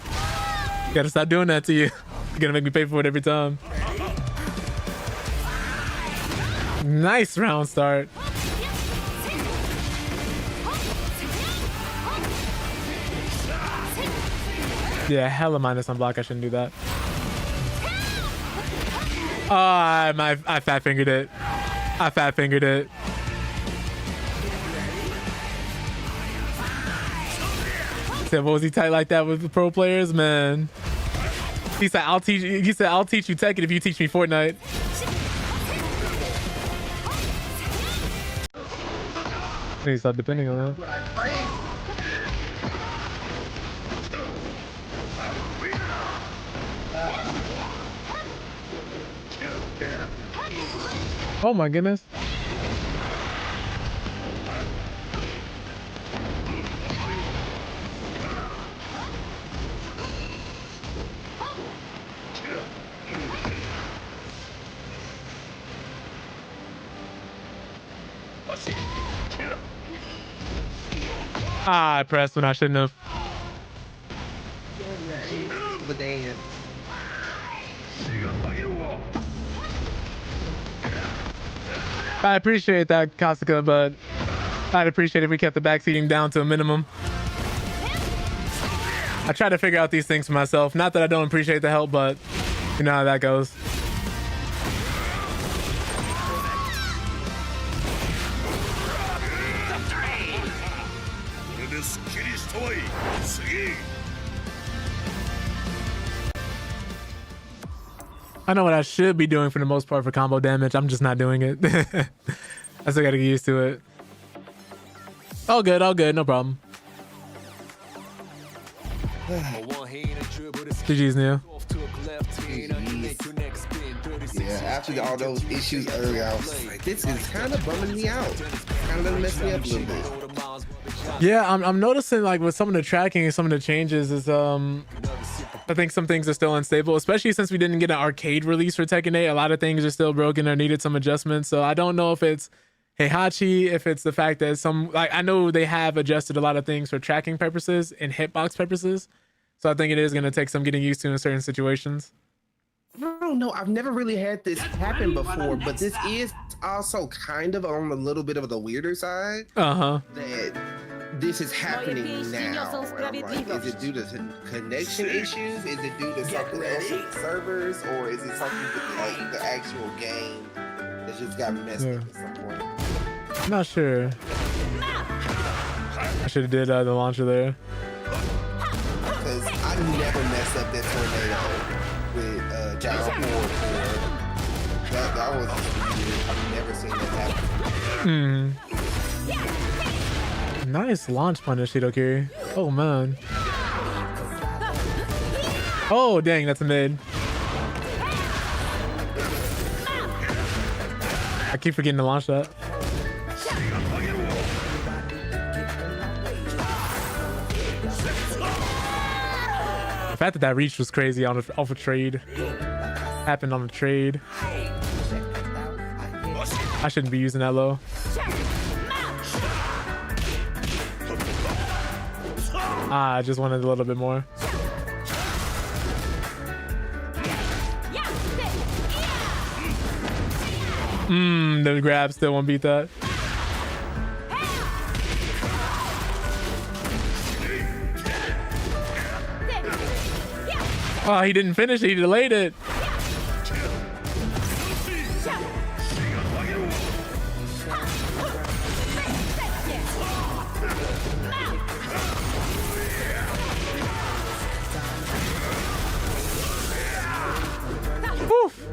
Gotta stop doing that to you. You're gonna make me pay for it every time. Nice round start. Yeah, hella minus on block. I shouldn't do that. Oh, I fat fingered it. I fat fingered it. Said, what was he tight like that with the pro players, man? He said, I'll teach you. He said, I'll teach you Tekken if you teach me Fortnite. I need to stop depending on that. Oh my goodness. Ah, I pressed when I shouldn't have. But damn. I appreciate that, Kasuka, but I'd appreciate if we kept the backseating down to a minimum. I try to figure out these things for myself. Not that I don't appreciate the help, but you know how that goes. I know what I should be doing for the most part for combo damage. I'm just not doing it. I still gotta get used to it. All good, no problem. GG's, Neo. Yeah, after all those issues earlier, I was like, this is kind of bumming me out. Kind of messing me up a little bit. Yeah, I'm noticing like with some of the tracking and some of the changes is I think some things are still unstable, especially since we didn't get an arcade release for Tekken 8. A lot of things are still broken or needed some adjustments. So I don't know if it's Heihachi, if it's the fact that some, like, I know they have adjusted a lot of things for tracking purposes and hitbox purposes. So I think it is going to take some getting used to in certain situations. I don't know. I've never really had this happen before, but this is also kind of on a little bit of the weirder side. Uh-huh. That this is happening now. And I'm like, is it due to connection issues? Is it due to something else with servers? Or is it something with like the actual game that just got messed up at some point? I'm not sure. I should have did the launcher there. Because I never messed up that tornado with down forward. That was weird. I've never seen that happen. Nice launch punish, Shidokiri. Oh man. Oh dang, that's a mid. I keep forgetting to launch that. The fact that that reach was crazy on off a trade. Happened on a trade. I shouldn't be using that low. I just wanted a little bit more. The grab still won't beat that. Oh, he didn't finish it. He delayed it. Woof.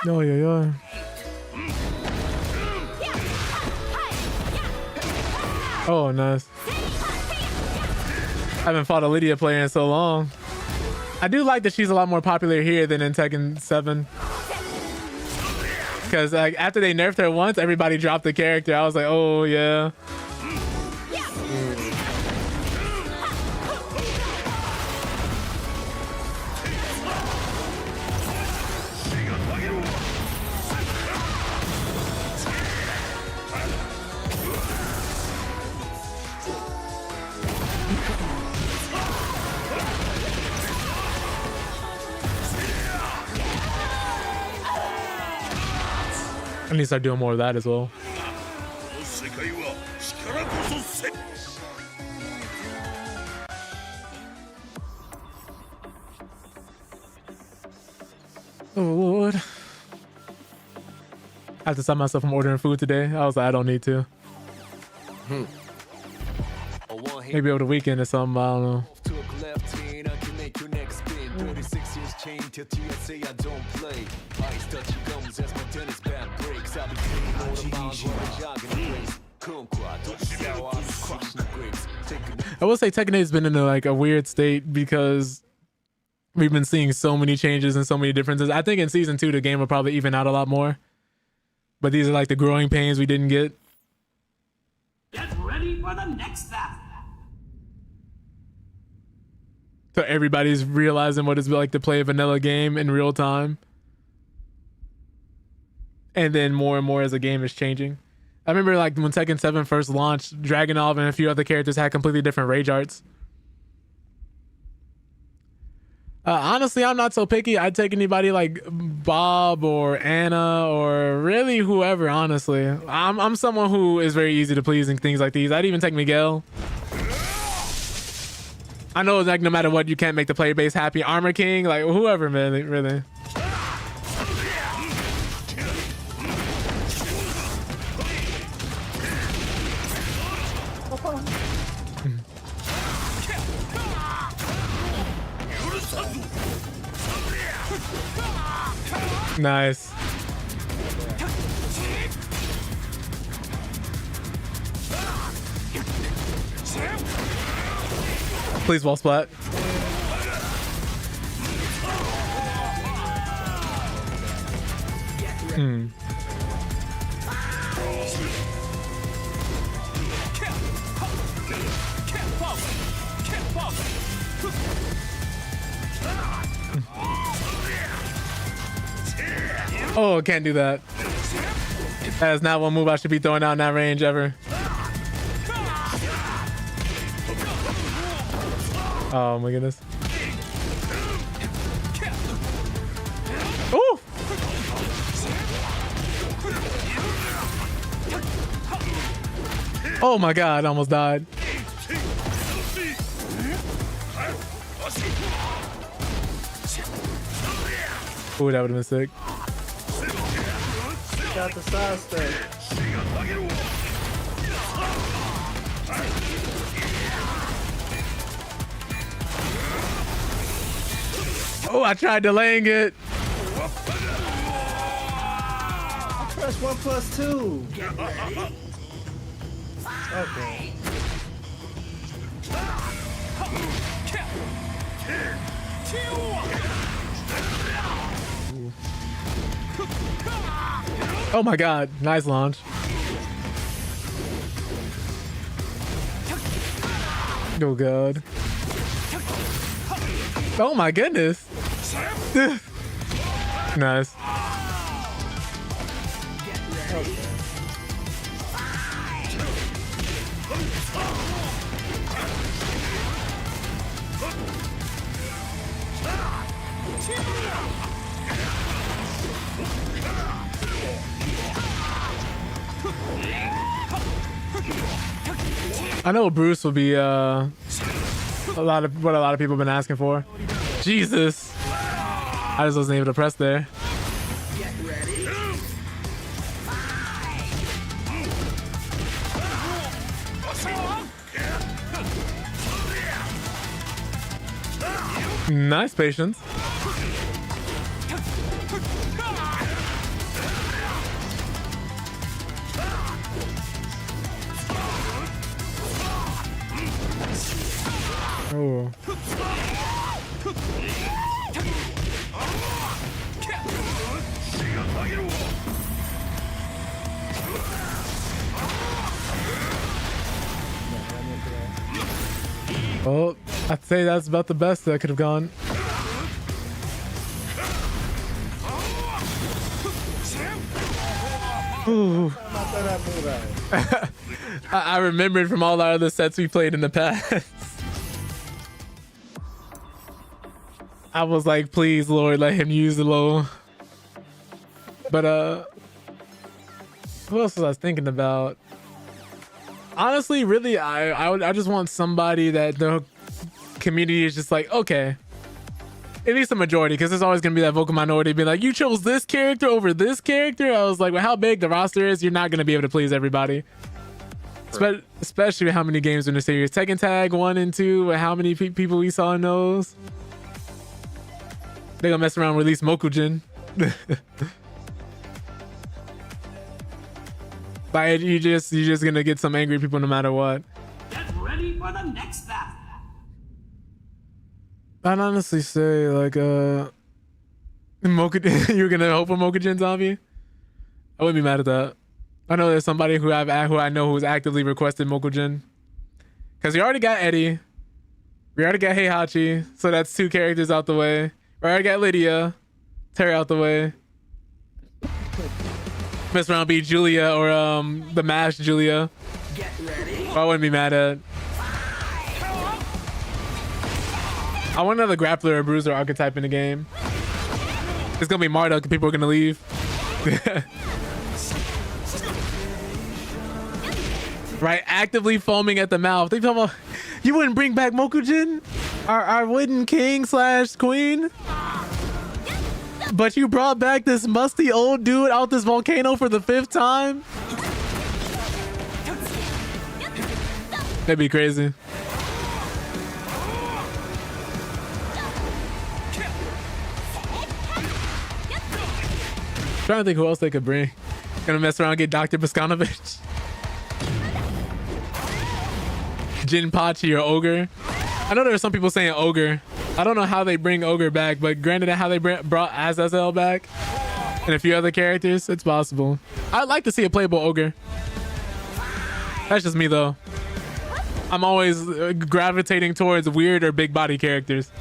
No, yeah. Oh, nice. I haven't fought a Lydia player in so long. I do like that she's a lot more popular here than in Tekken 7. Because like after they nerfed her once, everybody dropped the character. I was like, oh yeah. I need to start doing more of that as well. Oh Lord. I have to stop myself from ordering food today. I was like, I don't need to. Maybe over the weekend or something, I don't know. I will say Tekken 8 has been in a weird state because we've been seeing so many changes and so many differences. I think in season 2 the game will probably even out a lot more. But these are like the growing pains we didn't get. Get ready for the next battle. So everybody's realizing what it's like to play a vanilla game in real time. And then more and more as the game is changing. I remember like when Tekken 7 first launched, Dragunov and a few other characters had completely different rage arts. Honestly, I'm not so picky. I'd take anybody like Bob or Anna or really whoever, honestly. I'm someone who is very easy to please in things like these. I'd even take Miguel. I know like no matter what, you can't make the player base happy. Armor King, like whoever, man, really. Nice. Please wall splat. Oh, can't do that. That is not one move I should be throwing out in that range ever. Oh my goodness. Ooh! Oh my god, I almost died. Ooh, that would have been sick. Got the side step. Oh, I tried delaying it. Press 1+2. Okay. Oh my god, nice launch. Oh god. Oh my goodness. Nice. I know Bruce will be a lot of what a lot of people have been asking for. Jesus, I just wasn't able to press there. Nice patience. Oh. Well, I'd say that's about the best that could have gone. Ooh. I remembered from all our other sets we played in the past. I was like, please, Lord, let him use the low. But who else was I thinking about? Honestly, really, I just want somebody that the community is just like, okay, at least a majority, because there's always gonna be that vocal minority being like, you chose this character over this character. I was like, well, how big the roster is, you're not gonna be able to please everybody. Especially with how many games in the series. Tekken Tag 1 and 2, with how many people we saw in those. They gonna mess around and release Mokujin. But you're just gonna get some angry people no matter what. Get ready for the next battle. I'd honestly say like Mokujin. You're gonna hope a Mokujin zombie? I wouldn't be mad at that. I know there's somebody who I know who's actively requested Mokujin. Cause we already got Eddie. We already got Heihachi. So that's 2 characters out the way. We already got Lydia. Terry out the way. Mess around be Julia or the Mash Julia. Get ready. I wouldn't be mad at. I want another grappler or bruiser archetype in the game. It's gonna be Marduk. People are gonna leave. Right, actively foaming at the mouth. They talking about, you wouldn't bring back Mokujin, our wooden king / queen, but you brought back this musty old dude out this volcano for the 5th time. That'd be crazy. Trying to think who else they could bring. Gonna mess around and get Dr. Boskanovich. Jinpachi or Ogre. I know there were some people saying Ogre. I don't know how they bring Ogre back, but granted how they brought Azazel back and a few other characters, it's possible. I'd like to see a playable Ogre. That's just me though. I'm always gravitating towards weird or big body characters.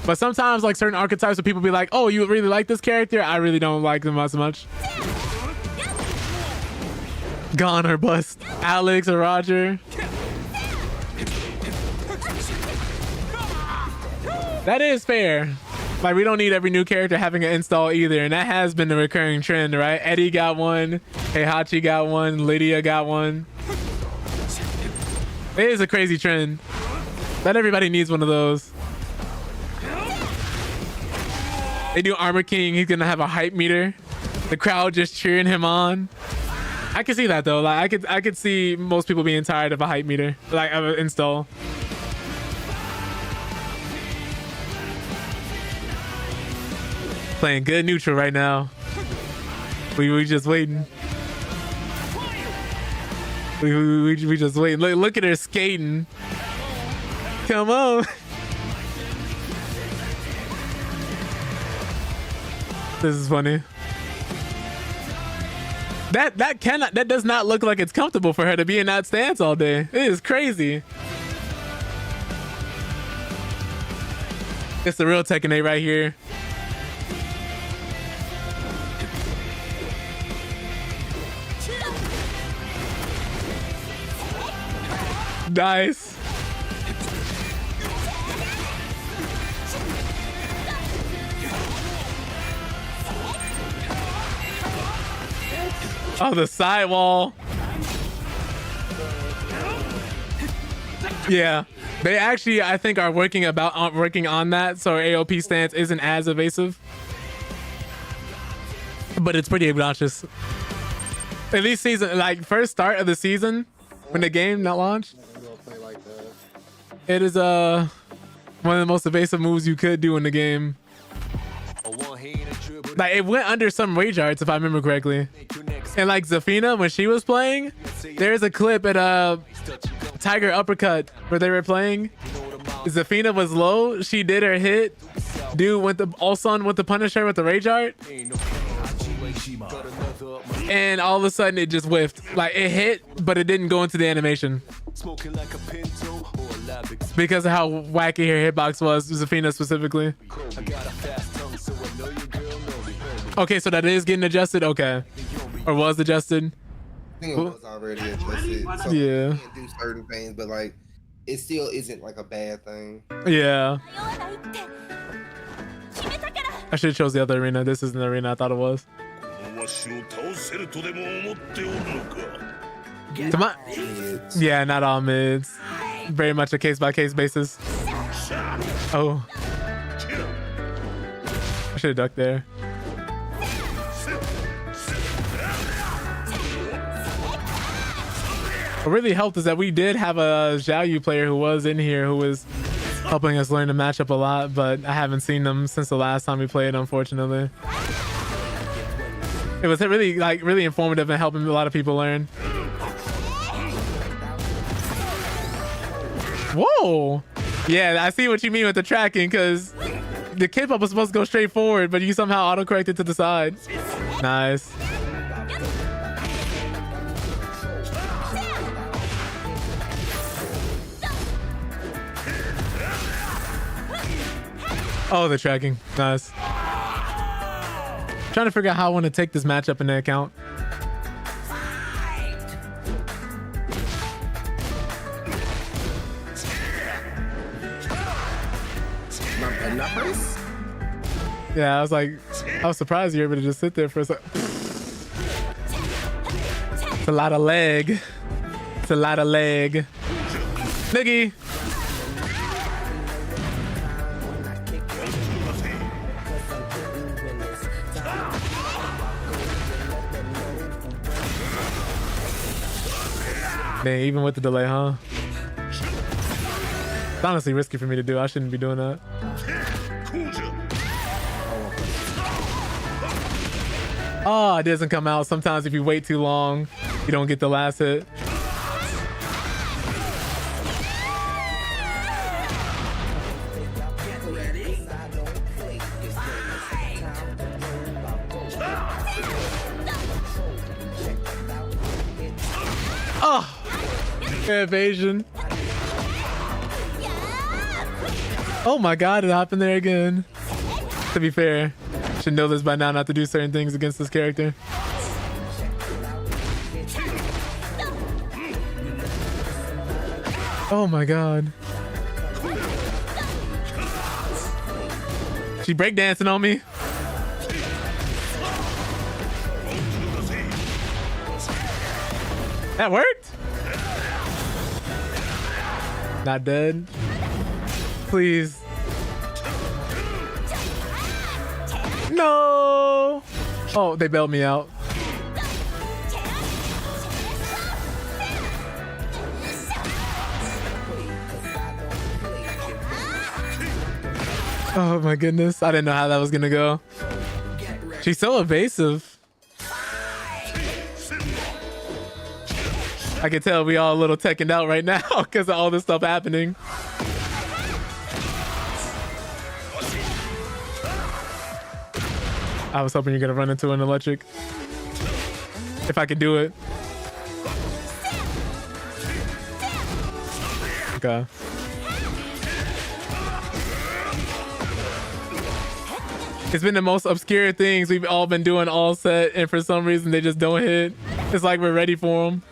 But sometimes like certain archetypes where people be like, oh, you really like this character? I really don't like them as much. Gone or bust. Alex or Roger. That is fair. Like, we don't need every new character having an install either, and that has been the recurring trend, right? Eddie got one, Heihachi got one, Lydia got one. It is a crazy trend. Not everybody needs one of those. They do Armor King, he's gonna have a hype meter. The crowd just cheering him on. I can see that though. Like I could see most people being tired of a hype meter, like of an install. Playing good neutral right now. We just waiting. We just waiting. Look at her skating. Come on. This is funny. That does not look like it's comfortable for her to be in that stance all day. It is crazy. It's the real Tekken 8 right here. Nice. Oh, the sidewall. Yeah, they actually, I think, are working on that, so our AOP stance isn't as evasive, but it's pretty obnoxious. At least season, like first start of the season, when the game not launched, it is one of the most evasive moves you could do in the game. Like, it went under some rage arts, if I remember correctly. And like Zafina, when she was playing, there's a clip at Tiger Uppercut where they were playing. Zafina was low, she did her hit. Dude went the Ulson with the Punisher with the rage art. And all of a sudden it just whiffed. Like, it hit, but it didn't go into the animation. Because of how wacky her hitbox was, Zafina specifically. Okay, so that is getting adjusted? Okay. Or was adjusted? I think it was already adjusted. So yeah. You can't do certain things, but like, it still isn't like a bad thing. Yeah. I should have chose the other arena. This isn't the arena I thought it was. Yeah, not all mids. Very much a case-by-case basis. Oh. I should have ducked there. What really helped is that we did have a Xiaoyu player who was in here who was helping us learn the matchup a lot, but I haven't seen them since the last time we played, unfortunately. It was really informative and helping a lot of people learn. Whoa! Yeah, I see what you mean with the tracking, because the K-pop was supposed to go straight forward, but you somehow auto-corrected to the side. Nice. Oh, the tracking. Nice. Trying to figure out how I want to take this matchup into account. Yeah, I was surprised you were able to just sit there for a second. It's a lot of leg. It's a lot of leg. Niggy. Man, even with the delay, huh? It's honestly risky for me to do. I shouldn't be doing that. Oh, it doesn't come out. Sometimes if you wait too long, you don't get the last hit. Oh, evasion. Oh my god, it happened there again. To be fair, should know this by now not to do certain things against this character. Oh my god. She breakdancing on me. That worked? Not dead. Please. No. Oh, they bailed me out. Oh my goodness. I didn't know how that was gonna go. She's so evasive. I can tell we all a little teching out right now because of all this stuff happening. I was hoping you're gonna run into an electric. If I could do it. Okay. It's been the most obscure things we've all been doing all set, and for some reason they just don't hit. It's like we're ready for them.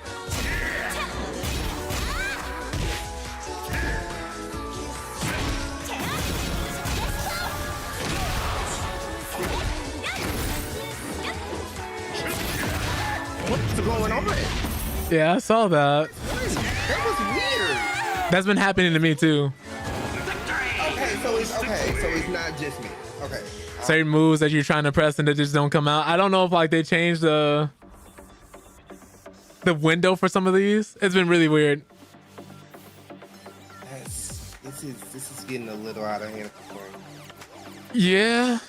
What's going on? Yeah, I saw that. That was weird. That's been happening to me too. Okay, so it's not just me. Okay. Certain moves that you're trying to press and they just don't come out. I don't know if like they changed the window for some of these. It's been really weird. This is getting a little out of hand. Yeah,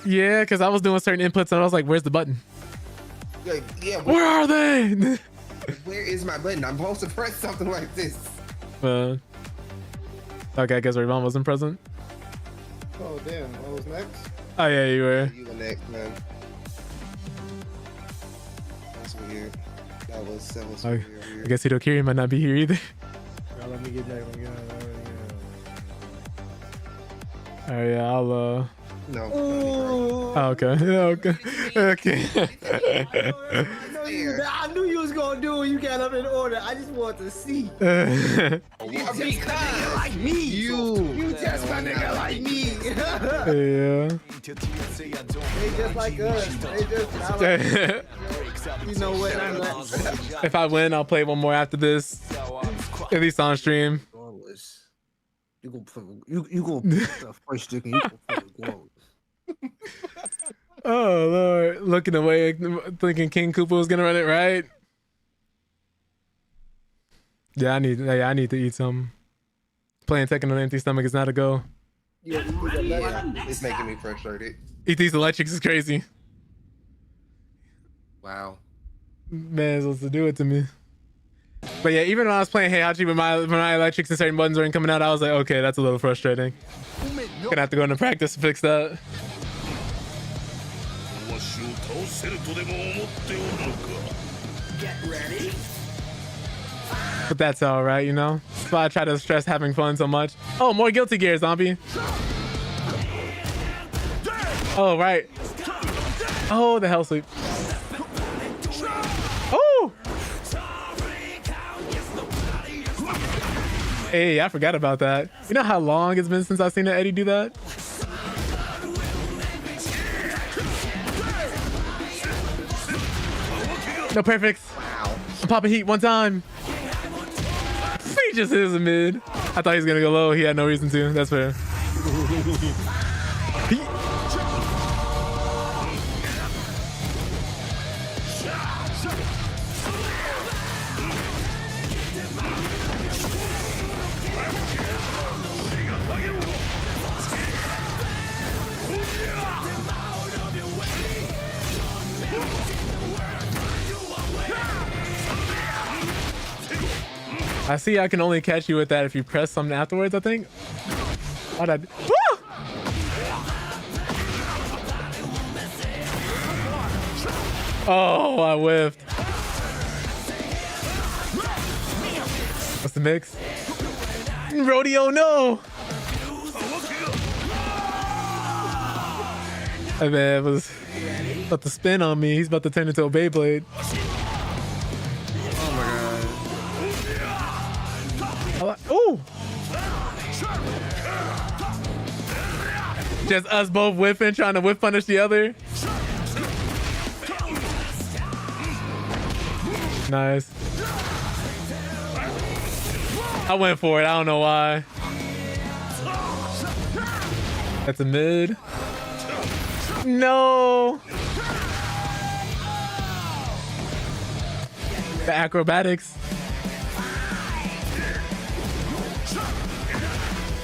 because I was doing certain inputs and I was like, "Where's the button? Yeah. Where are they? Where is my button? I'm supposed to press something like this. Okay, I guess Ravon wasn't present. Oh damn, I was next. Oh yeah, you were. You were next, man. That's weird. That was weird. I guess Hidokiri might not be here either. Let me get back. Oh yeah, I'll No. Oh, okay. Okay. I knew you was gonna do it. You got up in order. I just wanted to see. Because like me. You just a nigga like me. Yeah. They just like us. They just you know what? If I win, I'll play one more after this. At least on stream. You gonna put the first stick and you gonna put it glowless. Oh Lord, looking away, thinking King Koopa was gonna run it right. Yeah, I need to eat some. Playing Tekken on an empty stomach is not a go. it's making me frustrated. Eat these electrics is crazy. Wow. Man, supposed to do it to me. But yeah, even when I was playing Heihachi when my electrics and certain buttons weren't coming out, I was like, okay, that's a little frustrating. Gonna have to go into practice to fix that. Get ready. But that's all right, you know? That's why I try to stress having fun so much. Oh, more Guilty Gear, zombie. Oh, right. Oh, the hell sweep. Oh! Hey, I forgot about that. You know how long it's been since I've seen Eddie do that? No perfects. Wow. I'm popping heat one time. He just hit a mid. I thought he was gonna go low. He had no reason to. That's fair. I see I can only catch you with that if you press something afterwards, I think. Why'd I... Oh, I whiffed. What's the mix? Rodeo, no! That man was about to spin on me. He's about to turn into a Beyblade. Oh my god. Ooh! Just us both whipping, trying to whip punish the other. Nice. I went for it. I don't know why. That's a mid. No. The acrobatics.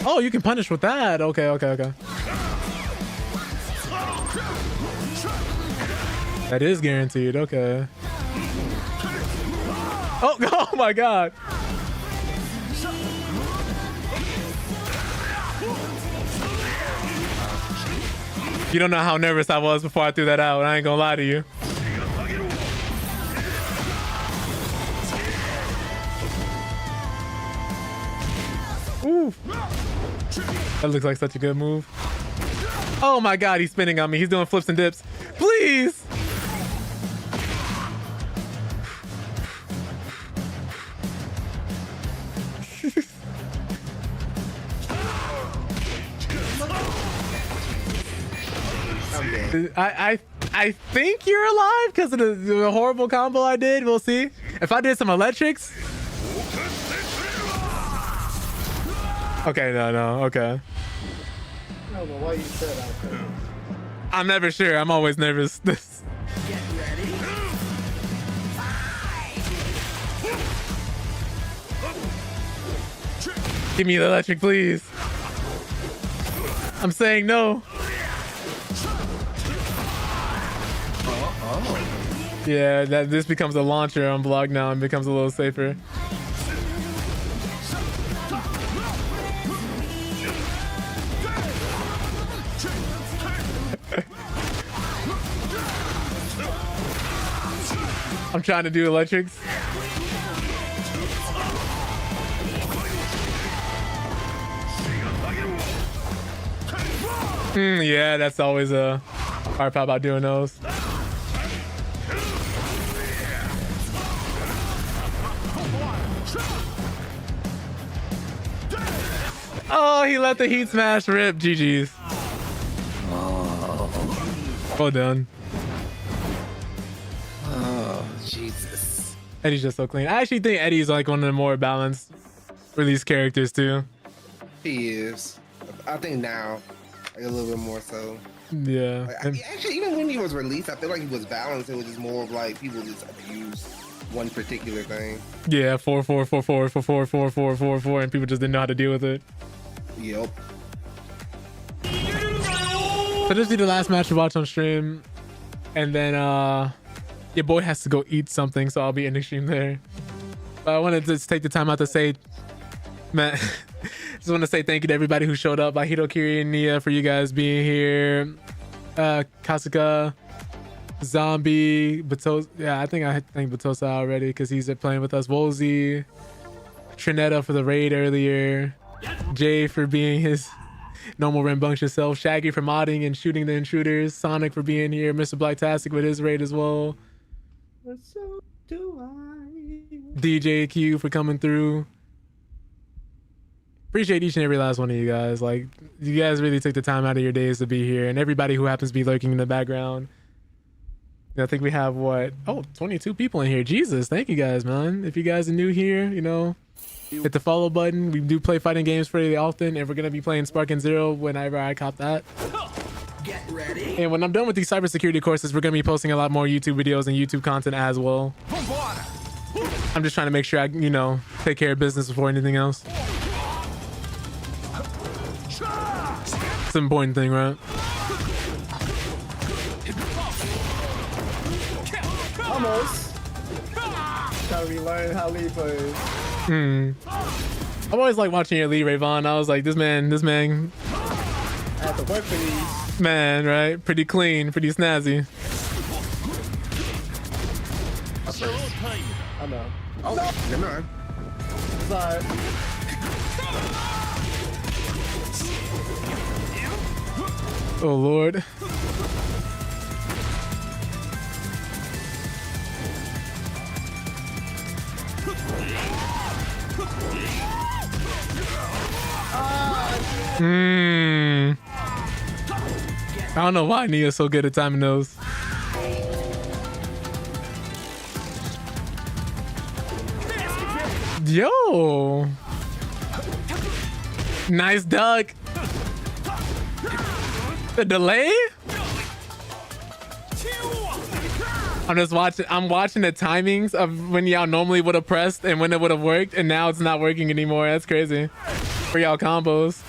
Oh, you can punish with that. Okay, okay, okay. That is guaranteed. Okay. Oh, oh my God. You don't know how nervous I was before I threw that out. I ain't gonna lie to you. Ooh. That looks like such a good move. Oh my God, he's spinning on me. He's doing flips and dips. Please. I think you're alive because of the horrible combo I did. We'll see. If I did some electrics. Okay, no, okay. I don't know why you said that. I'm never sure. I'm always nervous. Give me the electric, please. I'm saying no. Yeah, this becomes a launcher on block now and becomes a little safer. I'm trying to do electrics. Yeah, that's always a hard part about doing those. Oh, he let the heat smash rip. GG's. Well done. Oh, Jesus. Eddie's just so clean. I actually think Eddie's like one of the more balanced release characters too. He is. I think now, like a little bit more so. Yeah. Like, actually, even when he was released, I feel like he was balanced. It was just more of like people just abuse one particular thing. Yeah, 4-4-4-4-4-4-4-4-4-4, and people just didn't know how to deal with it. Yep. So this will be the last match we watch on stream, and then your boy has to go eat something, so I'll be ending stream there. But I wanted to just take the time out to say, man, just want to say thank you to everybody who showed up. Hiro, Kiri, and Nia for you guys being here. Kasuka, Zombie, Batos. Yeah, I thanked Batosa already because he's playing with us. Wolsey, Trinetta for the raid earlier. Jay for being his normal rambunctious self. Shaggy for modding and shooting the intruders. Sonic for being here. Mr. Blacktastic with his raid as well. So do I. DJ Q for coming through. Appreciate each and every last one of you guys. Like, you guys really took the time out of your days to be here, and everybody who happens to be lurking in the background. I think we have 22 people in here. Jesus, thank you guys, man. If you guys are new here, hit the follow button. We do play fighting games fairly often, and we're gonna be playing Sparking Zero whenever I cop that. Get ready. And when I'm done with these cybersecurity courses, we're gonna be posting a lot more YouTube videos and YouTube content as well. I'm just trying to make sure I, take care of business before anything else. It's an important thing, right? Almost. Trying to relearn how Lee plays. I've always liked watching your Lee Rayvon. I was like, this man. I have to work for these. Man, right? Pretty clean, pretty snazzy. I know. Oh, never mind. Sorry. Oh Lord. I don't know why Nia's so good at timing those. Yo. Nice duck. The delay? I'm watching the timings of when y'all normally would have pressed and when it would have worked, and now it's not working anymore. That's crazy. For y'all combos.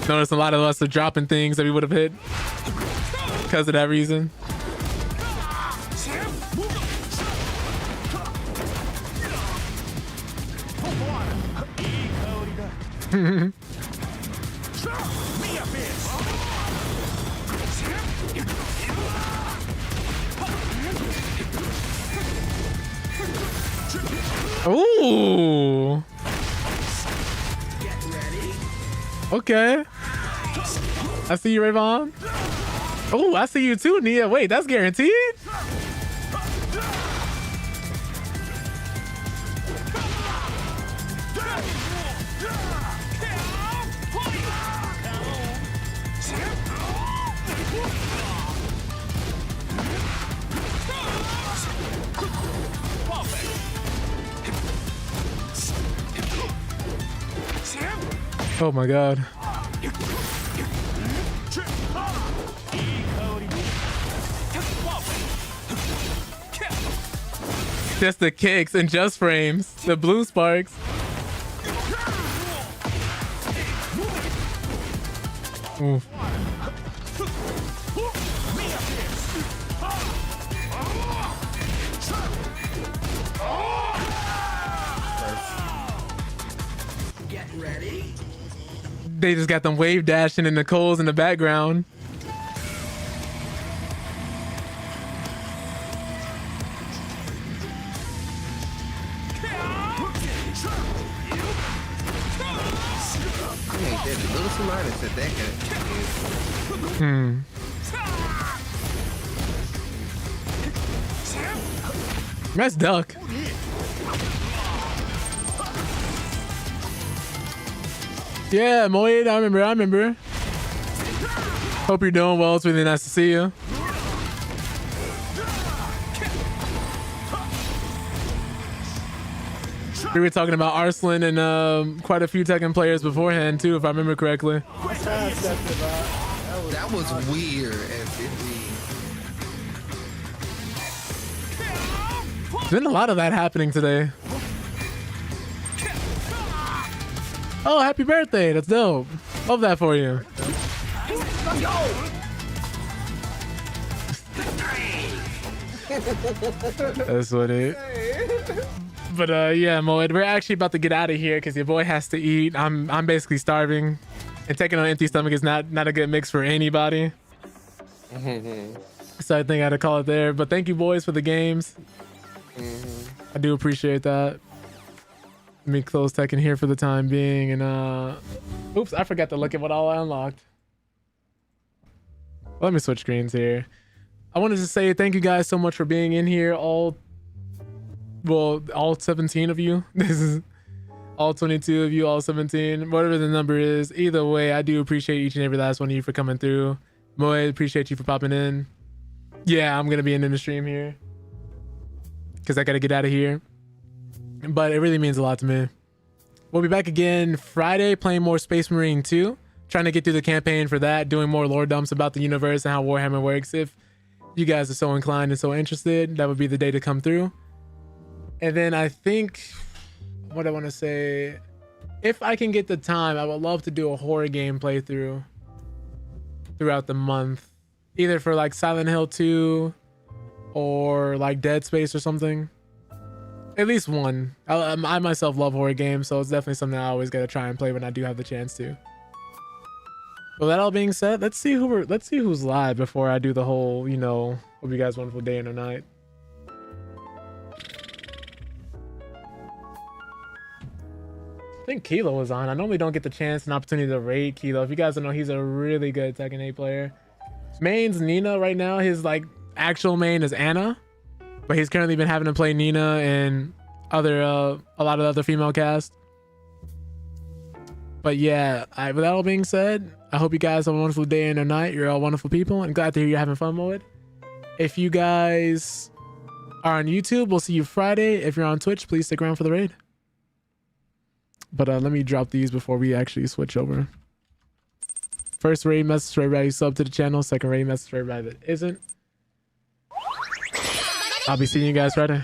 Notice a lot of us are dropping things that we would have hit because of that reason. Ooh. Okay. I see you, Rayvon. Oh, I see you too, Nia. Wait, that's guaranteed? Oh my god. Just the kicks and just frames. The blue sparks. Oof. They just got them wave dashing and Nicole's in the background. Nice duck. Yeah, Moid, I remember. Hope you're doing well. It's really nice to see you. We were talking about Arslan and quite a few Tekken players beforehand too, if I remember correctly. That was weird. There's been a lot of that happening today. Oh, happy birthday. That's dope. Love that for you. That's what it. But yeah, Moed, we're actually about to get out of here because your boy has to eat. I'm basically starving, and taking on an empty stomach is not a good mix for anybody. So I think I had to call it there. But thank you, boys, for the games. I do appreciate that. Let me close Tekken here for the time being, and oops, I forgot to look at what all I unlocked. Let me switch screens here. I wanted to say thank you guys so much for being in here, all 17 of you. This is all 22 of you, all 17, whatever the number is. Either way, I do appreciate each and every last one of you for coming through. Moe, appreciate you for popping in. Yeah, I'm gonna be in the stream here because I gotta get out of here, but it really means a lot to me. We'll be back again Friday playing more Space Marine 2, trying to get through the campaign for that, doing more lore dumps about the universe and how Warhammer works. If you guys are so inclined and so interested, that would be the day to come through. And then I think, what I want to say, if I can get the time, I would love to do a horror game playthrough throughout the month, either for like Silent Hill 2 or like Dead Space or something. At least one. I myself love horror games, so it's definitely something I always got to try and play when I do have the chance to. Well, that all being said, let's see who's live before I do the whole, hope you guys have a wonderful day and a night. I think Kilo was on. I normally don't get the chance and opportunity to rate Kilo. If you guys don't know, he's a really good Tekken 8 player. Main's Nina right now. His actual main is Anna, but he's currently been having to play Nina and other a lot of other female cast. But yeah, with that all being said, I hope you guys have a wonderful day and a night. You're all wonderful people, and glad to hear you're having fun with it. If you guys are on YouTube, we'll see you Friday. If you're on Twitch, please stick around for the raid. But let me drop these before we actually switch over. First raid message for everybody who's sub to the channel. Second raid message for everybody that isn't. I'll be seeing you guys Friday.